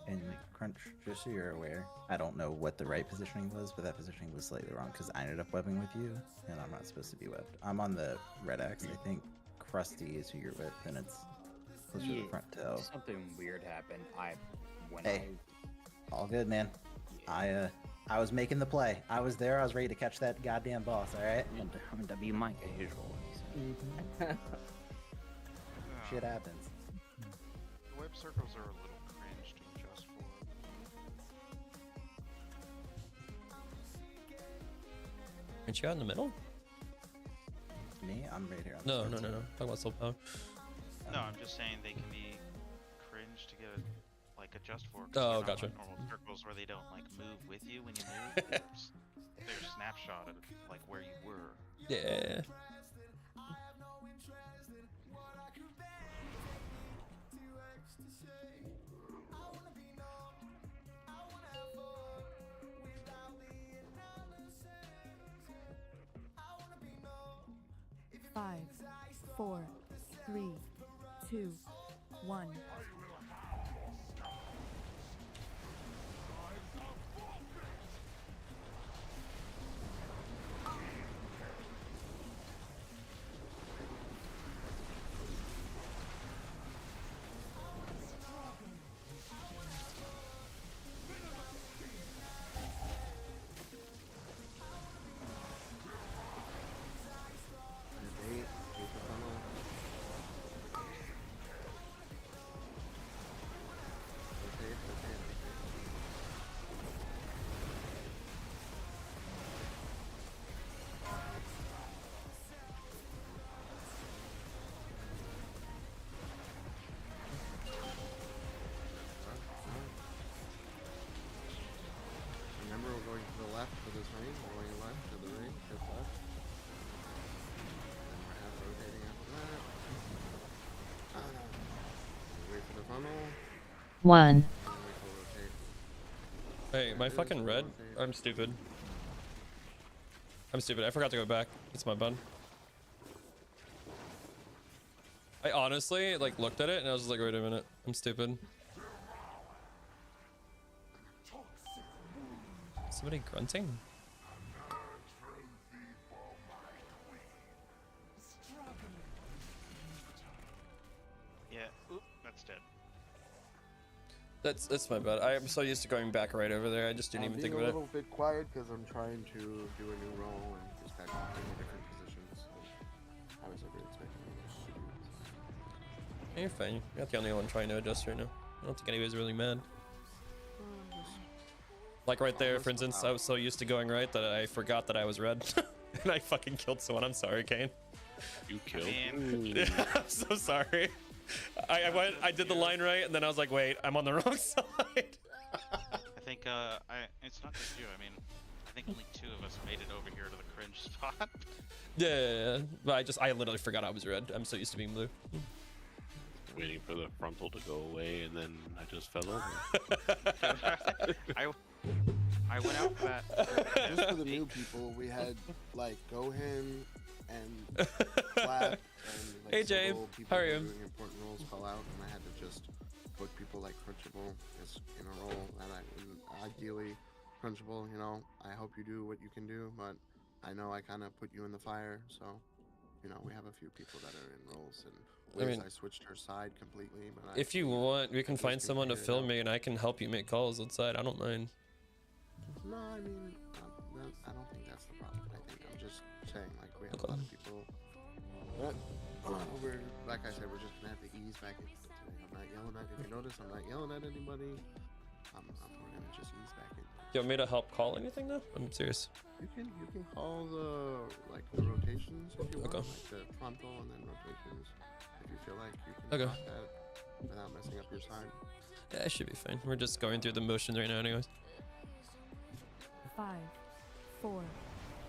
And Crunch, just so you're aware, I don't know what the right positioning was, but that positioning was slightly wrong because I ended up webbing with you, and I'm not supposed to be webbed. I'm on the red axe. I think Krusty is who you're with, and it's closer to the front tail. Something weird happened. Hey, all good, man. I was making the play. I was there. I was ready to catch that goddamn boss. All right. I'm a W Mike as usual. Shit happens. The web circles are a little cringe to adjust for. Aren't you out in the middle? Me? I'm right here. No. Talk about soul power. No, I'm just saying they can be cringe to get like adjust for. 'Cause Oh, they're not gotcha. like normal circles where they don't like move with you when you move. they're snapshotted like where you were. Yeah. Five, 4, 3, 2, 1. Remember, we're going to the left for this ring. We're going left to the ring, shift left. Then we're half rotating after that. Wait for the funnel. 1. And wait for rotate. Hey, my fucking red. I'm stupid. I forgot to go back. It's my bun. I honestly like looked at it and I was just like, wait a minute, I'm stupid. Somebody grunting? Yeah. Oop, that's dead. That's my bad. I am so used to going back right over there. I just didn't even think Being of a it. little bit quiet because I'm trying to do a new role and just back up in different positions. So I was ever expecting this to do. Yeah, you're fine. You're not the only one trying to adjust right now. I don't think anybody's really mad. Like right there, for instance, I was so used to going right that I forgot that I was red. And I fucking killed someone. I'm sorry, Kane. You killed? Yeah, I'm so sorry. I did the line right, and then I was like, wait, I'm on the wrong side. I think it's not just you. I mean, I think only 2 of us made it over here to the cringe spot. Yeah. But I literally forgot I was red. I'm so used to being blue. Waiting for the frontal to go away, and then I just fell over. I went out for that. Just for the new people, we had like Gohan and Flap and like Hey, Jay. several people How are who you? were doing important roles call out, and I had to just put people like Crunchable as in a role that I ideally Crunchable. You know, I hope you do what you can do, but I know I kind of put you in the fire, so you know we have a few people that are in roles and. I switched her side completely. But If you want, we can find someone to film me, and I can help you make calls outside. I don't mind. No, I mean, I don't think that's the problem. I think I'm just saying, like, we have a lot of people. We're, like I said, we're just gonna have to ease back into it today. I'm not yelling at. If you notice, I'm not yelling at anybody. We're gonna just ease back in. Do you want me to help call anything though? I'm serious. You can call the rotations if you want, Okay. like the frontal and then rotations. If you feel like you can Okay. talk that without messing up your side. Yeah, it should be fine. We're just going through the motions right now, anyways. 5, 4,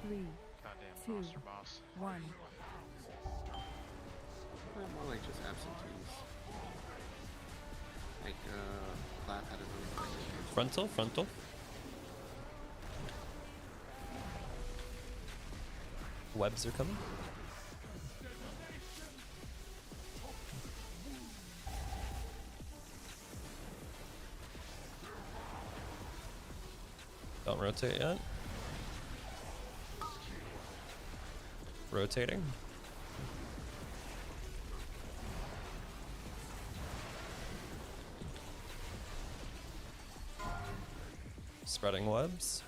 3, Goddamn 2, boss. 1. More like just absentees. Like, Plath had his own. Frontal. Webs are coming. Don't rotate yet. Rotating. Spreading webs.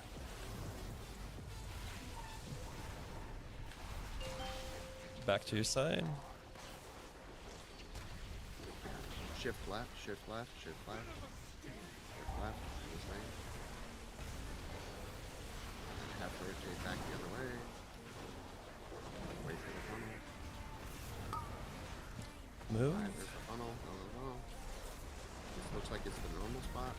Back to your side. Shift left, shift left, shift left. Shift left, the same. And have to rotate back the other way. Wait for the funnel. Move. Alright, there's the funnel. Go, go, go. This looks like it's the normal spot.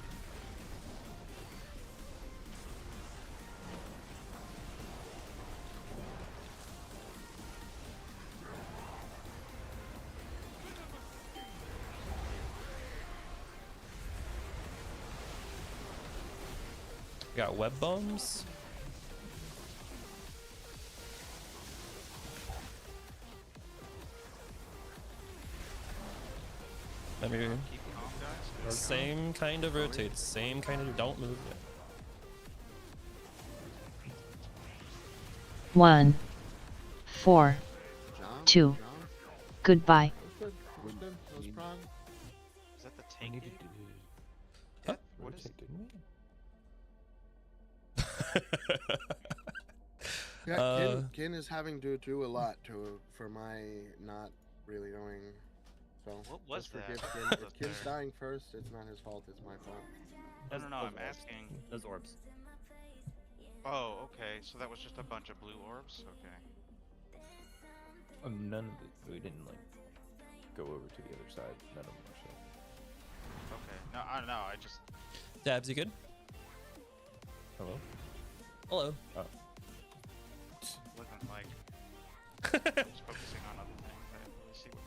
Got web bombs. Maybe Keep calm, guys. same kind of rotate, same kind of don't move yet. 1, 4, 2. Goodbye. That was good. That was Prog. Is that the tank? What is it? Yeah, Kin is having to do a lot for my not really knowing. So What was just forgive that? Kin. Up If Kin's there? dying first, it's not his fault. It's my fault. No, I'm asking. Those orbs. Oh, okay. So that was just a bunch of blue orbs. Okay. None of it. We didn't like go over to the other side. None of them were so. Okay. No, I don't know. I just. Dabs, you good? Hello? Hello. Oh. Wasn't like. I was focusing on other things. I didn't really see what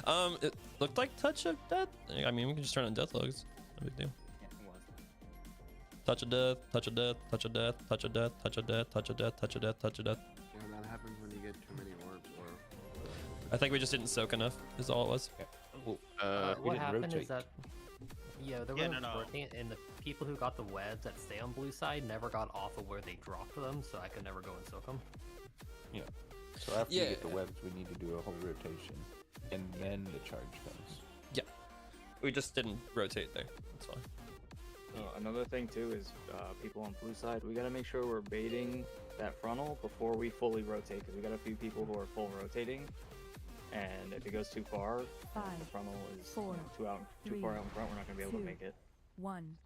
happened. It looked like touch of death. I mean, we can just turn on death logs. No big deal. Touch of death, touch of death, touch of death, touch of death, touch of death, touch of death, touch of death, touch of death. Yeah, that happens when you get too many orbs. Or I think we just didn't soak enough. Is all it was. Well, What happened is that there Yeah, was no. working, and the people who got the webs that stay on blue side never got off of where they dropped them, so I could never go and soak them. Yeah. So after we get the webs, we need to do a whole rotation, and then the charge comes. Yeah. We just didn't rotate there. That's fine. Another thing too is people on blue side. We gotta make sure we're baiting that frontal before we fully rotate, because we got a few people who are full rotating, and if it goes too far, the frontal is too far out in front. We're not gonna be able to make it. 1.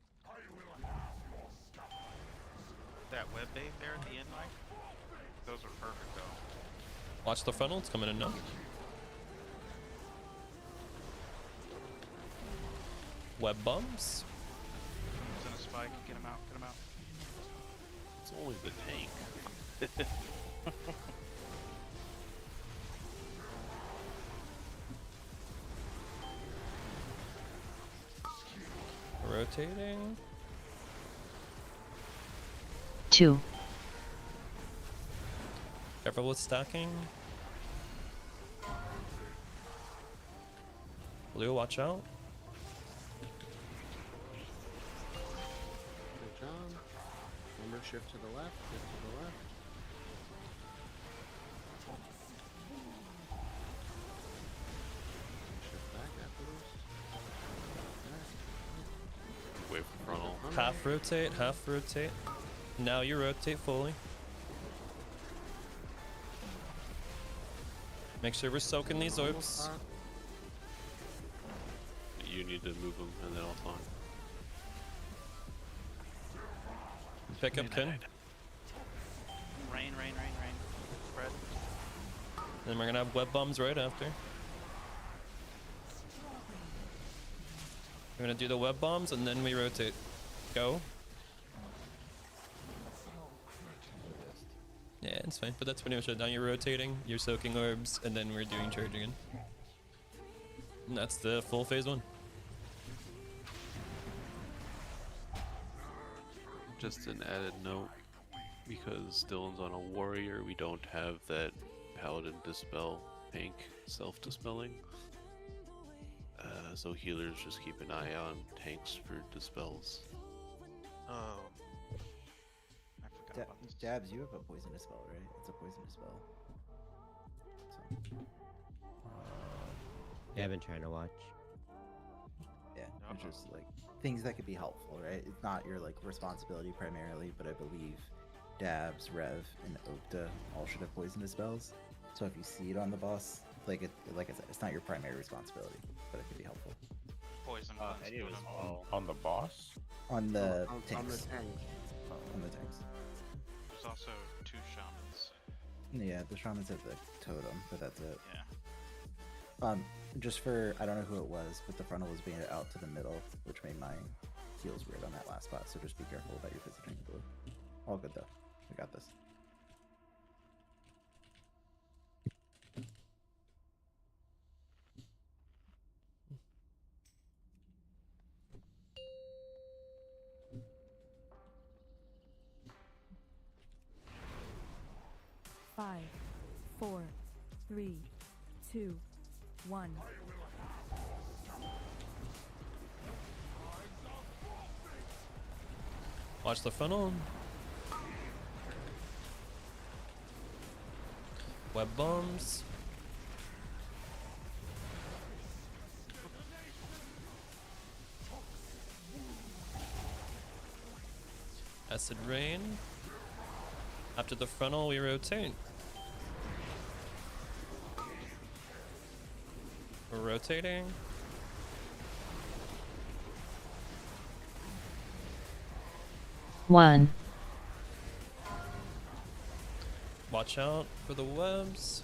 That web bait there at the end, Mike. Those are perfect though. Watch the frontal. It's coming in now. Web bombs. It's in a spike. Get him out. Get him out. It's only the tank. Rotating. 2. Careful with stacking. Blue, watch out. good job. Remember, shift to the left. Shift to the left. Shift back afterwards. Wait for frontal. Half rotate, half rotate. Now you rotate fully. Make sure we're soaking these orbs. You need to move them, and then I'll taunt. Pick up Kin. Rain. Spread. Then we're gonna have web bombs right after. We're gonna do the web bombs and then we rotate. Go. Yeah, it's fine, but that's pretty much it. Now you're rotating, you're soaking orbs, and then we're doing charge again. And that's the full phase 1. Just an added note, because Dylan's on a warrior, we don't have that paladin dispel tank self-dispelling. So healers just keep an eye on tanks for dispels. Oh. I forgot about this. Dabs, you have a poison dispel, right? It's a poison dispel. So. Yeah, I've been trying to watch. Yeah, it's just like things that could be helpful, right? It's not your like responsibility primarily, but I believe Dabs, Rev, and Okta all should have poison dispels. So if you see it on the boss, like I said, it's not your primary responsibility, but it could be helpful. Poison Eddie was on the boss? On the tanks. On the tanks. On the tanks. There's also 2 shamans. Yeah, the shamans have the totem, but that's it. Yeah. Just for, I don't know who it was, but the frontal was being out to the middle, which made my heals weird on that last spot, so just be careful about your positioning. All good though. We got this. Five, 4, 3, 2, 1. Watch the funnel. Web bombs. Acid rain. After the frontal, we rotate. We're rotating. One. Watch out for the webs.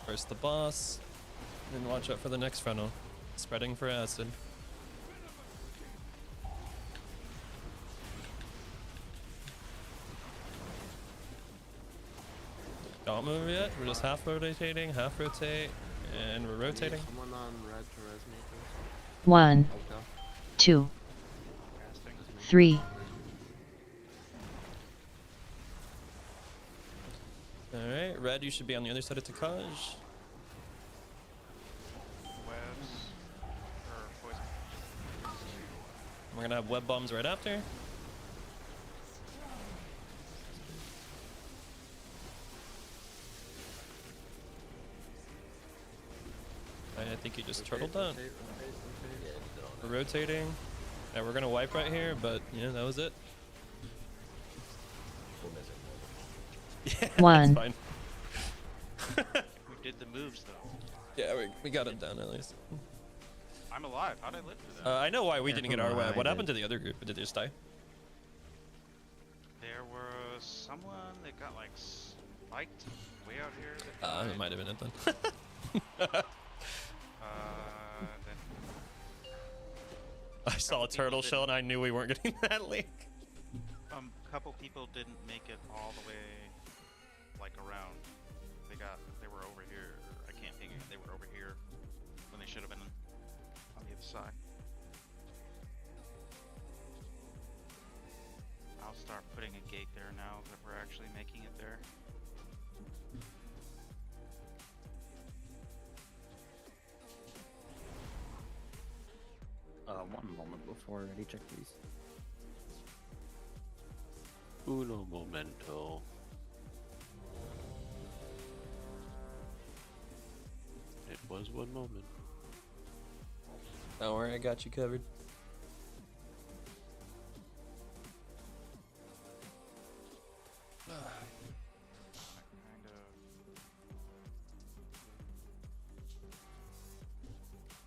First the boss, then watch out for the next frontal. Spreading for acid. Don't move yet. We're just half rotating, half rotate, and we're rotating. Someone on red to resonate. 1, Okay. 2, 3. Alright, red, you should be on the other side of Takaj. Webs. Or poison. We're gonna have web bombs right after. I think you just turtled that. We're rotating. Yeah, we're gonna wipe right here, but yeah, that was it. Yeah, One. that's fine. We did the moves though. Yeah, we got it down at least. I'm alive. How did I live through that? I know why we didn't get our web. What I happened to the other group? Did they just die? There was someone that got like spiked way out here. That It might have been it then. then I saw a turtle shell and I knew we weren't getting that link. couple people didn't make it all the way like around. They were over here. I can't think of it. They were over here when they should have been on the other side. I'll start putting a gate there now that we're actually making it there. One moment before ready, check please. Uno momento. It was one moment. Don't worry, I got you covered.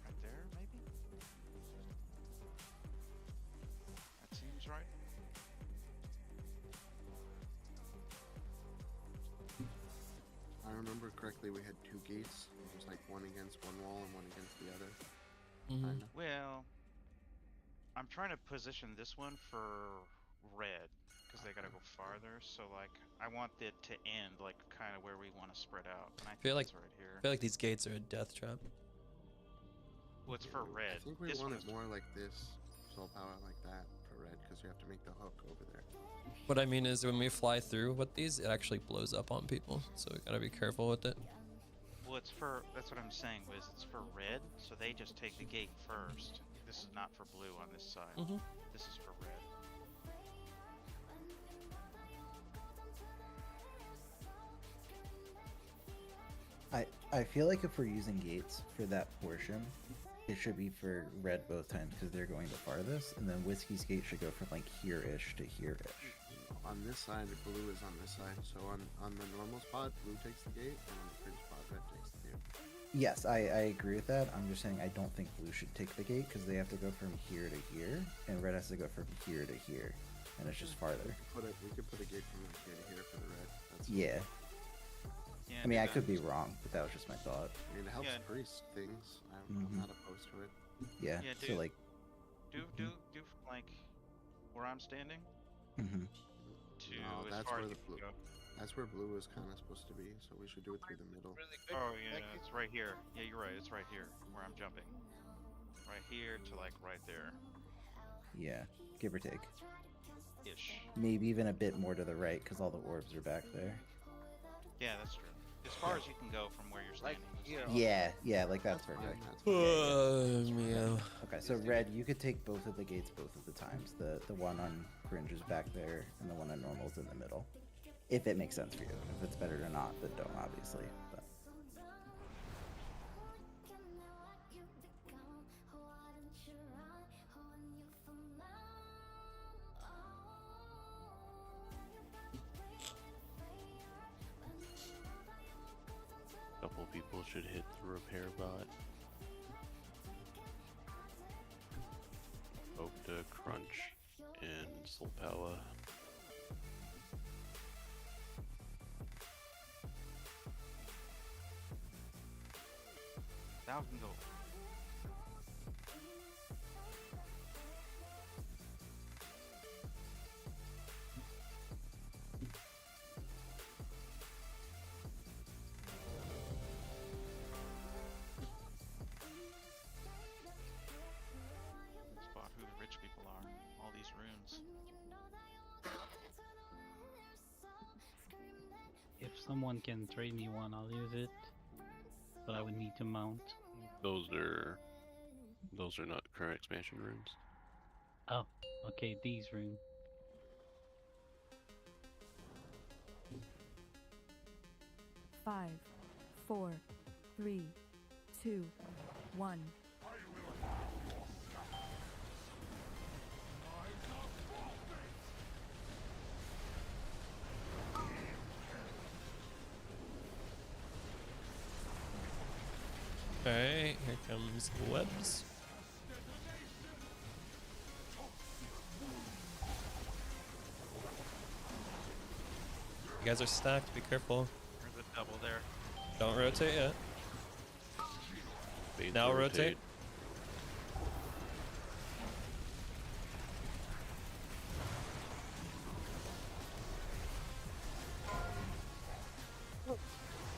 Right there, maybe? That seems right. I remember correctly, we had 2 gates. It was like one against one wall and one against the other. Mm-hmm. Well, I'm trying to position this one for red because they gotta go farther. So like, I want it to end like kind of where we want to spread out. And I feel like it's right here. I feel like these gates are a death trap. Well, it's for red. I think we This want one it is more like this. Soul power like that red because you have to make the hook over there. What I mean is when we fly through with these, it actually blows up on people. So we gotta be careful with it. Well, it's for, that's what I'm saying, Wiz. It's for red, so they just take the gate first. This is not for blue on this side. This is for red. I feel like if we're using gates for that portion, it should be for red both times because they're going the farthest, and then Whiskey's gate should go from like here-ish to here-ish. On this side, blue is on this side. So on the normal spot, blue takes the gate, and on the cringe spot, red takes the gate. Yes, I agree with that. I'm just saying I don't think blue should take the gate because they have to go from here to here, and red has to go from here to here, and it's just farther. We could put a gate from here to here for the red. That's Yeah. I mean, I could be wrong, but that was just my thought. I mean, it helps priest things. I'm not opposed to it. Yeah. So like. Do like where I'm standing. To No, as that's far where as the blue. you can go. That's where blue is kind of supposed to be. So we should do it through the middle. Oh yeah, it's right here. Yeah, you're right. It's right here where I'm jumping. Right here to like right there. Yeah, give or take. Ish. Maybe even a bit more to the right because all the orbs are back there. Yeah, that's true. As far as you can go from where you're standing. Yeah, like that's perfect. Yeah. Okay, so red, you could take both of the gates both of the times. The one on cringe is back there, and the one on normal is in the middle. If it makes sense for you. If it's better or not, then don't, obviously. But. Couple people should hit the repair bot. Hope to crunch and Solpala. Now can go. Spot who the rich people are. All these runes. If someone can trade me one, I'll use it. But I would need to mount. Those are not current expansion runes. Oh, okay, these runes. Five, 4, 3, 2, 1. Alright, here comes the webs. You guys are stacked, be careful. There's a double there. Don't rotate yet. Fade Now to rotate.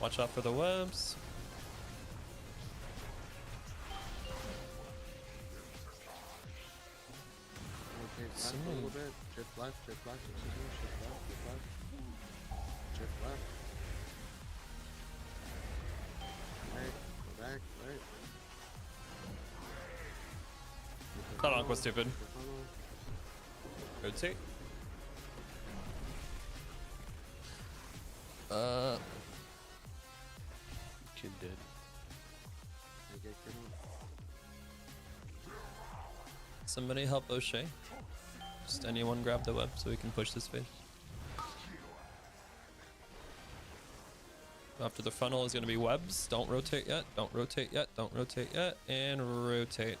Watch out for the webs. Okay, left a little bit. Shift left, shift left, excuse me. Shift left, shift left. Shift left. Right, go back, right. That Ankh was stupid. Rotate. Kid dead. Somebody help O'Shea. Just anyone grab the web so we can push this phase. After the funnel is going to be webs. Don't rotate yet. Don't rotate yet. Don't rotate yet. And rotate.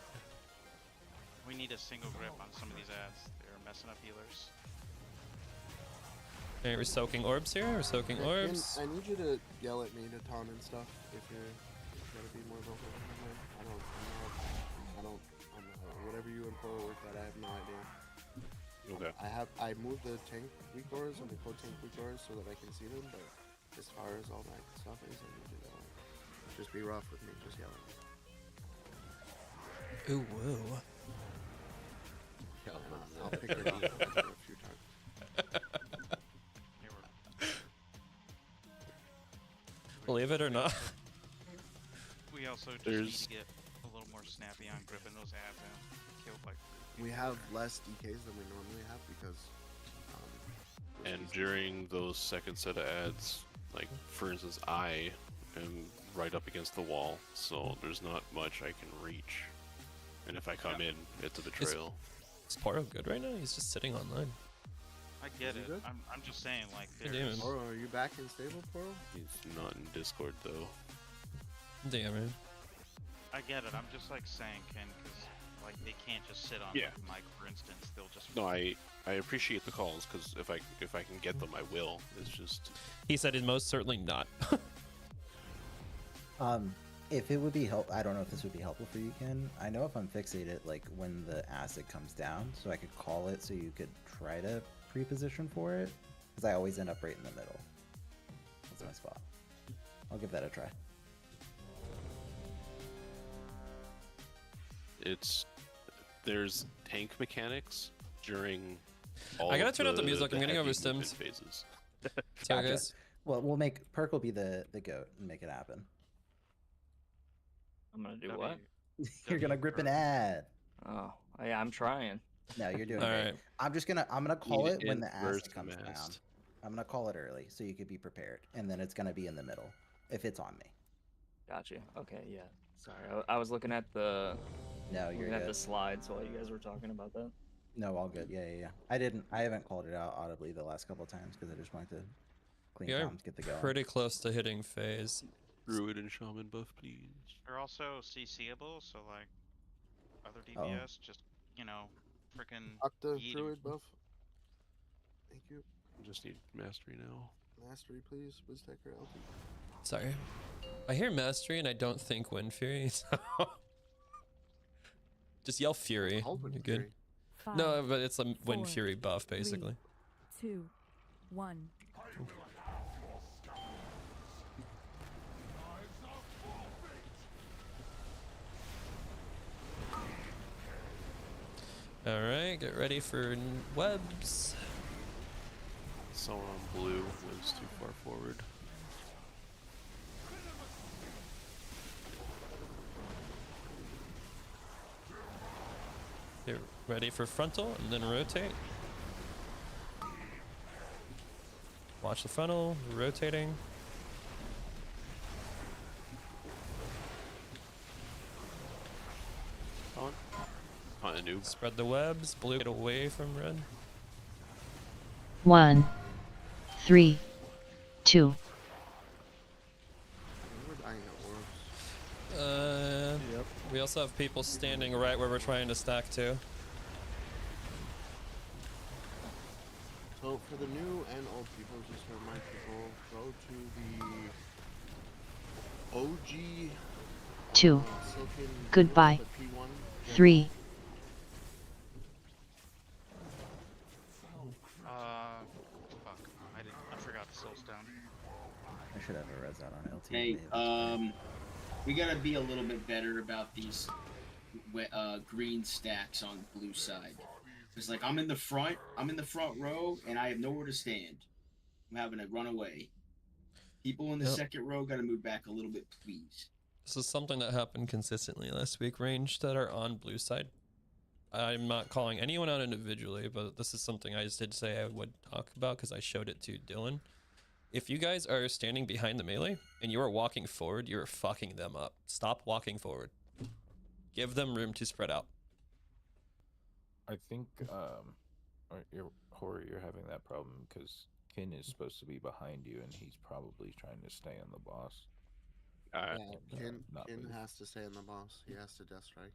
We need a single grip on some of these ads. They're messing up healers. Okay, we're soaking orbs here. We're soaking orbs. I need you to yell at me to taunt and stuff if you're gonna be more vocal. I don't, whatever you and Pro work at, I have no idea. Okay. I moved the tank weak auras and the co-tank weak auras so that I can see them, but as far as all that stuff is, I need you to just be rough with me, just yell at me. Ooh, whoa. Yeah, I was about to I'll say. pick it up after a few times. Believe it or not. We also just There's- need to get a little more snappy on gripping those ads out. Killed like We have less DKs than we normally have because. And during those second set of ads, like for instance, I am right up against the wall, so there's not much I can reach. And if I come in, it's a betrayal. Is Poro good right now? He's just sitting online. I get he it. good? I'm just saying, like, Good there's. demon. Poro, are you back in stable, Poro? He's not in Discord though. Damn man. I get it. I'm just like saying, Ken, because like they can't just sit on Yeah. like, Mike, for instance. They'll just. No, I appreciate the calls because if I can get them, I will. It's just He said it most certainly not. If it would be I don't know if this would be helpful for you, Ken. I know if I'm fixated, like when the acid comes down, so I could call it so you could try to pre-position for it, because I always end up right in the middle. That's my spot. I'll give that a try. there's tank mechanics during all I gotta of turn out the music, I'm getting heavy overstimmed. movement phases. Sorry guys. Well, we'll make Perk will be the goat and make it happen. I'm gonna do what? You're gonna grip an ad. Oh, yeah, I'm trying. No, you're doing All great. right. I'm gonna call Need it when the inverse acid comes down. mast. I'm gonna call it early so you could be prepared, and then it's gonna be in the middle if it's on me. Gotcha. Okay, yeah. Sorry, I was looking at the. No, you're looking at the good. slides while you guys were talking about that. No, all good. Yeah. I haven't called it out audibly the last couple of times because I just wanted to clean We are comms, get the going. pretty close to hitting phase. Druid and Shaman buff, please. They're also CCable, so like other Oh. DPS, just you know, freaking. Octa Druid buff. Thank you. Just need mastery now. Mastery, please. Wiztaker LT. Sorry. I hear mastery and I don't think Wind Fury, so just yell Fury. Called Wind You're good. Fury. Five, No, but it's a Wind 4, Fury buff 3, basically. 2, 1. All right, get ready for webs. Someone on blue was too far forward. Get ready for frontal and then rotate. Watch the funnel, rotating. On a noob. Spread the webs, blue get away from red. 1, 3, 2, We're dying at orbs. Yep. We also have people standing right where we're trying to stack to. So for the new and old people, just to remind people, go to the OG 2, Silken goodbye, the P1. 3, Fuck. I forgot the soul's down. I should have a res out on LT. Hey, we gotta be a little bit better about these green stacks on the blue side. Cause like I'm in the front row, and I have nowhere to stand. I'm having to run away. People in the Yep. second row gotta move back a little bit, please. This is something that happened consistently last week. Range that are on blue side. I'm not calling anyone out individually, but this is something I just did say I would talk about because I showed it to Dylan. If you guys are standing behind the melee and you are walking forward, you're fucking them up. Stop walking forward. Give them room to spread out. I think, you're having that problem because Kin is supposed to be behind you, and he's probably trying to stay on the boss. Yeah, Kin not move. has to stay in the boss. He has to death strike.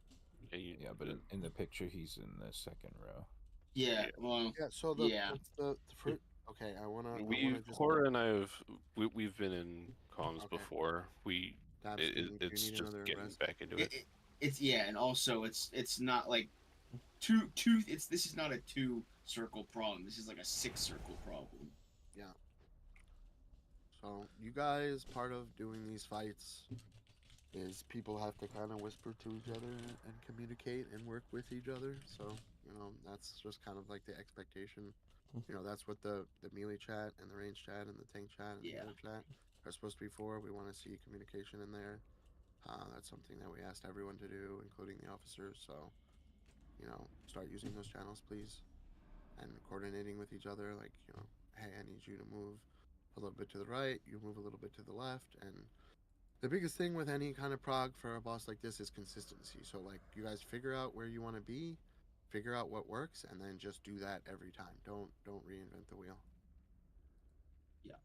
Yeah, but in the picture, he's in the second row. Yeah, well, Yeah. So the fruit. Okay, I wanna just. Cora and I we've been in comms Okay. before. Dabs, do you It's need just another getting res? back into it. it's yeah, and also it's not like this is not a 2-circle problem. This is like a 6-circle problem. Yeah. So you guys, part of doing these fights, is people have to kind of whisper to each other and communicate and work with each other. So, that's just kind of like the expectation. That's what the melee chat and the range chat and the tank chat and the Yeah. other chat are supposed to be for. We want to see communication in there. That's something that we asked everyone to do, including the officers. So, start using those channels, please, and coordinating with each other. Like, hey, I need you to move a little bit to the right, you move a little bit to the left. And the biggest thing with any kind of prog for a boss like this is consistency. So, like, you guys figure out where you want to be, figure out what works, and then just do that every time. Don't reinvent the wheel. Yeah.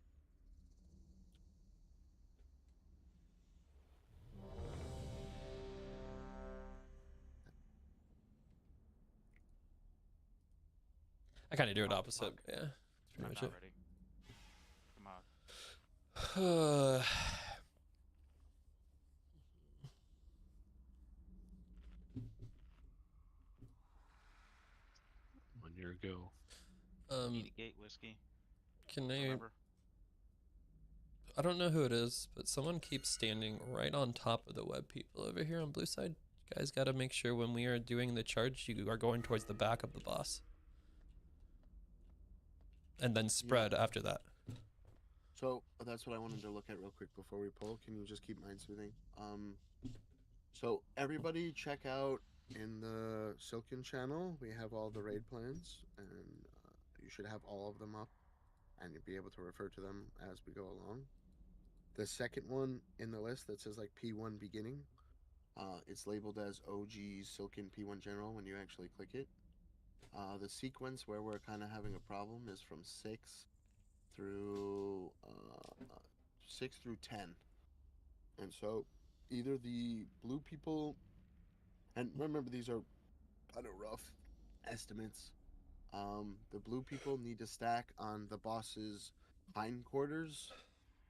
I kind of do it opposite. Yeah, that's pretty I'm much not it. ready. Come on. On your go. Need a gate whiskey. Can I? Remember? I don't know who it is, but someone keeps standing right on top of the web people over here on blue side. You guys got to make sure when we are doing the charge, you are going towards the back of the boss. And then spread after that. So that's what I wanted to look at real quick before we pull. Can you just keep mind soothing? So everybody check out in the Silken channel. We have all the raid plans, and you should have all of them up, and you'll be able to refer to them as we go along. The second one in the list that says like P1 beginning, it's labeled as OG Silken P1 General when you actually click it. The sequence where we're kind of having a problem is from 6 through 10. And so either the blue people, and remember these are kind of rough estimates. The blue people need to stack on the boss's hindquarters,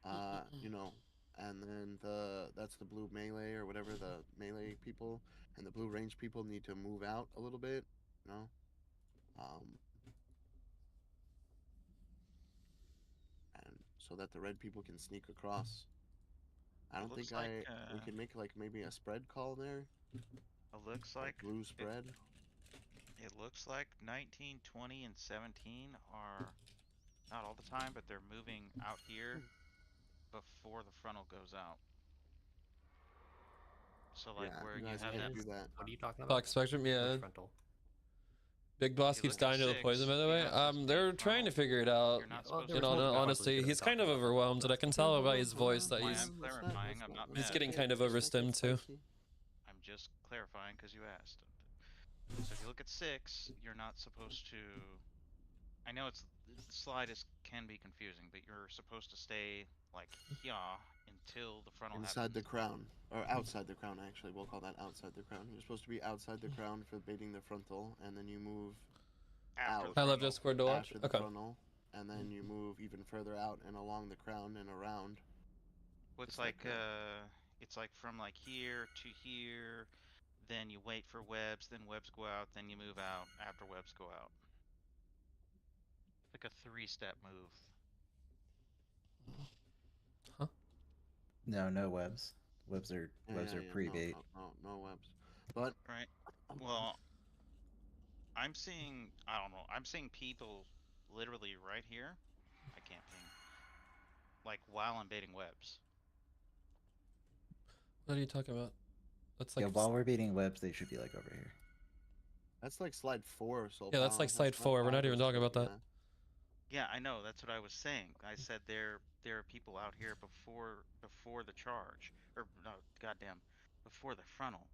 and then that's the blue melee or whatever, the melee people, and the blue range people need to move out a little bit, and so that the red people can sneak across. I don't think we can make like maybe a spread call there. It looks like blue spread. It looks like 19, 20, and 17 are not all the time, but they're moving out here before the frontal goes out. So like where you have that. What are you talking about? Black Spectrum, yeah. Which frontal? Big Boss keeps dying to the poison, by the way. They're trying to figure it out. Honestly, he's kind of overwhelmed, and I can tell by his voice that he's clarifying. I'm not he's mad. getting kind of overstimmed too. I'm just clarifying because you asked. So if you look at 6, you're not supposed to. I know the slide can be confusing, but you're supposed to stay like here until the frontal inside happens. the crown, or outside the crown. Actually, we'll call that outside the crown. You're supposed to be outside the crown for baiting the frontal, and then you move after out. I love Discord to watch. After the Okay. frontal, and then you move even further out and along the crown and around. Well, it's like from like here to here, then you wait for webs, then webs go out, then you move out after webs go out. Like a 3-step move. Huh? No webs. Webs are pre-bait. No webs. But right. Well, I'm seeing I'm seeing people literally right here. I can't ping. Like while I'm baiting webs. What are you talking about? That's like while we're baiting webs, they should be like over here. That's like slide 4. So yeah, that's like slide 4. We're not even talking about that. Yeah, I know. That's what I was saying. I said there are people out here before the charge, or no, goddamn, before the frontal,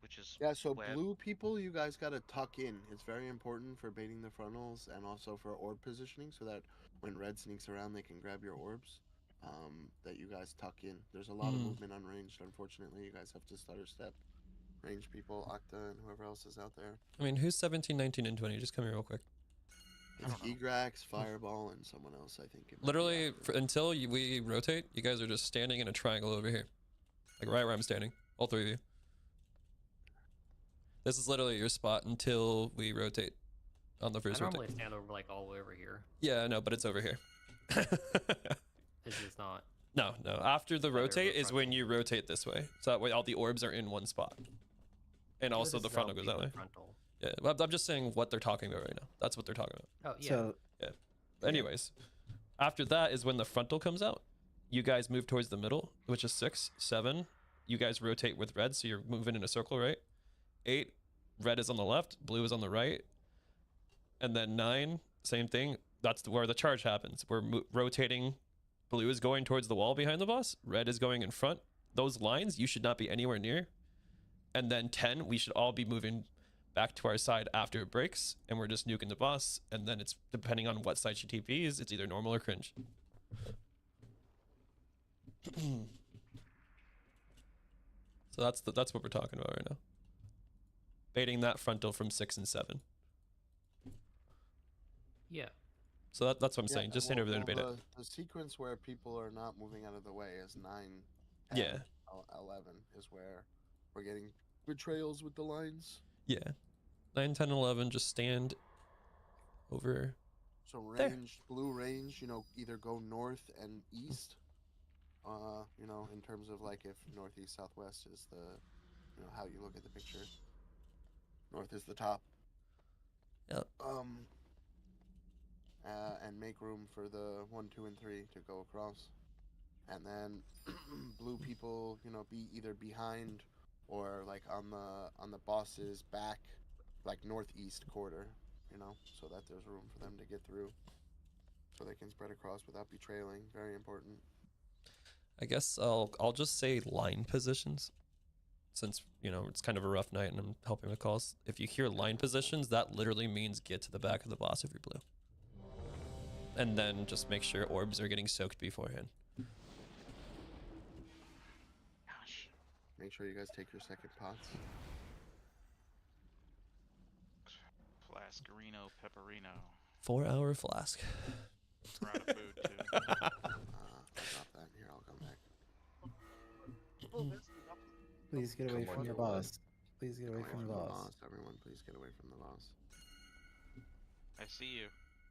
which is so web. blue people, you guys got to tuck in. It's very important for baiting the frontals and also for orb positioning, so that when red sneaks around, they can grab your orbs. That you guys tuck in. There's a lot of movement unranged. Unfortunately, you guys have to stutter step. Range people, Octa, and whoever else is out there. I mean, who's 17, 19, and 20? Just come here real quick. It's Egrax, Fireball, and someone else, I think. Literally, until we rotate, you guys are just standing in a triangle over here. Like right where I'm standing. All 3 of you. This is literally your spot until we rotate on the first I rotate. normally stand over like all the way over here. Yeah, I know, but it's over here. It's just not. No, no. After the Whether rotate the is when you rotate this way. So that way all the orbs are in one spot. And also this the is how frontal goes we that do way. frontal. Yeah, well, I'm just saying what they're talking about right now. That's what they're talking about. Oh yeah. So Yeah. Anyways, after that is when the frontal comes out. You guys move towards the middle, which is 6, 7. You guys rotate with red, so you're moving in a circle, right? 8, red is on the left, blue is on the right. And then 9, same thing. That's where the charge happens. We're rotating. Blue is going towards the wall behind the boss. Red is going in front. Those lines you should not be anywhere near. And then 10, we should all be moving back to our side after it breaks, and we're just nuking the boss. And then it's depending on what side she TPs, it's either normal or cringe. So that's what we're talking about right now. Baiting that frontal from 6 and 7. Yeah. So that's what I'm saying. Just stand over there and bait it. The sequence where people are not moving out of the way is 9, 10, Yeah. 11 is where we're getting betrayals with the lines. Yeah. 9, 10, 11, just stand over. So range, blue range, you know, either go north and east. You know, in terms of like if northeast, southwest is the, you know, how you look at the picture. North is the top. Yep. And make room for the 1, 2, and 3 to go across. And then blue people, you know, be either behind or like on the boss's back, like northeast quarter, you know, so that there's room for them to get through, so they can spread across without betraying. Very important. I guess I'll just say line positions, since you know it's kind of a rough night and I'm helping with calls. If you hear line positions, that literally means get to the back of the boss if you're blue. And then just make sure orbs are getting soaked beforehand. Make sure you guys take your second pots. Flascarino, pepperino. 4-hour flask. We're out of food too. I'll drop that here. I'll come back. Please get away from your boss. Please get away from the boss. Everyone, please get away from the boss. I see you,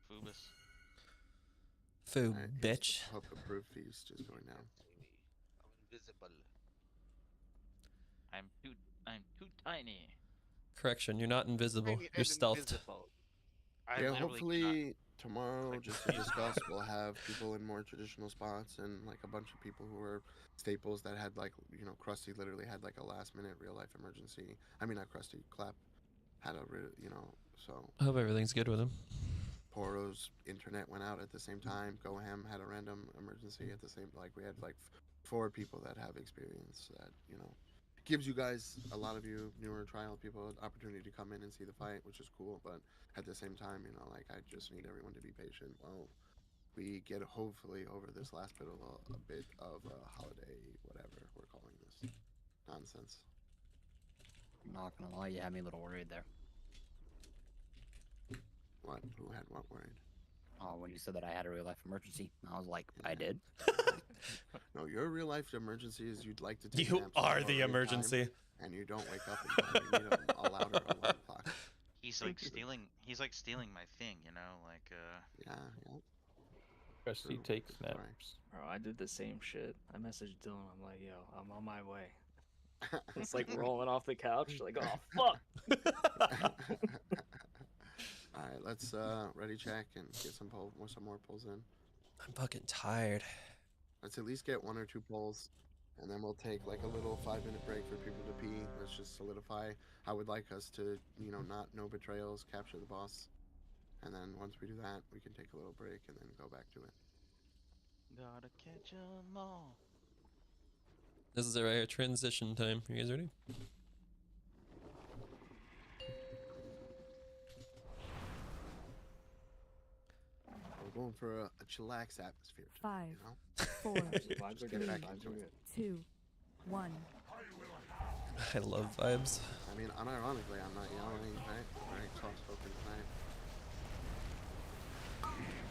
Phoebus. Foo, bitch. Hope the proof feast is going down. I'm invisible. I'm too tiny. Correction, you're not invisible. You're stealthed. Yeah, hopefully tomorrow, just to discuss, we'll have people in more traditional spots and like a bunch of people who are staples that had like, you know, Krusty literally had like a last minute real life emergency. I mean, not Krusty, Clap had a, you know, so. I hope everything's good with him. Poro's internet went out at the same time. Goham had a random emergency at the same, like we had like 4 people that have experience that, you know, gives you guys, a lot of you newer trial people, an opportunity to come in and see the fight, which is cool. But at the same time, you know, like I just need everyone to be patient while we get hopefully over this last bit of a bit of a holiday, whatever we're calling this nonsense. I'm not gonna lie, you had me a little worried there. What? Who had what worried? Oh, when you said that I had a real life emergency, I was like, I did. No, your real life emergency is you'd like to take You naps are before the raid emergency. time, and you don't wake up in time. You need a louder alarm clock. He's like stealing. He's like stealing my thing, you know, like Yeah. Krusty takes naps. Bro, I did the same shit. I messaged Dylan. I'm like, yo, I'm on my way. It's like rolling off the couch. Like, oh fuck. All right, let's ready check and get some more pulls in. I'm fucking tired. Let's at least get 1 or 2 pulls, and then we'll take like a little 5-minute break for people to pee. Let's just solidify. I would like us to, you know, no betrayals, capture the boss, and then once we do that, we can take a little break and then go back to it. gotta catch 'em all. This is a transition time. You guys ready? We're going for a chillax atmosphere. 5, You know? 4, Just get back into it. 2, 1. I love vibes. I mean, unironically, I'm not yelling, right? Very soft-spoken tonight.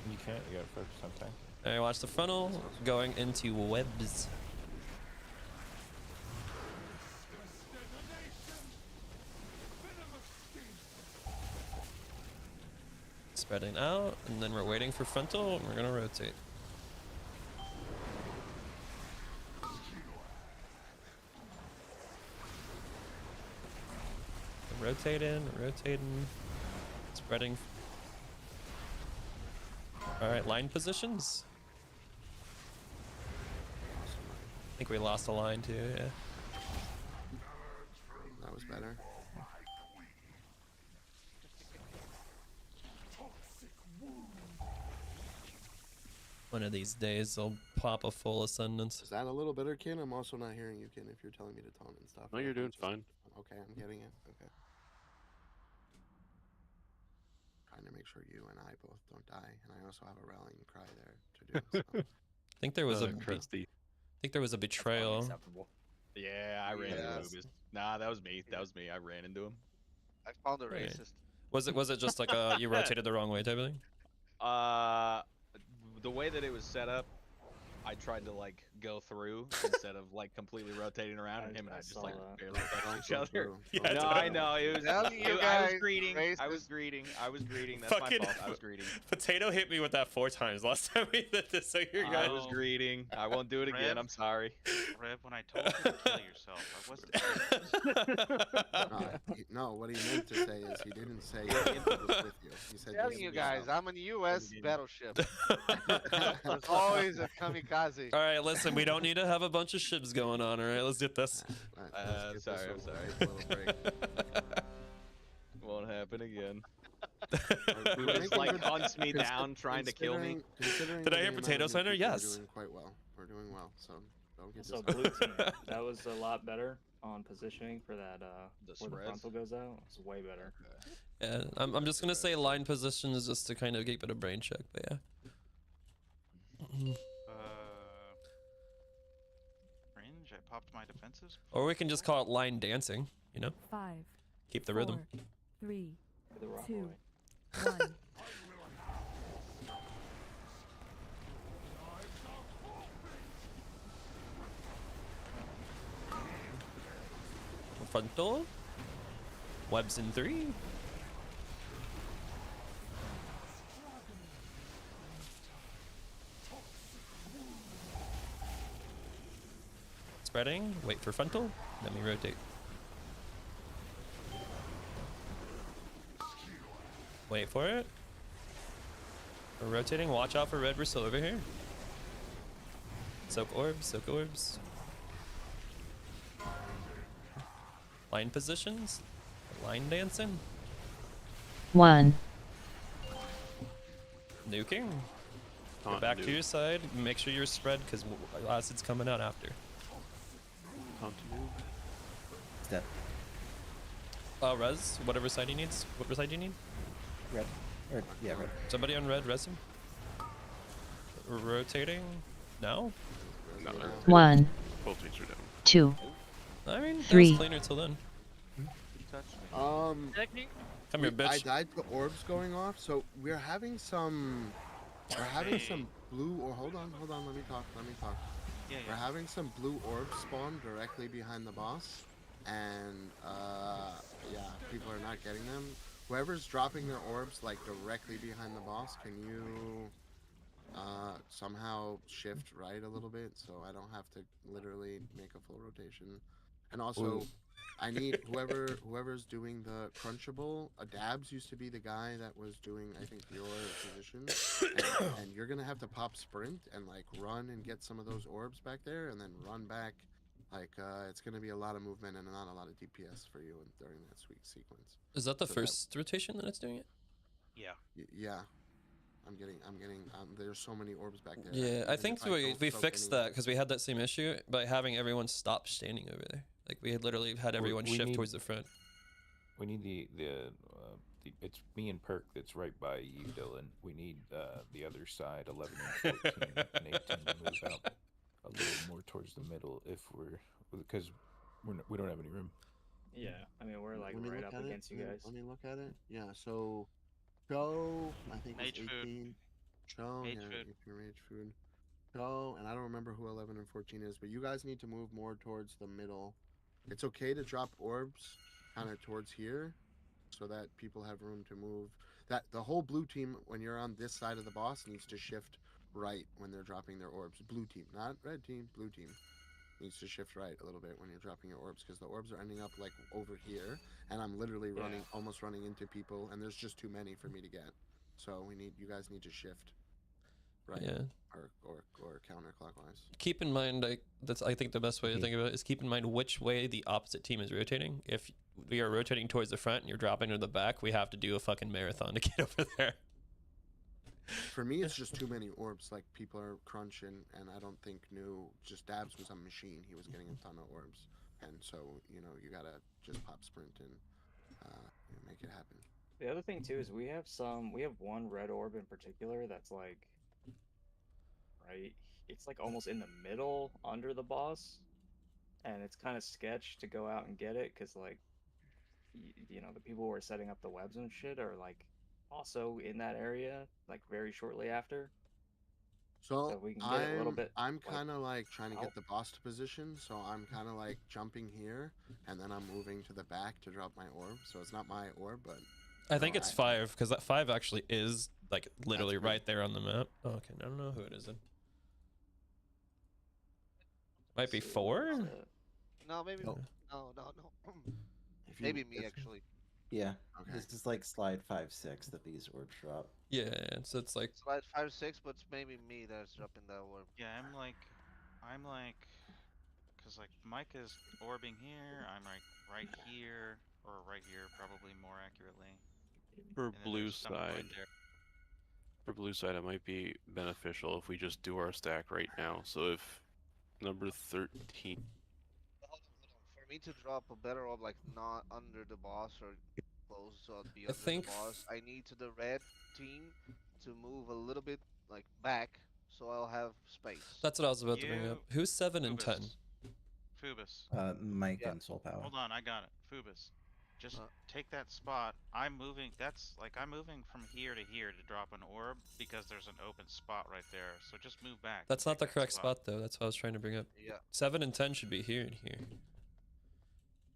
You can't. You gotta focus on time. Alright, watch the frontal going into webs. Spreading out, and then we're waiting for frontal, and we're gonna rotate. Rotating. Spreading. Alright, line positions. I think we lost a line too, yeah. That was better. One of these days I'll pop a full ascendance. Is that a little better, Ken? I'm also not hearing you, Ken, if you're telling me to tone and stuff. No, you're doing fine. Okay, I'm getting it. Okay. Trying to make sure you and I both don't die, and I also have a rallying cry there to do. So. I think there was crusty. I think there was a betrayal. Yeah, I ran Yeah. into him. Nah, that was me. That was me. I ran into him. I found a Right. racist. Was it just like you rotated the wrong way type of thing? The way that it was set up, I tried to like go through instead of like completely rotating around, and him and I just like barely touched each other. Yeah, No, I know it was. Telling you I was guys, greeting. I racist. was greeting. That's Fucking my fault. I was greeting. Potato hit me with that 4 times last time we did this, so you're I good. was greeting. I won't do it again. Rev? I'm sorry. Rev, when I told you to kill yourself, I wasn't. No, what he meant to say is he didn't say he was with you. He said Telling just you be guys, yourself. I'm on a U.S. battleship. There's always a kamikaze. All right, listen, we don't need to have a bunch of ships going on. All right, let's get this. Alright, let's get Sorry, this I'm over sorry. with, a little break. Won't happen again. We're Just making like good- hunts me consi- down, trying to kill me. considering Did I the hear amount of Potato new Center? people, Yes. We're doing quite well. We're doing well, so don't get So discouraged. blue team, that was a lot better on positioning for that. The Where the spreads? frontal goes out, it's way better. Yeah, I'm just gonna say line positions just to kind of keep it a brain check, but yeah. Cringe. I popped my defensives. Or we can just call it line dancing, you know? 5, Keep the rhythm. 4, 3, The rock 2, boy. 1. Frontal. Webs in 3. Spreading. Wait for frontal. Then we rotate. Wait for it. We're rotating. Watch out for red. We're still over here. Soak orbs. Soak orbs. Line positions. Line dancing. 1. Nuking. Go Taunt back nuke. to your side. Make sure you're spread because acid's coming out after. Taunt nuke. Step. Res. Whatever side he needs. What side do you need? Red. Or, yeah, red. Somebody on red. Res him. Rotating. Now. No, 1, both teams are down. 2, I mean, 3. that was cleaner till then. Come here, I bitch. died to orbs going off, so we're having some blue or hold on, let me talk. Yeah, We're yeah. having some blue orbs spawn directly behind the boss, and yeah, people are not getting them. Whoever's dropping their orbs like directly behind the boss, can you somehow shift right a little bit so I don't have to literally make a full rotation? And also, Ooh. I need whoever's doing the crunchable. Dabs used to be the guy that was doing, I think, your position, and you're gonna have to pop sprint and like run and get some of those orbs back there, and then run back. Like it's gonna be a lot of movement and not a lot of DPS for you during that sweet sequence. Is that the So first rotation that it's doing it? Yeah. Yeah. I'm getting. There's so many orbs back there. Yeah, I even think if I we don't soak fixed any- that because we had that same issue by having everyone stop standing over there. Like we had literally had everyone we shift need- towards the front. We need the it's me and Perk that's right by you, Dylan. We need the other side, 11 and 14 and 18 to move out a little more towards the middle if because we don't have any room. Yeah, I mean we're like Let me right look up at it. against you guys. Let me look at it. Yeah. So, Cho, I think Mage it's food. 18. Cho, Mage yeah, food. if you're mage food. Cho, and I don't remember who 11 and 14 is, but you guys need to move more towards the middle. It's okay to drop orbs kind of towards here, so that people have room to move. That the whole blue team, when you're on this side of the boss, needs to shift right when they're dropping their orbs. Blue team, not red team. Blue team. needs to shift right a little bit when you're dropping your orbs, because the orbs are ending up like over here, and I'm literally running, almost running into people, and there's just too many for me to get. So you guys need to shift right, Yeah. or counterclockwise. Keep in mind, I think the best way to think of it is keep in mind which way the opposite team is rotating. If we are rotating towards the front and you're dropping to the back, we have to do a fucking marathon to get over there. For me, it's just too many orbs. Like, people are crunching, and I don't think just Dabs was a machine. He was getting a ton of orbs, and so you gotta just pop sprint and make it happen. The other thing too is we have one red orb in particular that's like right, it's like almost in the middle under the boss, and it's kind of sketch to go out and get it because like the people who are setting up the webs and shit are like also in that area like very shortly after. So if we can get it a little bit I'm kind of like trying to out. get the boss to position, so I'm kind of like jumping here, and then I'm moving to the back to drop my orb. So it's not my orb, but I think it's 5 because that 5 actually is like literally right there on the map. Oh, okay, I don't know who it is then. Might be 4. No, maybe no. Maybe me actually. Yeah. Okay. This is like slide 5-6 that these orbs drop. Yeah, so it's like slide 5-6, but it's maybe me that's dropping that orb. Yeah, I'm like, cause like Micah's orbing here. I'm like right here or right here, probably more accurately. For And then blue there's some side, void there. for blue side, it might be beneficial if we just do our stack right now. So if number 13. For me to drop a better orb, like not under the boss or close to be I under think the boss, I need to the red team to move a little bit like back, so I'll have space. that's what I was about to bring up. Who's 7 and 10? Phoebus. Mike and Soul Power. Hold on, I got it. Phoebus. Just take that spot. I'm moving. I'm moving from here to here to drop an orb because there's an open spot right there. So just move back. That's not the correct spot though. That's what I was trying to bring up. Yeah. 7 and 10 should be here and here.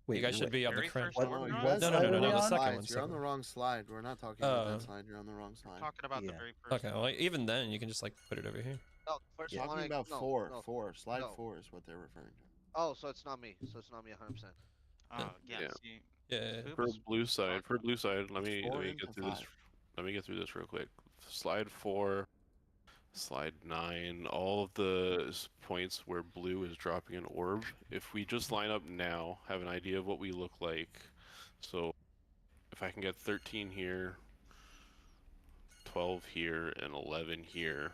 Wait, you guys should be on the Very front. first orb No, drop? the second one. You're on second the one. wrong slide. We're not talking about that slide. You're on the wrong slide. Talking about the very first. Okay, well, even then you can just like put it over here. No, first one. Talking about no, four. no, 4. Slide no. 4 is what they're referring to. Oh, so it's not me. 100%. Oh yeah. Yeah. See, Yeah. For blue side, let me Four get into through this. 5. Let me get through this real quick. Slide 4, slide 9, all of the points where blue is dropping an orb. If we just line up now, have an idea of what we look like. So if I can get 13 here, 12 here, and 11 here,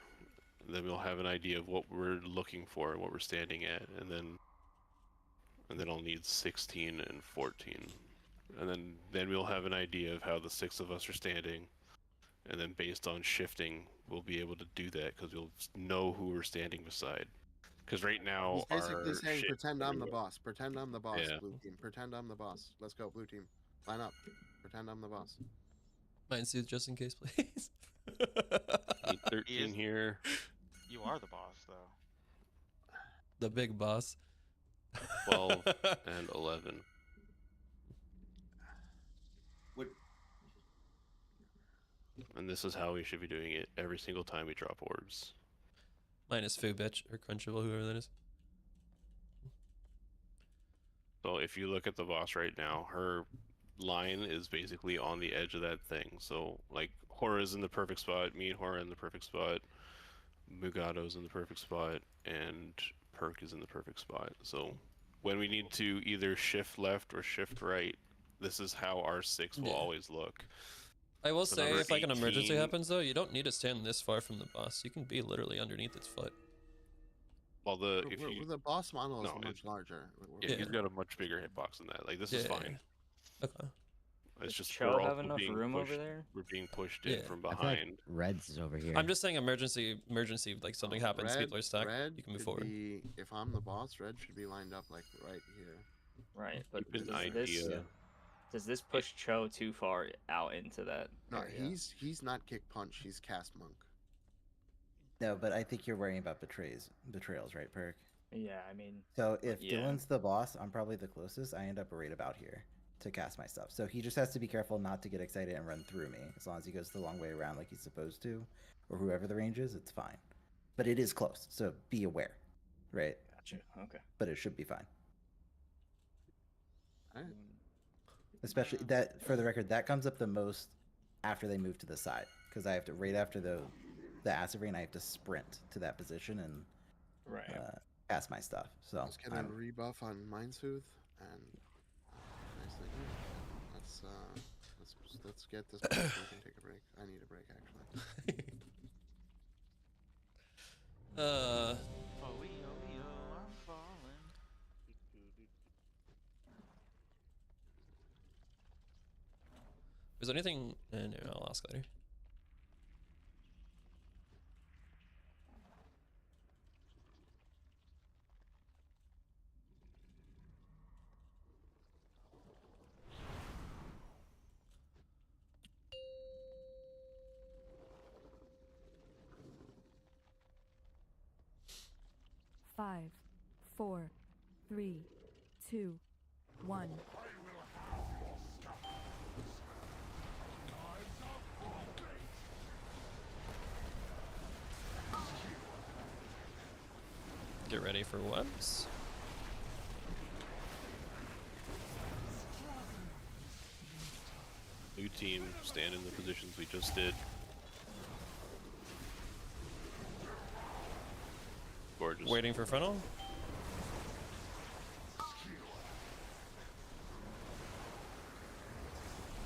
then we'll have an idea of what we're looking for and what we're standing at, and then I'll need 16 and 14. And then we'll have an idea of how the 6 of us are standing, and then based on shifting, we'll be able to do that because we'll know who we're standing beside. Because right now, He's basically saying, shift pretend I'm the everywhere. boss. Pretend I'm the boss, Yeah. blue team. Pretend I'm the boss. Let's go, blue team. Line up. Pretend I'm the boss. Mine soothe just in case, please. Need 13 here. You are the boss, though. The big boss. 12 and 11. And this is how we should be doing it every single time we drop orbs. Minus Foo bitch or Crunchable, whoever that is. So if you look at the boss right now, her line is basically on the edge of that thing. So like Hora's in the perfect spot, me and Hora in the perfect spot, Mugato's in the perfect spot, and Perk is in the perfect spot. So when we need to either shift left or shift right, this is how our 6 will always look. I will So say, number if like an emergency 18 happens though, you don't need to stand this far from the boss. You can be literally underneath its foot. Well, The boss model is No, much larger. Yeah, he's got a much bigger hitbox than that. Like this is fine. Okay. It's just Cho we're have also enough being room pushed. over there? We're being pushed in from I feel like behind. Reds is over here. I'm just saying emergency, like something happens, people are stuck, Red you can move should forward. be, if I'm the boss, red should be lined up like right here. Right, but Keep an idea. does this push Cho too far out into that No, area? he's not kick punch. He's cast monk. No, but I think you're worrying about betrayals, right, Perk? Yeah, I mean. So if yeah. Dylan's the boss, I'm probably the closest. I end up right about here to cast my stuff. So he just has to be careful not to get excited and run through me. As long as he goes the long way around like he's supposed to, or whoever the range is, it's fine. But it is close, so be aware, right? Gotcha. Okay. but it should be fine. Alright. Especially that, for the record, that comes up the most after they move to the side, because I have to right after the acid rain, I have to sprint to that position and cast my stuff. So Let's get a rebuff on Mindsoothe and nicely done. Let's get this so we can take a break. I need a break actually. Oh, I'm falling. Is there anything? No, I'll ask later. Five, 4, 3, 2, 1. Get ready for webs. New team, stand in the positions we just did. Gorgeous. Waiting for frontal.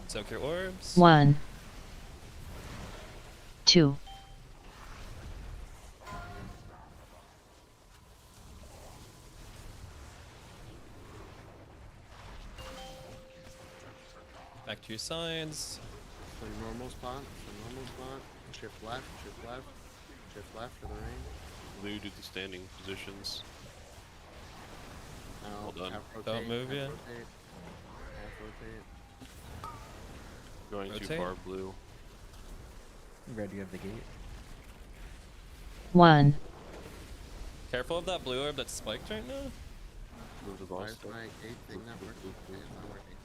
Soak your orbs. 1, 2, Back to your sides. So normal spot, shift left, shift left, shift left for the rain. Blue do the standing positions. Now, Hold on. Don't move yet. Half rotate. Going too Rotate. far, blue. Red, you have the gate. 1, Careful of that blue orb that's spiked right now. Move the Why boss. is my gate thing not working? It's not working.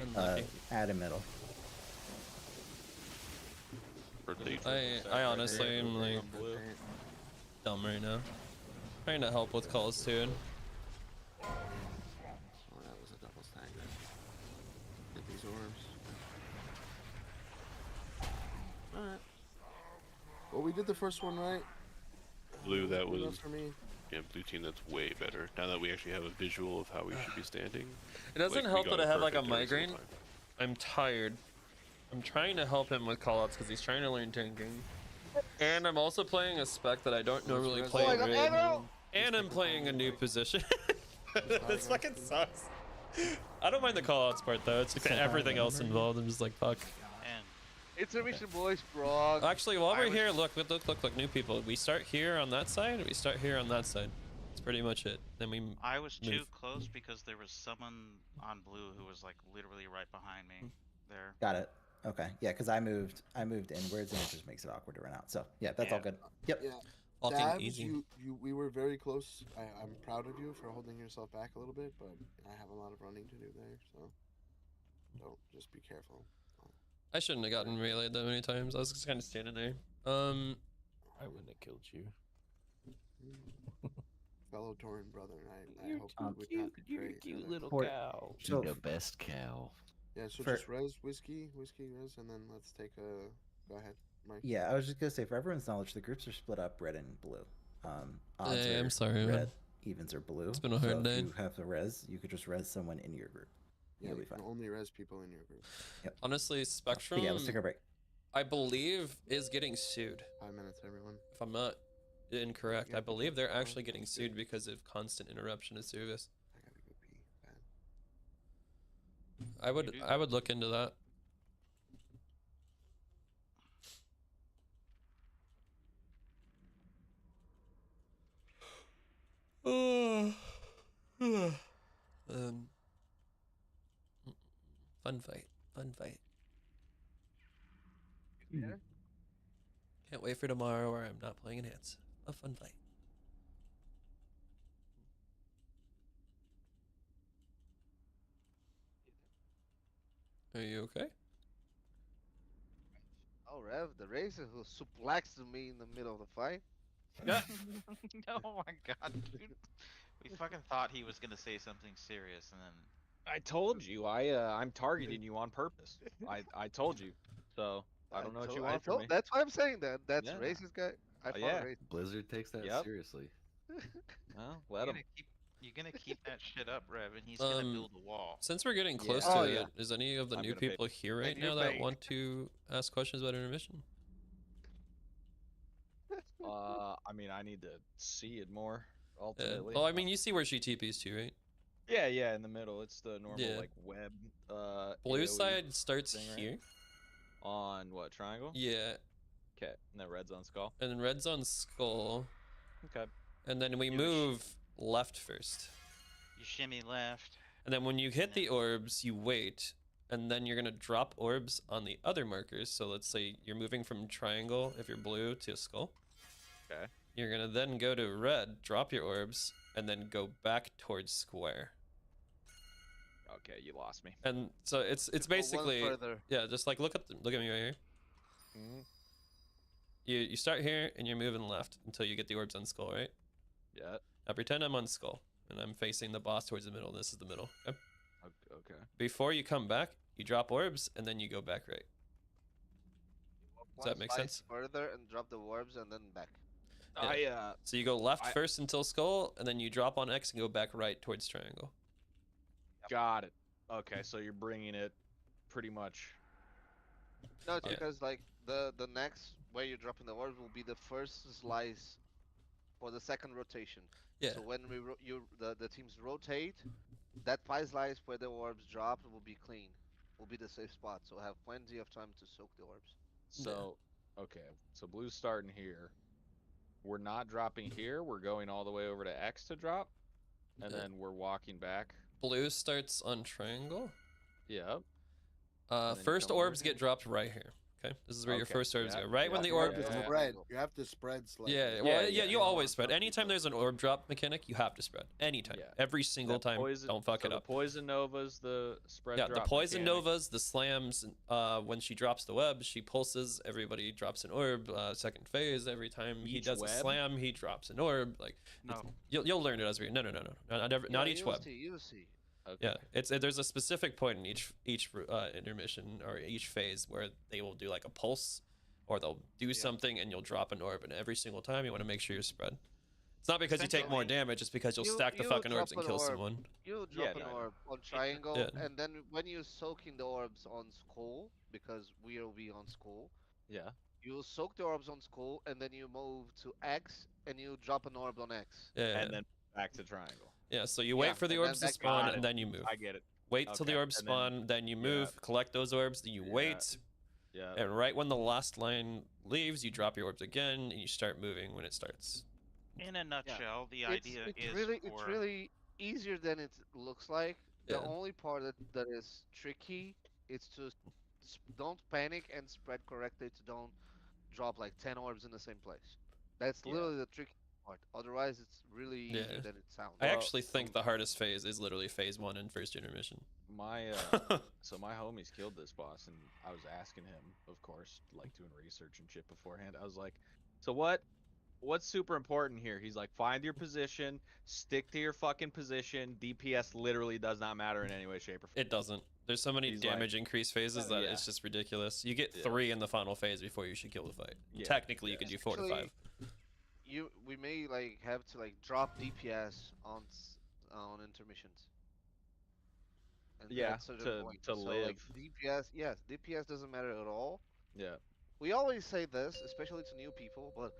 Unlucky. Add a middle. Rotate. I honestly am like dumb right now. Trying to help with calls too. Oh, that was a double stack. Get these orbs. Alright. Well, we did the first one right. Blue, that Good enough was for me. yeah, blue team. That's way better. Now that we actually have a visual of how we should be standing. It doesn't Like, we help got that I it have like a perfect every single migraine. time. I'm tired. I'm trying to help him with callouts because he's trying to learn tanking. And I'm also playing a spec that I don't normally play. Oh, I got in. aggro! And I'm playing a new position. This fucking sucks. I don't mind the callouts part though. It's like everything else involved. I'm just like fuck. And Intermission boys, Prog. Actually, while I we're was- here, look, new people. We start here on that side. We start here on that side. That's pretty much it. Then we. I was too move. close because there was someone on blue who was like literally right behind me there. Got it. Okay. Yeah, because I moved inwards and it just makes it awkward to run out. So yeah, that's all good. Yep. Yeah. Fucking Dabs, easy. we were very close. I'm proud of you for holding yourself back a little bit, but I have a lot of running to do there, so don't just be careful. I shouldn't have gotten meleeed that many times. I was just kind of standing there. I wouldn't have killed you. Fellow Torin brother, I hope you would not be You're a great. cute little For- cow. So- You're the best cow. Yeah, so For- just res whiskey, res, and then let's take a. Go ahead, Mike. Yeah, I was just gonna say, for everyone's knowledge, the groups are split up red and blue. Odds Hey, are I'm sorry, man. red, evens are blue. It's been a hard so day. If you have to res, you could just res someone in your group. Yeah, You'll be you can fine. only res people in your group. Honestly, But Spectrum, yeah, let's take our break. I believe, is getting sued. 5 minutes, everyone. If I'm not incorrect, Yeah, I believe they're oh, actually getting that's sued good. because of constant interruption of service. I gotta go pee. Bad. I would look into that. Fun fight. Fun fight. Yeah. Can't wait for tomorrow where I'm not playing enhance. A fun fight. Are you okay? Oh, Rev, the racer who suplexed me in the middle of the fight. Oh my god, dude. We fucking thought he was gonna say something serious, and then I told you, I'm targeting you on purpose. I told you. So I don't know what you want from me. That's why I'm saying that. That's Yeah. racist guy. I fought Yeah. a racist. Blizzard takes that Yep. seriously. Well, let him. you're gonna keep that shit up, Rev, and he's gonna build a wall. Since we're getting close Yeah. to Oh, it, yeah. is any of the I'm new gonna pay- people here right And you're now that bait. want to ask questions about intermission? I mean, I need to see it more Yeah. ultimately. Well, I mean, you see where she TPs to, right? Yeah, yeah, in the middle. It's the normal Yeah. like web. Blue AoE side starts thing, right? here. On what triangle? Yeah. Okay, and then red's on skull. And then red's on skull. Okay. And then we You move left first. You shimmy left. And then when you hit then- the orbs, you wait. And then you're going to drop orbs on the other markers. So let's say you're moving from triangle, if you're blue, to skull. Okay. You're going to then go to red, drop your orbs, and then go back towards square. Okay, you lost me. And so it's Go one basically, further. yeah, just like look at me right here. Mm-hmm. You start here and you're moving left until you get the orbs on skull, right? Yeah. Now pretend I'm on skull and I'm facing the boss towards the middle. This is the middle. Okay? Okay. Before you come back, you drop orbs and then you go back right. Does that make sense? Further and drop the orbs and then back. Yeah. So you go left I- first until skull, and then you drop on X and go back right towards triangle. Got it. Okay, so you're bringing it pretty much. No, it's Yeah. because like the next where you're dropping the orbs will be the first slice for the second rotation. Yeah. So when the teams rotate, that 5 slice where the orbs drop will be clean. Will be the safe spot. So have plenty of time to soak the orbs. So, okay, so blue's starting here. We're not dropping here. We're going all the way over to X to drop, and Yeah. then we're walking back. Blue starts on triangle. Yep. then you First come over orbs here. get dropped right here. Okay, this is where your Okay, first orbs yeah, go. Right yeah, when the yeah, orb. yeah, yeah. Spread. You have to spread slightly. Yeah, well, Yeah, yeah, yeah, you yeah. always spread. Anytime there's an orb drop mechanic, you have to spread. Anytime, Yeah. every single time. Don't fuck so it up. The poison novas, the spread. Yeah, the drop poison mechanic. novas, the slams. When she drops the web, she pulses. Everybody drops an orb. Second phase. Every time he Each does a web? slam, he drops an orb. Like No. you'll learn it as we. No. Not each web. You'll see. Okay. Yeah, there's a specific point in each intermission or each phase where they will do like a pulse, or they'll do something and you'll drop an orb, and every single time you want to make sure you're spread. It's not because you take more Essentially- damage, it's because you'll stack the fucking orbs and drop kill an orb. someone. You Yeah, drop an no, I know. orb on triangle, Yeah. and then when you're soaking the orbs on skull, because we'll be on skull, Yeah. you soak the orbs on skull, and then you move to X, and you drop an orb on X. Yeah, And then back to triangle. yeah. So you wait Yeah, for the and then orbs to back to spawn, triangle. and then you move. I get it. Wait till the Okay, orbs and then- spawn, then you move, collect those orbs, then you Yeah. wait, Yeah. and right when the last line leaves, you drop your orbs again, and you start moving when it starts. In a nutshell, the It's idea it's is really for it's really easier than it looks like. The Yeah. only part that is tricky is to don't panic and spread correctly to don't drop like 10 orbs in the same place. That's Yeah. literally the tricky part. Otherwise, it's really easier Yeah. than it sounds. I actually think the hardest phase is literally phase 1 and first intermission. My so my homies killed this boss, and I was asking him, of course, like doing research and shit beforehand. I was like, so what's super important here? He's like, find your position, stick to your fucking position. DPS literally does not matter in any way, shape, or form. It doesn't. There's so many He's damage increase phases that yeah. it's just ridiculous. You get Yeah. 3 in the final phase before you should kill the fight. Yeah, Technically, you yeah. could do 4 to 5. We may like have to like drop DPS on intermissions. And Yeah, at certain to points. to So, live. like, DPS, yes, DPS doesn't matter at all. Yeah. We always say this, especially to new people, but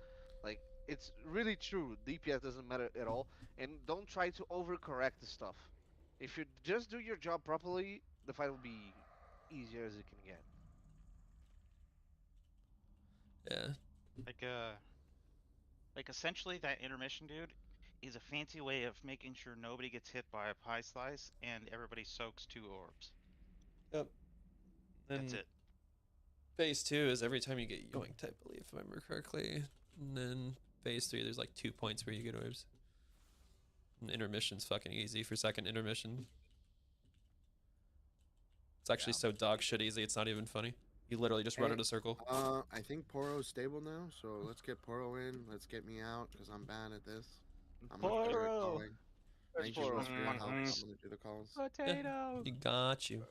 like it's really true. DPS doesn't matter at all, and don't try to overcorrect the stuff. If you just do your job properly, the fight will be easier as it can get. Yeah. like essentially that intermission, dude, is a fancy way of making sure nobody gets hit by a pie slice and everybody soaks 2 orbs. Yep. That's Then it. Phase 2 is every time you get yoinked, I believe, if I remember correctly. And then phase 3, there's like 2 points where you get orbs. And intermission's fucking easy for second intermission. It's actually so dog shit easy. It's not even funny. You literally just run in a circle. I think Poro's stable now, so let's get Poro in. Let's get me out because I'm bad at this. I'm not good at calling. Thank you, Will, for your help. I'm gonna do the calls. Potato. You got you.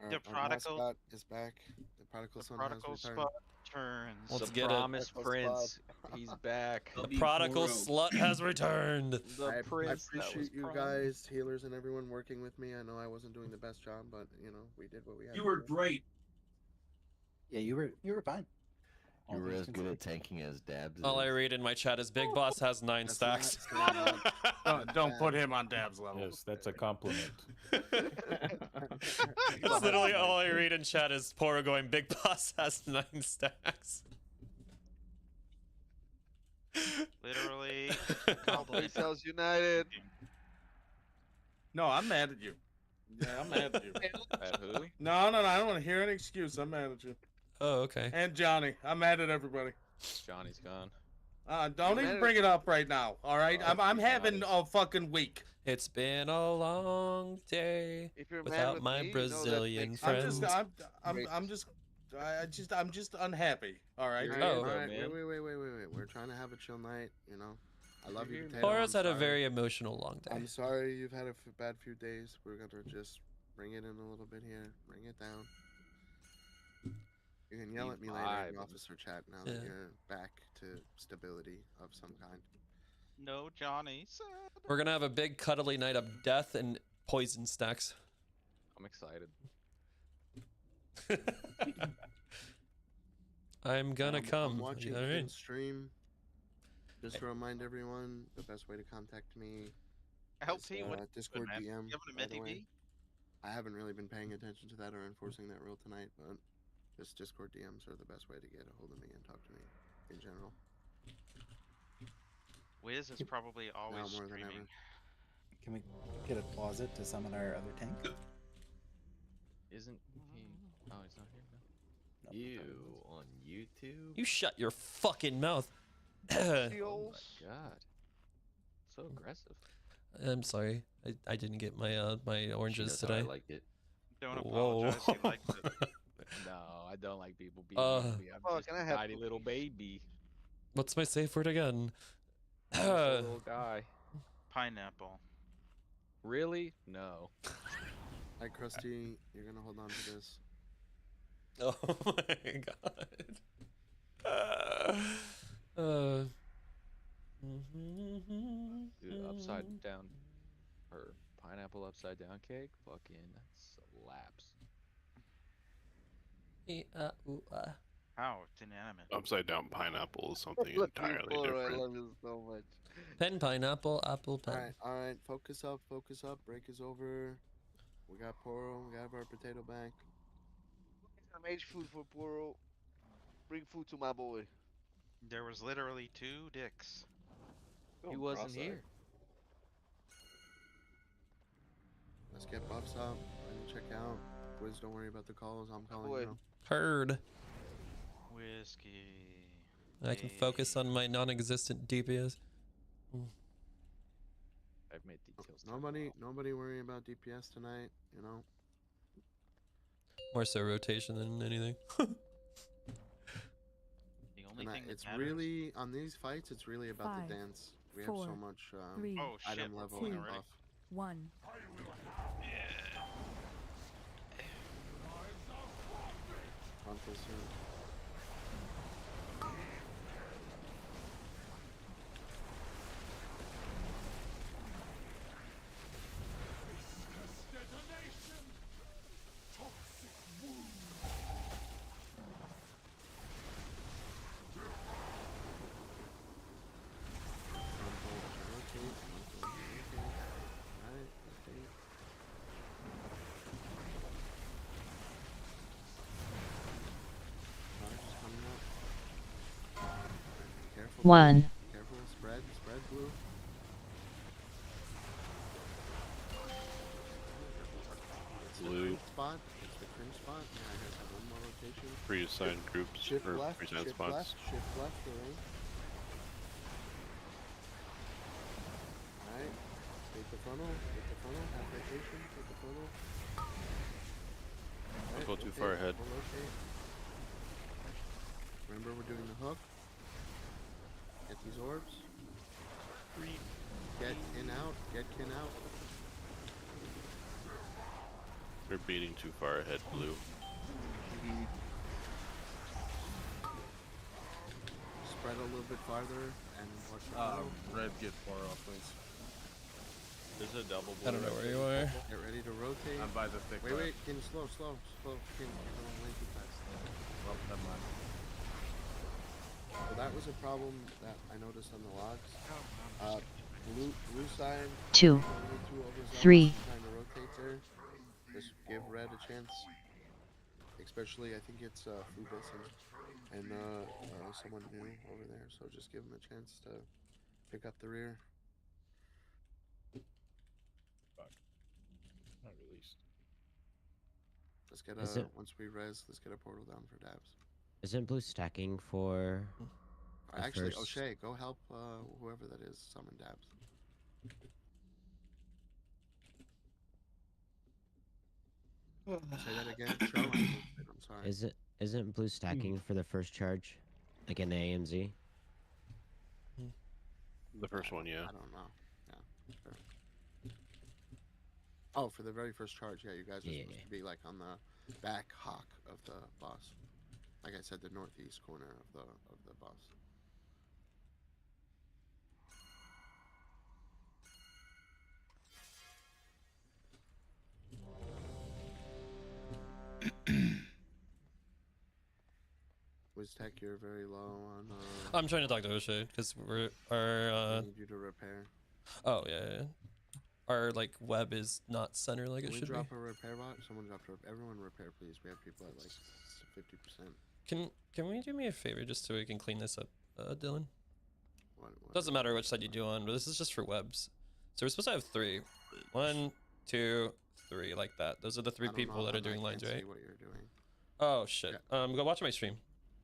Our mascot is back. The prodigal son has prodigal returned. spot turns. Let's the get it. promised prince. He's back. The prodigal slut has returned. I appreciate you guys, healers and everyone working with me. I know I wasn't doing the best job, but you know, we did what we had You to were do. great. Yeah, you were fine. You were as good at tanking as Dabs. All I read in my chat is Big Boss has 9 stacks. Don't put him on Dab's level. Yes, that's a compliment. That's literally all I read in chat is Poro going, Big Boss has 9 stacks. Literally. Cowboy Cells United. No, I'm mad at you. Yeah, I'm mad at you. At who? No, I don't want to hear an excuse. I'm mad at you. Oh, okay. And Johnny. I'm mad at everybody. Johnny's gone. Don't even bring it up right now. All right, I'm having a fucking week. It's been a long day If you're mad without with my me, Brazilian friends. I'm just unhappy. All right. Right, Oh. all right. Wait. We're trying to have a chill night, you know. I love you, Potato. Poro's I'm had a sorry. very emotional long day. I'm sorry you've had a bad few days. We're gonna just bring it in a little bit here. Bring it down. You can yell at me later in the officer chat now that you're back to stability of some kind. No, Johnny. Sad. We're gonna have a big cuddly night of death and poison stacks. I'm excited. I'm gonna come. I'm watching All right. in stream. Just to remind everyone, the best way to contact me LT, what Discord man? DM. You having a by the Mythic way. B? I haven't really been paying attention to that or enforcing that rule tonight, but just Discord DMs are the best way to get a hold of me and talk to me in general. Wiz is probably always more than streaming. Can we get a closet to summon our other tank? Isn't he? Oh, he's not here now. You on YouTube? You shut your fucking mouth. Oh my god. So aggressive. I'm sorry. I didn't get my my oranges She knows how I today. like it. Don't Whoa. apologize. He likes it. No, I don't like people beating me. I'm just can I a have tiny little baby. What's my safe word again? I'm just a little guy. Pineapple. Really? No. Hi, Krusty. You're gonna hold on to this. Oh my god. Dude, upside down or pineapple upside down cake? Fucking slaps. How? It's inanimate. Upside down pineapple is something Look, entirely Poro, I different. love you so much. Pen, pineapple, apple, pen. Alright. Focus up. Break is over. We got Poro. We got our potato back. I made food for Poro. Bring food to my boy. There was literally 2 dicks. He wasn't here. Let's get buffs up and check out. Wiz, don't worry about the calls. I'm calling Boy. now. Heard. Whiskey. I can focus on my non-existent DPS. I've made details. Nobody worry about DPS tonight. You know. More so rotation than anything. The only thing that it's matters. really on these fights. It's really about 5, the dance. We 4, have so much 3, item level 2, and buff. 1. Frontal soon. One. Careful, spread blue. Blue. Spot. It's the cringe spot. Yeah, I guess one more rotation. Pre-assigned groups Shift or left, pre-assigned shift spots. left, shift left, alright. Alright. Take the funnel, half rotation, take the funnel. Don't go too far ahead. We'll rotate. Remember, we're doing the hook. Get these orbs. Get in out. Get kin out. We're beating too far ahead, blue. Spread a little bit farther and watch the Red, get far off, please. There's a double I don't know where you are. Get ready to rotate. I'm by the thick Wait, left. kin, slow. Kin, you're going way too fast. Well, never mind. So that was a problem that I noticed on the logs. Blue side. 2, only 2 overzealous 3. Trying to rotate there. Just give red a chance. Especially, I think it's Fubis and someone new over there. So just give him a chance to pick up the rear. Fuck. Not released. Let's get Is a it- once we res. Let's get a portal down for dabs. Isn't blue stacking for the Actually, first? O'Shea, go help whoever that is summon dabs. Say that again. Show. I'm sorry. Isn't blue stacking for the first charge, like in the AMZ? The first one, yeah. I don't know. Yeah. Sure. Oh, for the very first charge, yeah. You guys are supposed to be like on the back hawk of the boss. Like I said, the northeast corner of the boss. WizTech, you're very low on. I'm trying to talk to O'Shea because we're I need you to repair. Oh yeah. Our like web is not center like Can it we should drop be. a repair bot? Someone drop everyone repair, please. We have people at like 50%. Can we do me a favor just so we can clean this up, Dylan? What Doesn't matter which side you do on, but this is just for webs. So we're supposed to have 3. 1, 2, 3, like that. Those are the 3 people that are doing lines, right? See what you're doing. Oh shit. Go watch my stream.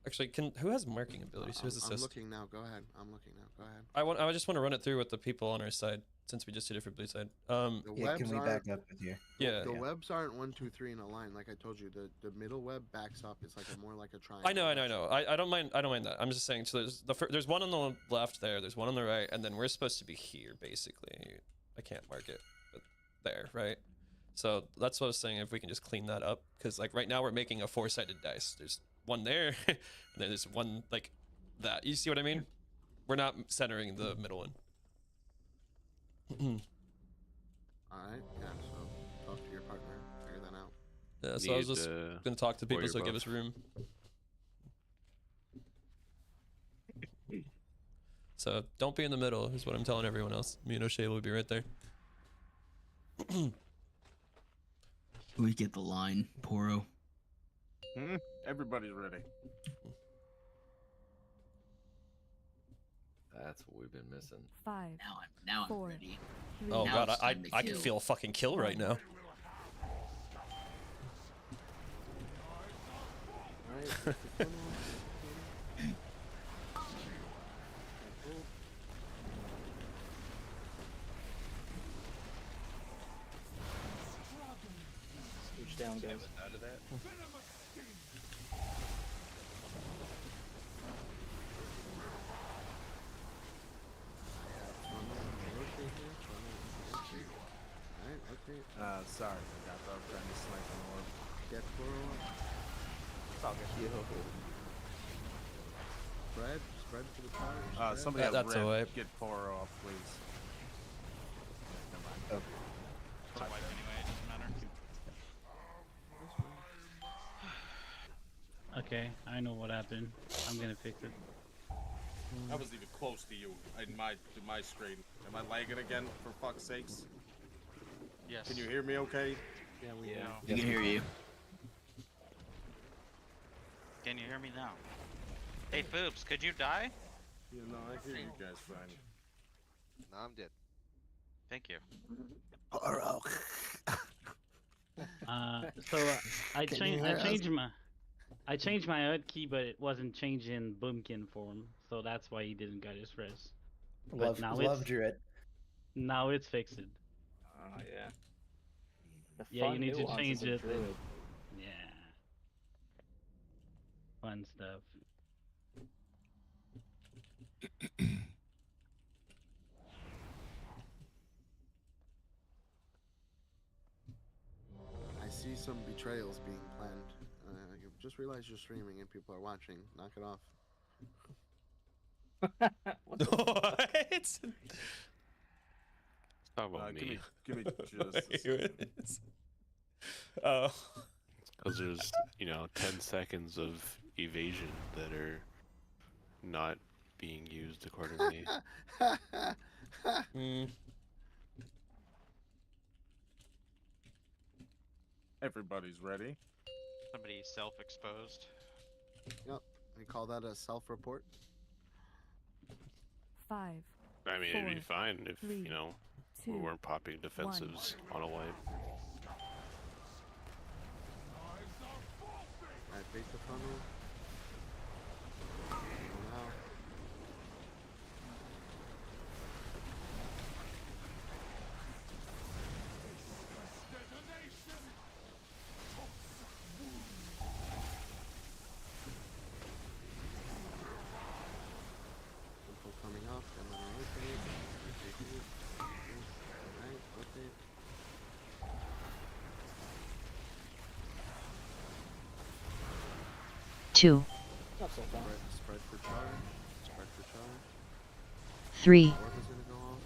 Actually, who has marking abilities? Who has assist? I'm looking now. Go ahead. I'm looking now. Go ahead. I just want to run it through with the people on our side since we just did it for blue side. Can we back up with you? Yeah. The webs aren't 1, 2, 3 in a line. Like I told you, the middle web backs up. It's like more like a triangle. I know. I don't mind. I don't mind that. I'm just saying. So there's one on the left there. There's one on the right, and then we're supposed to be here basically. I can't mark it, but there, right? So that's what I was saying. If we can just clean that up, because like right now we're making a 4-sided dice. There's one there, and then there's one like that. You see what I mean? We're not centering the middle one. Alright, yeah, so talk to your partner, figure that out. Yeah, so I was just gonna talk to people so give us room. So don't be in the middle is what I'm telling everyone else. Me and O'Shea will be right there. We get the line, Poro. Everybody's ready. That's what we've been missing. 5. Now I'm 4, ready. 3, Oh Now god, it's I time to can kill. feel a fucking kill right now. Switch down, guys. Out of that. Sorry, I thought I was trying to snipe an orb. Get Poro up. It's all good. Spread for the charge. Somebody That's have red a wipe. get Poro off, please. Never mind. It's a wipe anyway, it doesn't matter. Okay, I know what happened. I'm gonna fix it. I wasn't even close to you in my screen. Am I lagging again, for fuck's sakes? Yes. Can you hear me okay? Yeah, We can hear you. Can you hear me now? Hey, Foobs, could you die? Yeah, no, I hear you guys fine. No, I'm dead. Thank you. Poro. I Can you changed hear us? I changed my HUD key, but it wasn't changed in Boomkin form, so that's why he didn't get his res. But Love Druid. now it's fixed. Oh yeah. The Yeah, you fun need to nuances change of it. Druid. Yeah. Fun stuff. I see some betrayals being planned. You just realized you're streaming and people are watching. Knock it off. What? Talk about me. Give me just a second. Oh. Because there's, 10 seconds of evasion that are not being used accordingly. Everybody's ready. Somebody self-exposed. Yep. We call that a self-report. 5. I mean, it'd be 4, fine if, 3, we 2, weren't popping defensives on a wipe. Alright, face the funnel. Now. Simple coming up and then rotate. Alright, rotate. Two, Not so far. Spread for charge. Spread for charge. 3, Orb is gonna go off.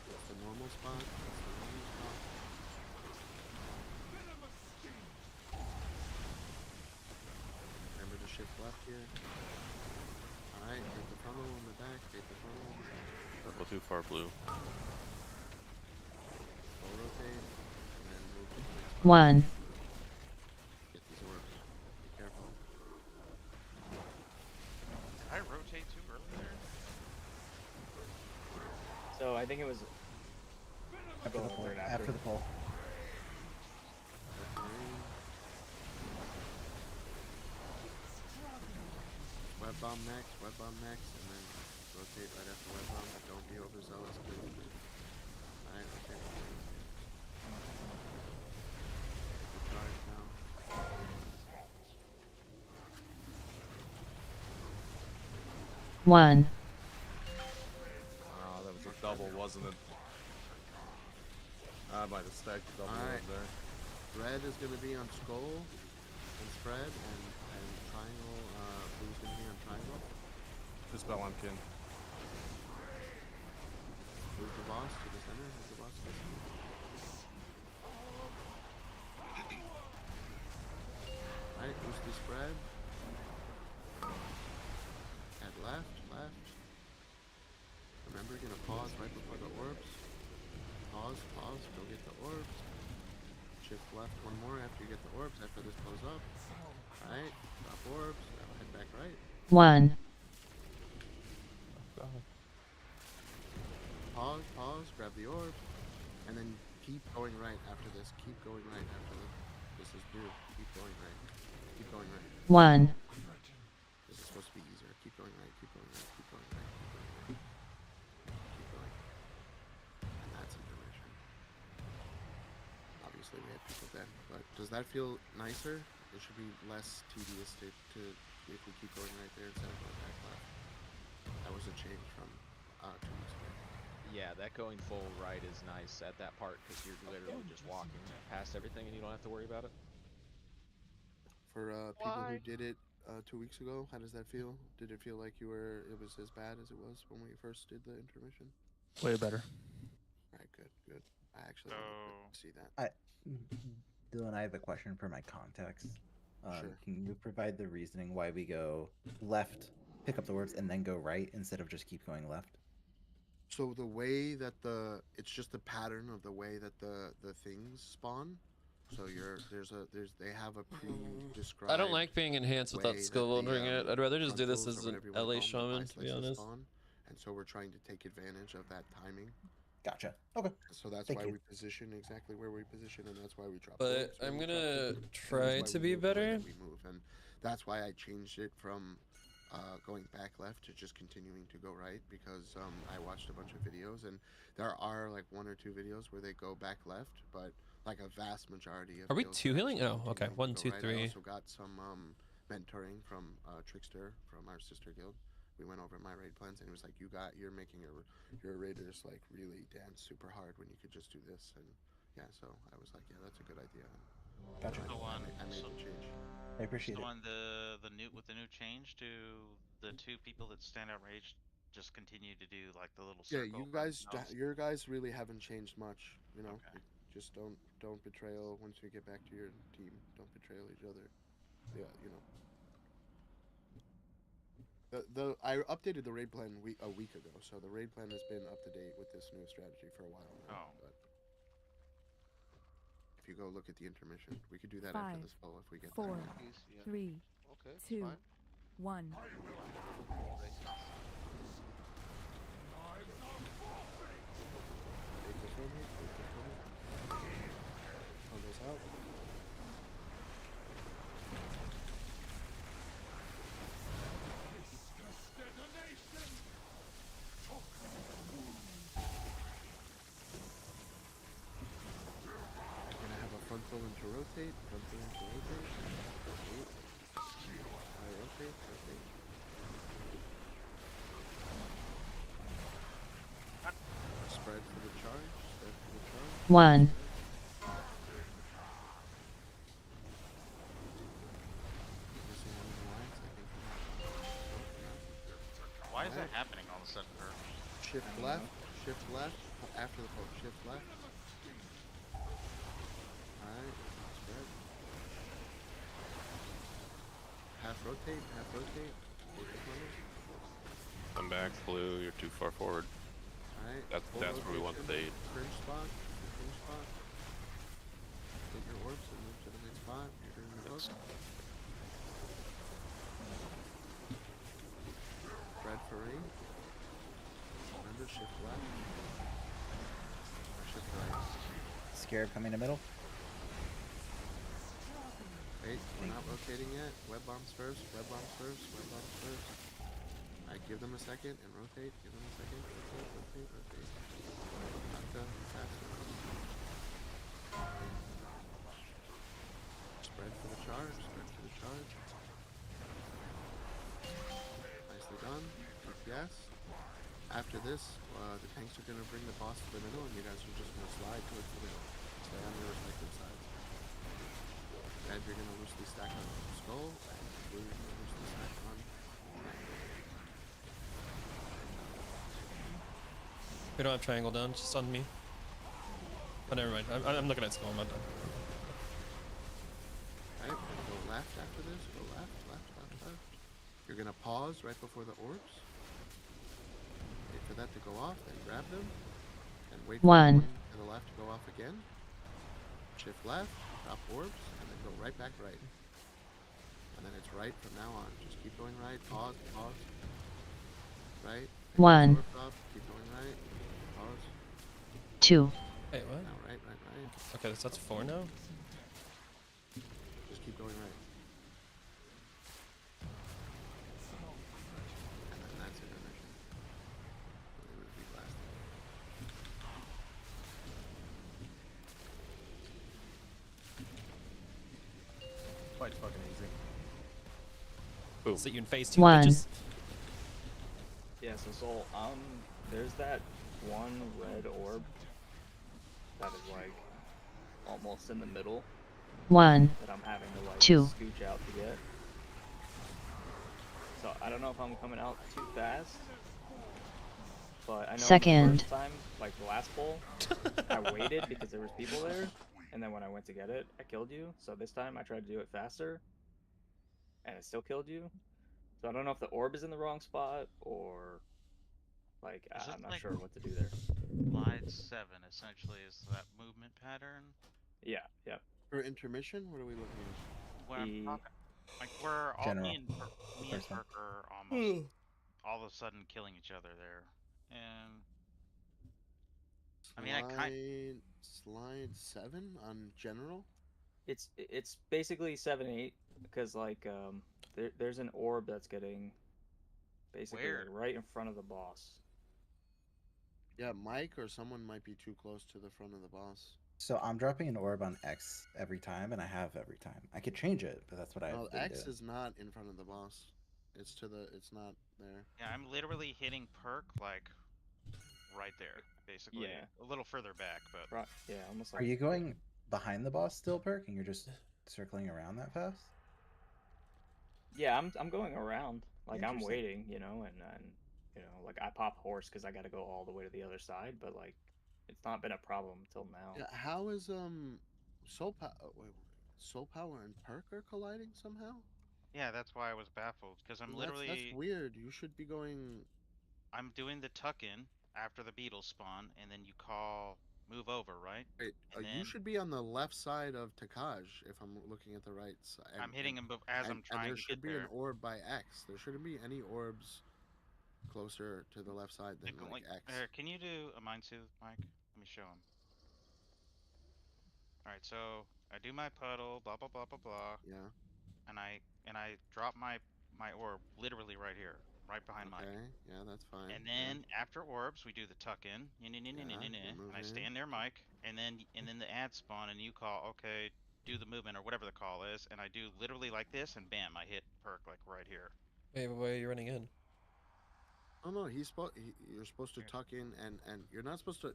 That's the normal spot. That's the normal spot. Remember to shift left here. Alright, take the funnel on the back. Take the funnel. Go too far blue. Full rotate. And then move to the next 1, Get these orbs. Be careful. Did I rotate too early there? So I think it was. After the pull. After the pull. Web bomb next, and then rotate right after web bomb, but don't be overzealous, please. Alright, okay. Charge now. one, Oh, that was a double, wasn't it? I might have stacked the double Alright. there. Red is going to be on skull and spread, and triangle, blue is going to be on triangle. Dispel on kin. Move the boss to the center, move the boss to the center. Alright, boost the spread. Head left, left. Remember, you're gonna pause right before the orbs. Pause, go get the orbs. Shift left one more after you get the orbs, after this blows up. Alright, drop orbs, now head back right. 1, Pause, grab the orb, and then keep going right after this. Keep going right after this. This is blue. Keep going right. Keep going right. 1, This is supposed to be easier. Keep going right, keep going right, keep going right, keep going right. Keep going. And that's information. Obviously we had people dead, but does that feel nicer? It should be less tedious to if we keep going right there instead of going back left. That was a change from 2 weeks ago. Yeah, that going full right is nice at that part because you're literally just walking past everything and you don't have to worry about it. For people who did it 2 weeks ago, how does that feel? Did it feel like it was as bad as it was when we first did the intermission? Way better. Alright, good. I actually wanted to see that. Dylan, I have a question for my context. Sure. Can you provide the reasoning why we go left, pick up the orbs, and then go right instead of just keep going left? So the way that it's just the pattern of the way that the things spawn. So they have a pre-described. I don't like being enhanced without skill loading it. I'd rather just do this as an LA shaman, to be honest. And so we're trying to take advantage of that timing. Gotcha. Okay. So that's Thank why you. we position exactly where we position, and that's why we drop. But orbs where I'm we gonna drop them, and try that's to why we be move the way better. that we move, and that's why I changed it from going back left to just continuing to go right, because I watched a bunch of videos, and there are like 1 or 2 videos where they go back left, but like a vast majority of Are we guilds two are healing? actually Oh, okay. continuing to 1, 2, go right. 3. I also got some mentoring from Trickster from our sister guild. We went over my raid plans, and he was like, you're making your raiders like really dance super hard when you could just do this." And yeah, so I was like, yeah, that's a good idea. Gotcha. I made the change. I appreciate so it. on the new with the new change, do the two people that stand out rage just continue to do like the little Yeah, circle? you for guys, themselves? your guys really haven't changed much. You know, Okay. just don't betrayal once you get back to your team. Don't betrayal each other. Yeah, you know. The I updated the raid plan a week ago, so the raid plan has been up to date with this new strategy for a while now. Oh. But if you go look at the intermission, we could do that 5, after this poll if we get 4, there. 3, Okay, it's 2, fine. 1. Take this from me. Take this from me. Pull this out. We're gonna have a frontal into rotate. Frontal into rotate. Rotate. Rotate. Rotate. Spread for the charge. Spread for the charge. 1. Missing one of the lines, I think. Why is that Alright. happening all of a sudden, Bert? Shift left. Shift left. After the poke. Shift left. Alright. Spread. Half rotate. Half rotate. Take the corner. Come back, blue. You're too far forward. Alright. That's where we want the bait. Fringe spot. Fringe spot. Take your orbs and move to the next spot. You're doing the hook. Spread for rain. Remember, shift left. Or shift right. Scarab coming to middle. Wait, we're not rotating yet. Web bombs first. Web bombs first. Web bombs first. Alright, give them a second and rotate. Give them a second. Rotate, rotate, rotate. Not the faster. Spread for the charge. Spread for the charge. Nicely done. DPS. After this, the tanks are going to bring the boss to the middle, and you guys are just going to slide towards the middle. Stay on your respective sides. Red, you're going to loosely stack on Skull, and blue, you're going to loosely stack on Triangle. We don't have triangle down, just on me. But never mind. I'm looking at Skull. I'm not done. Alright, we're going to go left after this. Go left, left, left, left. You're going to pause right before the orbs. Wait for that to go off, then grab them. And wait for the 1. one to the left to go off again. Shift left, drop orbs, and then go right back right. And then it's right from now on. Just keep going right, pause, pause. Right. 1. Orbs up, keep going right, pause. 2. Wait, what? Now right, right, right. Okay, so that's 4 now? Just keep going right. And then that's intermission. So they would be blasted. Quite fucking easy. Boom. So you in phase 2 1. bitches. Yeah, so Soul, there's that one red orb that is like almost in the middle 1. that I'm having to like 2. scooch out to get. So I don't know if I'm coming out too fast, but I know Second. the first time, like the last bowl, I waited because there was people there, and then when I went to get it, I killed you. So this time I tried to do it faster, and it still killed you. So I don't know if the orb is in the wrong spot or like Is it I'm not like sure what to do there. Slide 7 essentially is that movement pattern. Yeah, yeah. For intermission, what are we looking at? Where I'm talking, like we're all General. me and First one. Perk are almost all of a sudden killing each other there, and I mean Slide 7 on general. It's basically 7-8 because like there's an orb that's getting basically Where? like, right in front of the boss. Yeah, Mike or someone might be too close to the front of the boss. So I'm dropping an orb on X every time, and I have every time. I could change it, but that's what I've No, been X doing. is not in front of the boss. It's to the. It's not there. Yeah, I'm literally hitting perk like right there, basically. Yeah. A little further back, but Yeah, almost Are like. you going behind the boss still, Perk, and you're just circling around that fast? Yeah, I'm going around. Like I'm Interesting. waiting, and like I pop horse because I got to go all the way to the other side, but like it's not been a problem until now. Yeah. How is soul power? Wait, soul power and perk are colliding somehow. yeah, that's why I was baffled because I'm That's literally weird. You should be going. I'm doing the tuck in after the beetles spawn, and then you call move over, right? Wait, And you then should be on the left side of Takaj if I'm looking at the right side. I'm hitting him as I'm And trying there to should get be an there. orb by X. There shouldn't be any orbs closer to the left side than like X. Can you do a mind soothe, Mike? Let me show him. All right, so I do my puddle, blah blah blah blah blah. Yeah. And I drop my orb literally right here, right behind Mike. Okay. Yeah, that's fine. And then after orbs, we do the tuck in, and I stand near Mike, and then the ad spawn, and you call, okay, do the movement or whatever the call is, and I do literally like this, and bam, I hit perk like right here. Wait, why are you running in? Oh no, you're supposed to tuck in, and you're not supposed to.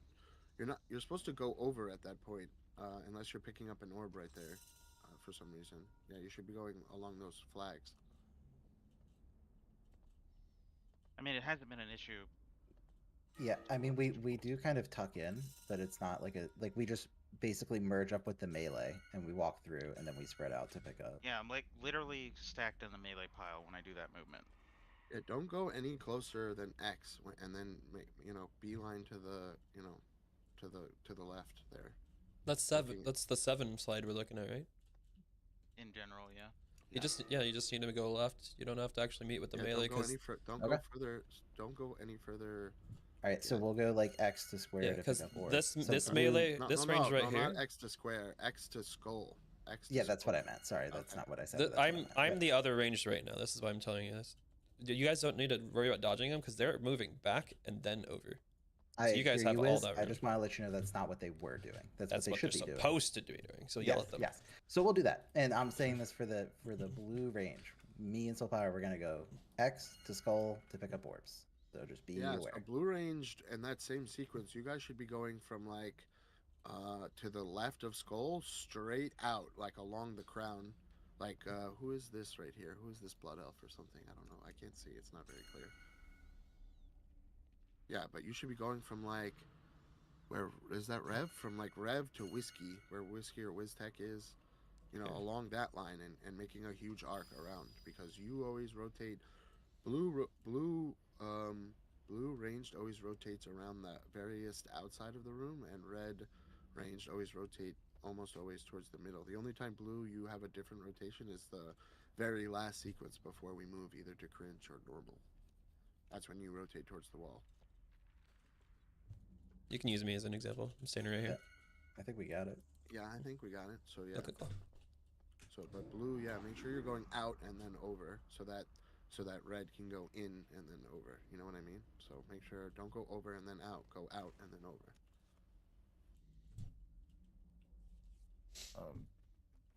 You're supposed to go over at that point, unless you're picking up an orb right there, for some reason. Yeah, you should be going along those flags. I mean, it hasn't been an issue. Yeah, I mean we do kind of tuck in, but it's not like we just basically merge up with the melee and we walk through and then we spread out to pick up. Yeah, I'm like literally stacked in the melee pile when I do that movement. Yeah, don't go any closer than X, and then beeline to the to the left there. That's 7. That's the 7 slide we're looking at, right? In general, yeah. You just need to go left. You don't have to actually meet with the melee Don't go because go further. Don't go any further. All right, so we'll go like X to square Yeah, to pick 'cause up orb. this So this blue- melee this range right here. Not X to square. X to skull. X. To Yeah, that's skull. what I meant. Sorry, that's not what I said. The- but that's what I meant. I'm the other range right now. This is why I'm telling you this. You guys don't need to worry about dodging them because they're moving back and then over. So I you guys hear have you, all Wiz. that I room. just want to let you know that's not what they were doing. That's what they what should they're be doing. supposed to be doing. So yell at them. Yes. So we'll do that. And I'm saying this for the blue range. Me and Soul Power, we're gonna go X to skull to pick up orbs. So just be aware. So blue ranged in that same sequence, you guys should be going from like to the left of skull straight out, like along the crown. Like who is this right here? Who is this blood elf or something? I don't know. I can't see. It's not very clear. Yeah, but you should be going from like where is that Rev? From like Rev to Whiskey, where Whiskey or Wiztech is, along that line and making a huge arc around because you always rotate. Blue ranged always rotates around the various outside of the room, and red ranged always rotate almost always towards the middle. The only time blue you have a different rotation is the very last sequence before we move either to cringe or normal. That's when you rotate towards the wall. You can use me as an example. I'm standing right here. I think we got it. Yeah, I think we got it. So yeah. Okay, cool. So but blue, yeah, make sure you're going out and then over so that red can go in and then over. You know what I mean? So make sure don't go over and then out. Go out and then over.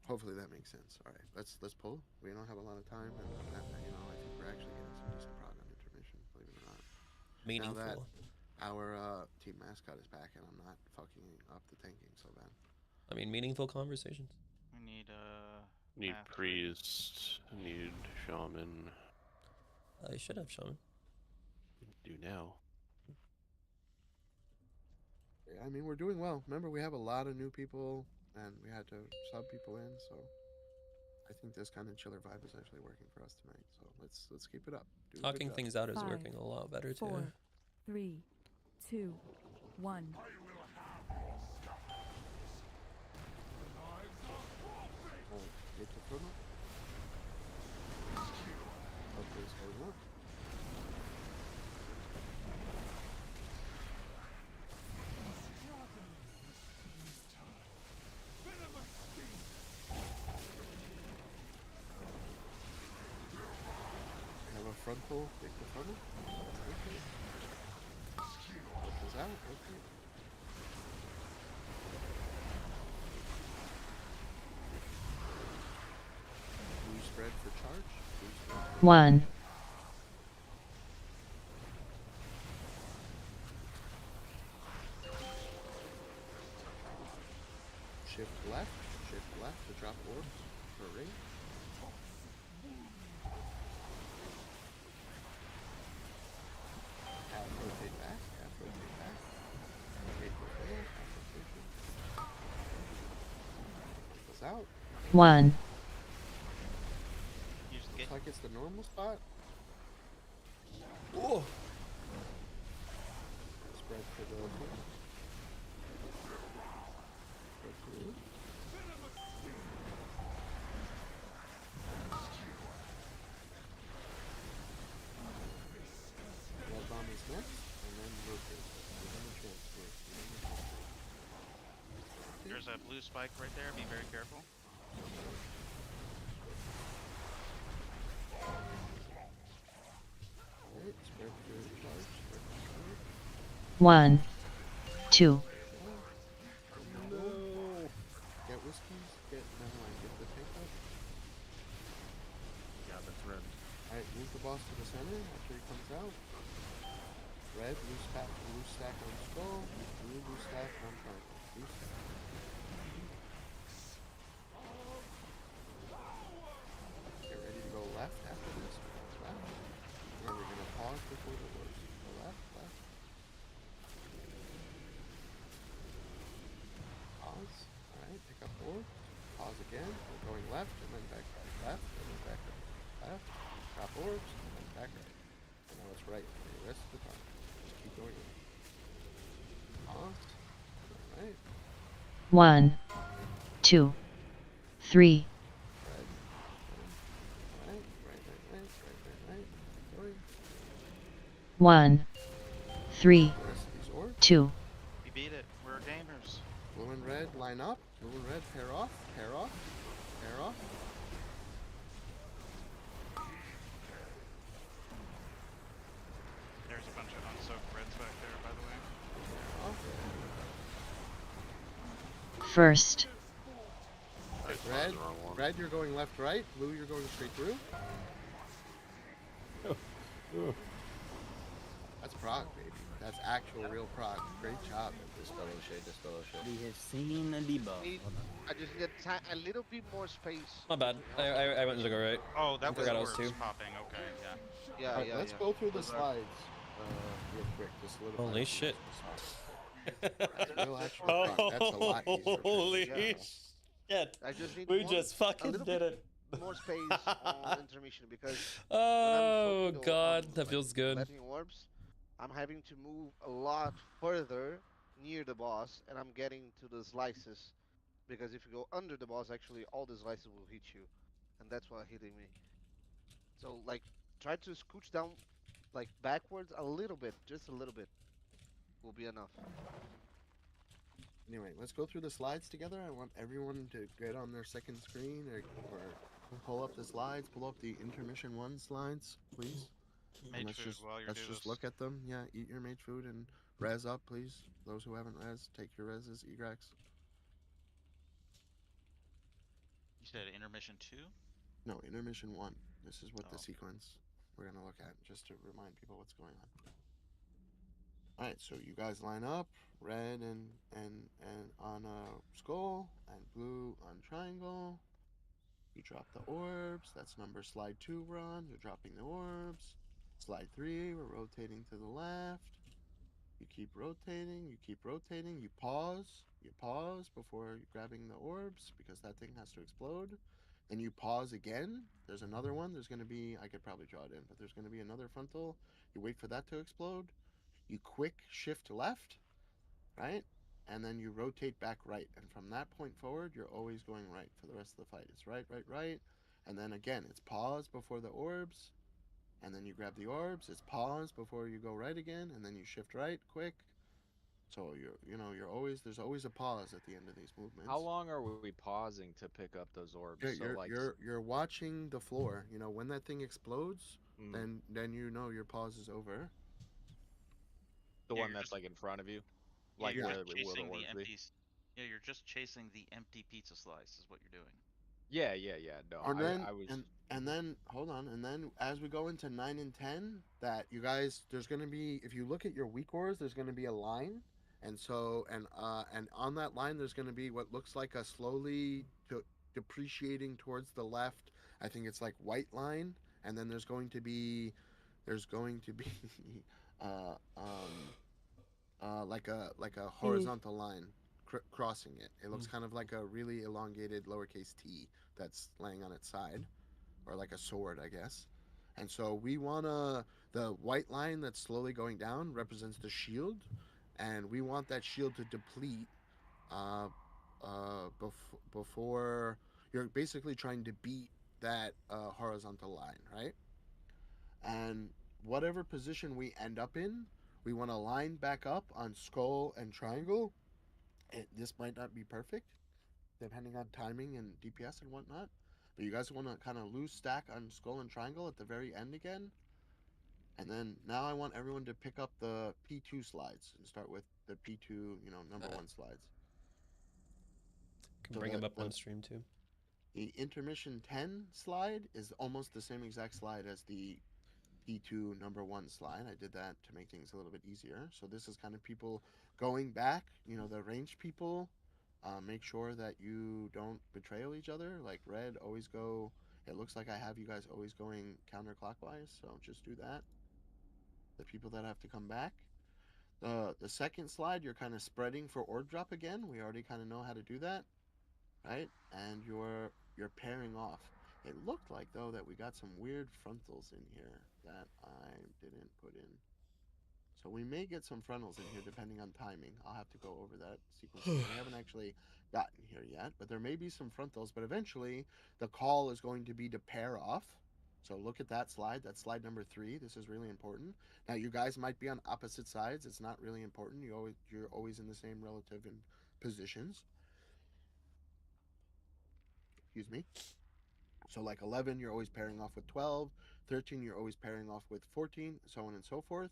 Hopefully that makes sense. All right, let's pull. We don't have a lot of time, and I think we're actually getting some decent prog on intermission. Believe it or not. Meaningful. Now that our team mascot is back, and I'm not fucking up the tanking so bad. I mean, meaningful conversations. We need Need priest. Need shaman. I should have shaman. Do now. Yeah, I mean, we're doing well. Remember, we have a lot of new people, and we had to sub people in, so I think this kind of chiller vibe is actually working for us tonight. So let's keep it up. Do a good Talking job. things out is 5, working a lot better too. 4, 3, 2, 1. Hit the promo. Hopefully this goes up. Have a front pull, take the funnel. Okay. Put this out, okay. spread for charge. Blue spread for 1. shift left to drop orbs for a ring. Half rotate back, rotate for funnel, half rotation. Goes out. 1. Looks like it's the normal spot. Oh. Spread for the funnel. Spread through. Red bomb is next, and then rotate. And then transfer. There's a blue spike right there. Be very careful. Alright, spread for charge. Spread for charge. 1. 2. No. Get whiskeys. Get the tank up. Yeah, that's red. Alright, move the boss to the center after he comes out. Red, blue stack on skull. Blue stack on triangle. Blue stack. Get ready to go left after this. Left. And we're gonna pause before the words. Go left. Pause. Alright, pick up orb. Pause again. We're going left and then back left and then back up. Left. Drop orbs and then back up. And now it's right for the rest of the time. Just keep going in. Pause. Alright. 1. 2. 3. Right. Right. Going. 1. 3. The rest of these orbs. 2. We beat it. We're gamers. Blue and red line up. Blue and red pair off. Pair off. Pair off. There's a bunch of unsoaked reds back there, by the way. Pair off. First. Red, you're going left, right. Blue, you're going straight through. That's Prog, baby. That's actual real Prog. Great job. Disfellowship. We have seen a debuff. I just need a little bit more space. My bad. I went to go right. Oh, that was forgot I was orbs two. popping. Okay, yeah. Alright, let's go through the slides real quick. Just solidify Holy the shit. That's real actual Prog. That's a lot easier. Holy shit. I just need We just fucking did it. More space on intermission because Oh when I'm god, that feels good. letting orbs, I'm having to move a lot further near the boss, and I'm getting to the slices because if you go under the boss, actually all the slices will hit you, and that's what hitting me. So like, try to scooch down, like backwards a little bit, just a little bit, will be enough. Anyway, let's go through the slides together. I want everyone to get on their second screen or pull up the slides, pull up the intermission 1 slides, please. And Mage food while you're let's doing just this. look at them. Yeah, eat your mage food and res up, please. Those who haven't res, take your reses, egrax. You said intermission 2? No, intermission 1. This is what Oh. the sequence we're gonna look at, just to remind people what's going on. Alright, so you guys line up, red and on a skull, and blue on triangle. You drop the orbs. That's number slide 2 we're on. You're dropping the orbs. Slide 3, we're rotating to the left. You keep rotating, you pause. You pause before grabbing the orbs because that thing has to explode. Then you pause again. There's another one. There's going to be, I could probably draw it in, but there's going to be another frontal. You wait for that to explode. You quick shift left, right? And then you rotate back right. And from that point forward, you're always going right for the rest of the fight. It's right, right, right. And then again, it's pause before the orbs. And then you grab the orbs. It's pause before you go right again. And then you shift right quick. So you're always, there's always a pause at the end of these movements. How long are we pausing to pick up those orbs? Yeah, So you're watching the floor. You know, when that thing explodes, then you know your pause is over. the one that's like in front of you, like you're where just the chasing orbs the be. empty. Yeah, you're just chasing the empty pizza slice is what you're doing. Yeah, no, And then I was. and then hold on, and then as we go into 9 and 10, that you guys, there's going to be, if you look at your weak ores, there's going to be a line. And so and on that line there's going to be what looks like a slowly depreciating towards the left. I think it's like white line, and then there's going to be uh um like a horizontal line crossing it. It looks kind of like a really elongated lowercase t that's laying on its side, or like a sword, I guess. And so we want to, the white line that's slowly going down represents the shield, and we want that shield to deplete uh, before you're basically trying to beat that horizontal line, right? And whatever position we end up in, we want to line back up on skull and triangle. This might not be perfect, depending on timing and DPS and whatnot. But you guys want to kind of loose stack on skull and triangle at the very end again. And then now I want everyone to pick up the P2 slides and start with the P2, number one slides. Can bring them up on stream too. The intermission 10 slide is almost the same exact slide as the P2 number one slide. I did that to make things a little bit easier. So this is kind of people going back, the ranged people. Make sure that you don't betray each other. Like red, always go. It looks like I have you guys always going counterclockwise, so just do that. The people that have to come back. The second slide, you're kind of spreading for orb drop again. We already kind of know how to do that, right? And you're pairing off. It looked like though that we got some weird frontals in here that I didn't put in. So we may get some frontals in here depending on timing. I'll have to go over that sequence. We haven't actually gotten here yet, but there may be some frontals. But eventually, the call is going to be to pair off. So look at that slide. That's slide number 3. This is really important. Now you guys might be on opposite sides. It's not really important. You're always in the same relative positions. Excuse me. So like 11, you're always pairing off with 12. 13, you're always pairing off with 14, so on and so forth.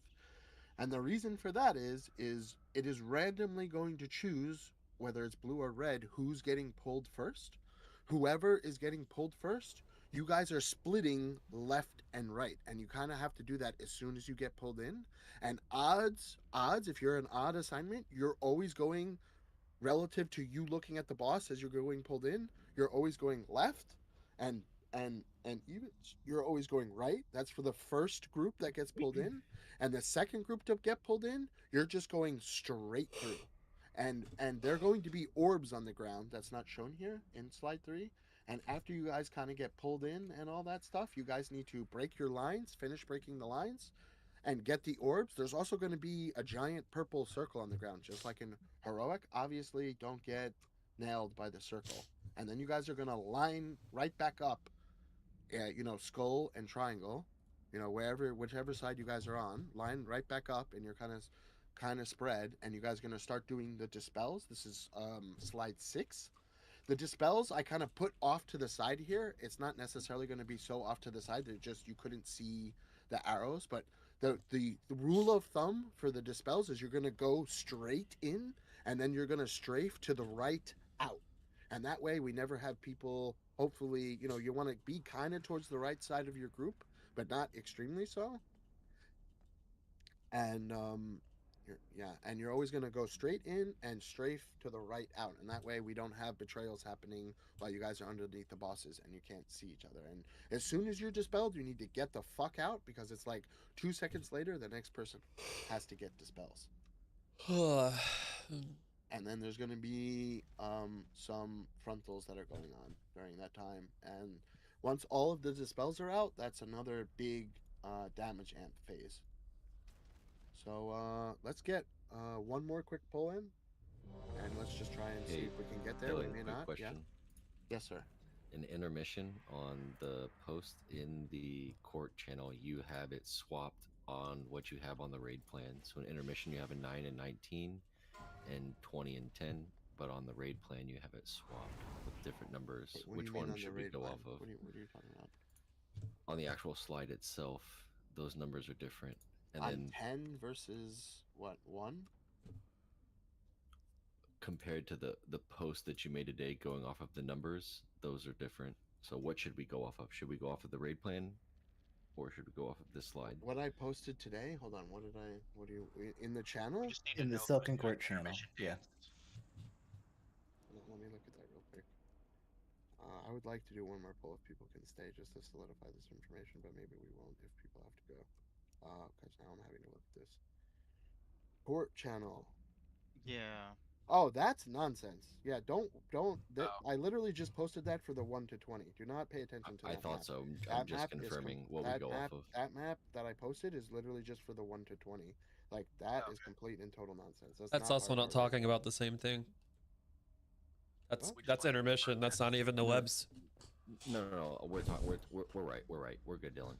And the reason for that is it is randomly going to choose, whether it's blue or red, who's getting pulled first. Whoever is getting pulled first, you guys are splitting left and right, and you kind of have to do that as soon as you get pulled in. And odds, if you're an odd assignment, you're always going relative to you looking at the boss as you're going pulled in. You're always going left, and even you're always going right. That's for the first group that gets pulled in, and the second group to get pulled in, you're just going straight through. And they're going to be orbs on the ground. That's not shown here in slide 3. And after you guys kind of get pulled in and all that stuff, you guys need to break your lines, finish breaking the lines, and get the orbs. There's also going to be a giant purple circle on the ground, just like in heroic. Obviously, don't get nailed by the circle. And then you guys are going to line right back up, skull and triangle, whichever side you guys are on, line right back up, and you're kind of spread, and you guys are going to start doing the dispels. This is slide 6. The dispels I kind of put off to the side here. It's not necessarily going to be so off to the side that just you couldn't see the arrows, but the rule of thumb for the dispels is you're going to go straight in, and then you're going to strafe to the right out. And that way we never have people, hopefully, you want to be kind of towards the right side of your group, but not extremely so. And and you're always going to go straight in and strafe to the right out, and that way we don't have betrayals happening while you guys are underneath the bosses and you can't see each other. And as soon as you're dispelled, you need to get the fuck out, because it's like 2 seconds later the next person has to get dispels. And then there's going to be some frontals that are going on during that time, and once all of the dispels are out, that's another big damage amp phase. So let's get one more quick pull in, and let's just try and see if we can get there. Dylan, We may quick not. question. Yeah. Yes, sir. An intermission on the post in the court channel, you have it swapped on what you have on the raid plan. So in intermission, you have a 9 and 19 and 20 and 10, but on the raid plan, you have it swapped with different numbers. Wait, Which one should we go off of? What are you talking about? On the actual slide itself, those numbers are different. And On then 10 versus what, 1? compared to the post that you made today, going off of the numbers, those are different. So what should we go off of? Should we go off of the raid plan, or should we go off of this slide? What I posted today? Hold on. What do you in the channel? In the Silken Court channel. Yeah. Let me look at that real quick. I would like to do one more poll if people can stay just to solidify this information, but maybe we won't if people have to go. Because now I'm having to look at this. Court channel. Yeah. Oh, that's nonsense. Yeah, don't. I literally just posted that for the 1 to 20. Do not pay attention to that. I thought map. so. That I'm just map is confirming what we that go map, off of. That map that I posted is literally just for the 1 to 20. Like that is complete and total nonsense. That's not also part not of our talking about the same thing. That's intermission. That's not even the webs. No. We're talking. We're right. We're right. We're good, Dylan.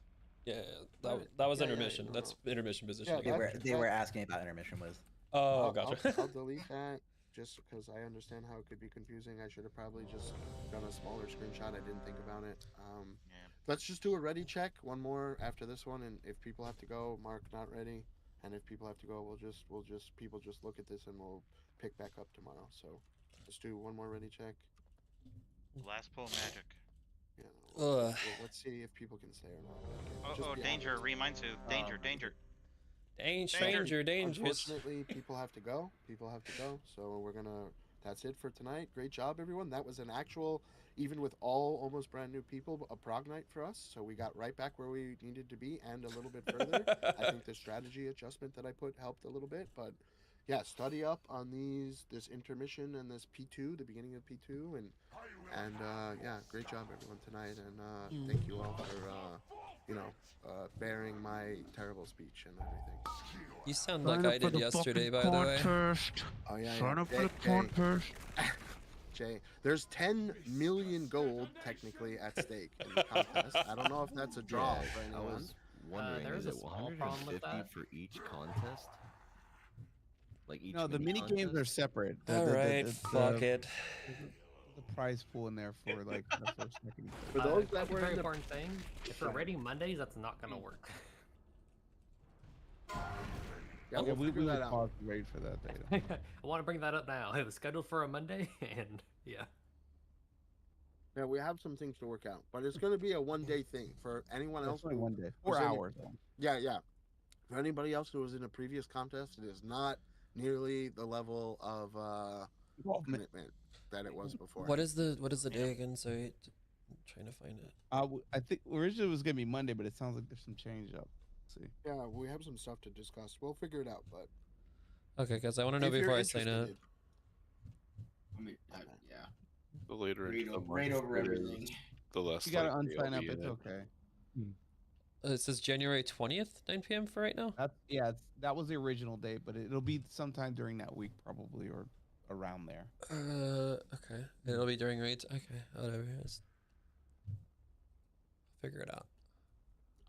Yeah, that was intermission. That's intermission position. They were asking about intermission with. Oh, gotcha. I'll delete that just because I understand how it could be confusing. I should have probably just done a smaller screenshot. I didn't think about it. Let's just do a ready check. One more after this one, and if people have to go, mark not ready. And if people have to go, people just look at this and we'll pick back up tomorrow. So let's do one more ready check. Last pull magic. Yeah. Let's see if people can stay or not. Oh, danger! Remind to danger. Stranger, dangerous. Unfortunately, people have to go. So we're gonna. That's it for tonight. Great job, everyone. That was an actual, even with all almost brand new people, a prog night for us. So we got right back where we needed to be and a little bit further. I think the strategy adjustment that I put helped a little bit, but yeah, study up on this intermission and this P2, the beginning of P2, and yeah, great job everyone tonight, and thank you all for bearing my terrible speech and everything. You sound like I did yesterday, by the way. Oh yeah, Sign up for the contest. Jay, there's 10 million gold technically at stake in the contest. I don't know if that's a draw for I anyone. was wondering, is it 150 for each contest? Like each No, the mini games are separate. All right, fuck it. The prize pool in there for like the first, second. For those that that's a were very in the important thing. If we're rating Mondays, that's not gonna work. Yeah, we'll figure that out. Pause the raid for that data. I want to bring that up now. It was scheduled for a Monday, and yeah. Yeah, we have some things to work out, but it's going to be a one-day thing for anyone else. Only one day, who's 4 in hours. Yeah. For anybody else who was in a previous contest, it is not nearly the level of commitment that it was before. What is the day again? Sorry, I'm trying to find it. I think originally it was gonna be Monday, but it sounds like there's some change up. Let's see. Yeah, we have some stuff to discuss. We'll figure it out, but Okay, guys, I want to know if you're before I sign up. interested- I mean, yeah. The later Read into the over- read month, over everything. the less You gotta likely I'll unsign up. be It's in it. okay. It says January 20th, 9 p.m. for right now. That was the original date, but it'll be sometime during that week probably, or around there. Okay. It'll be during raids. Okay, whatever. Just figure it out.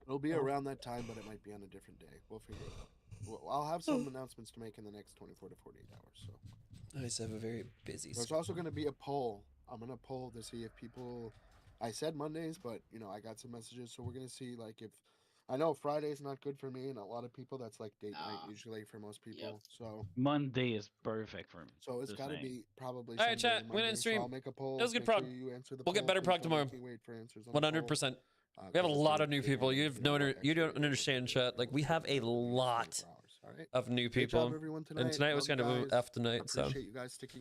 it'll be around that time, but it might be on a different day. We'll figure it out. I'll have some announcements to make in the next 24 to 48 hours. So I just have a very busy. there's also going to be a poll. I'm going to poll to see if people. I said Mondays, but I got some messages, so we're going to see like if. I know Friday's not good for me, and a lot of people that's like date night usually for most people. So Monday is perfect for me. So it's just got to saying. be probably. All right, Sunday or chat. We're gonna Monday, so stream. I'll make a poll. It was good Make prog. sure you answer the We'll get poll. better Please prog don't tomorrow. make me wait for answers on the poll. 100%. We have a 'cause it's lot gonna of new take people. like, You don't understand, chat. Like we have a lot All right. of new Great job, people, everyone, and tonight was Love kind you of an guys. F tonight. So. Appreciate you guys sticking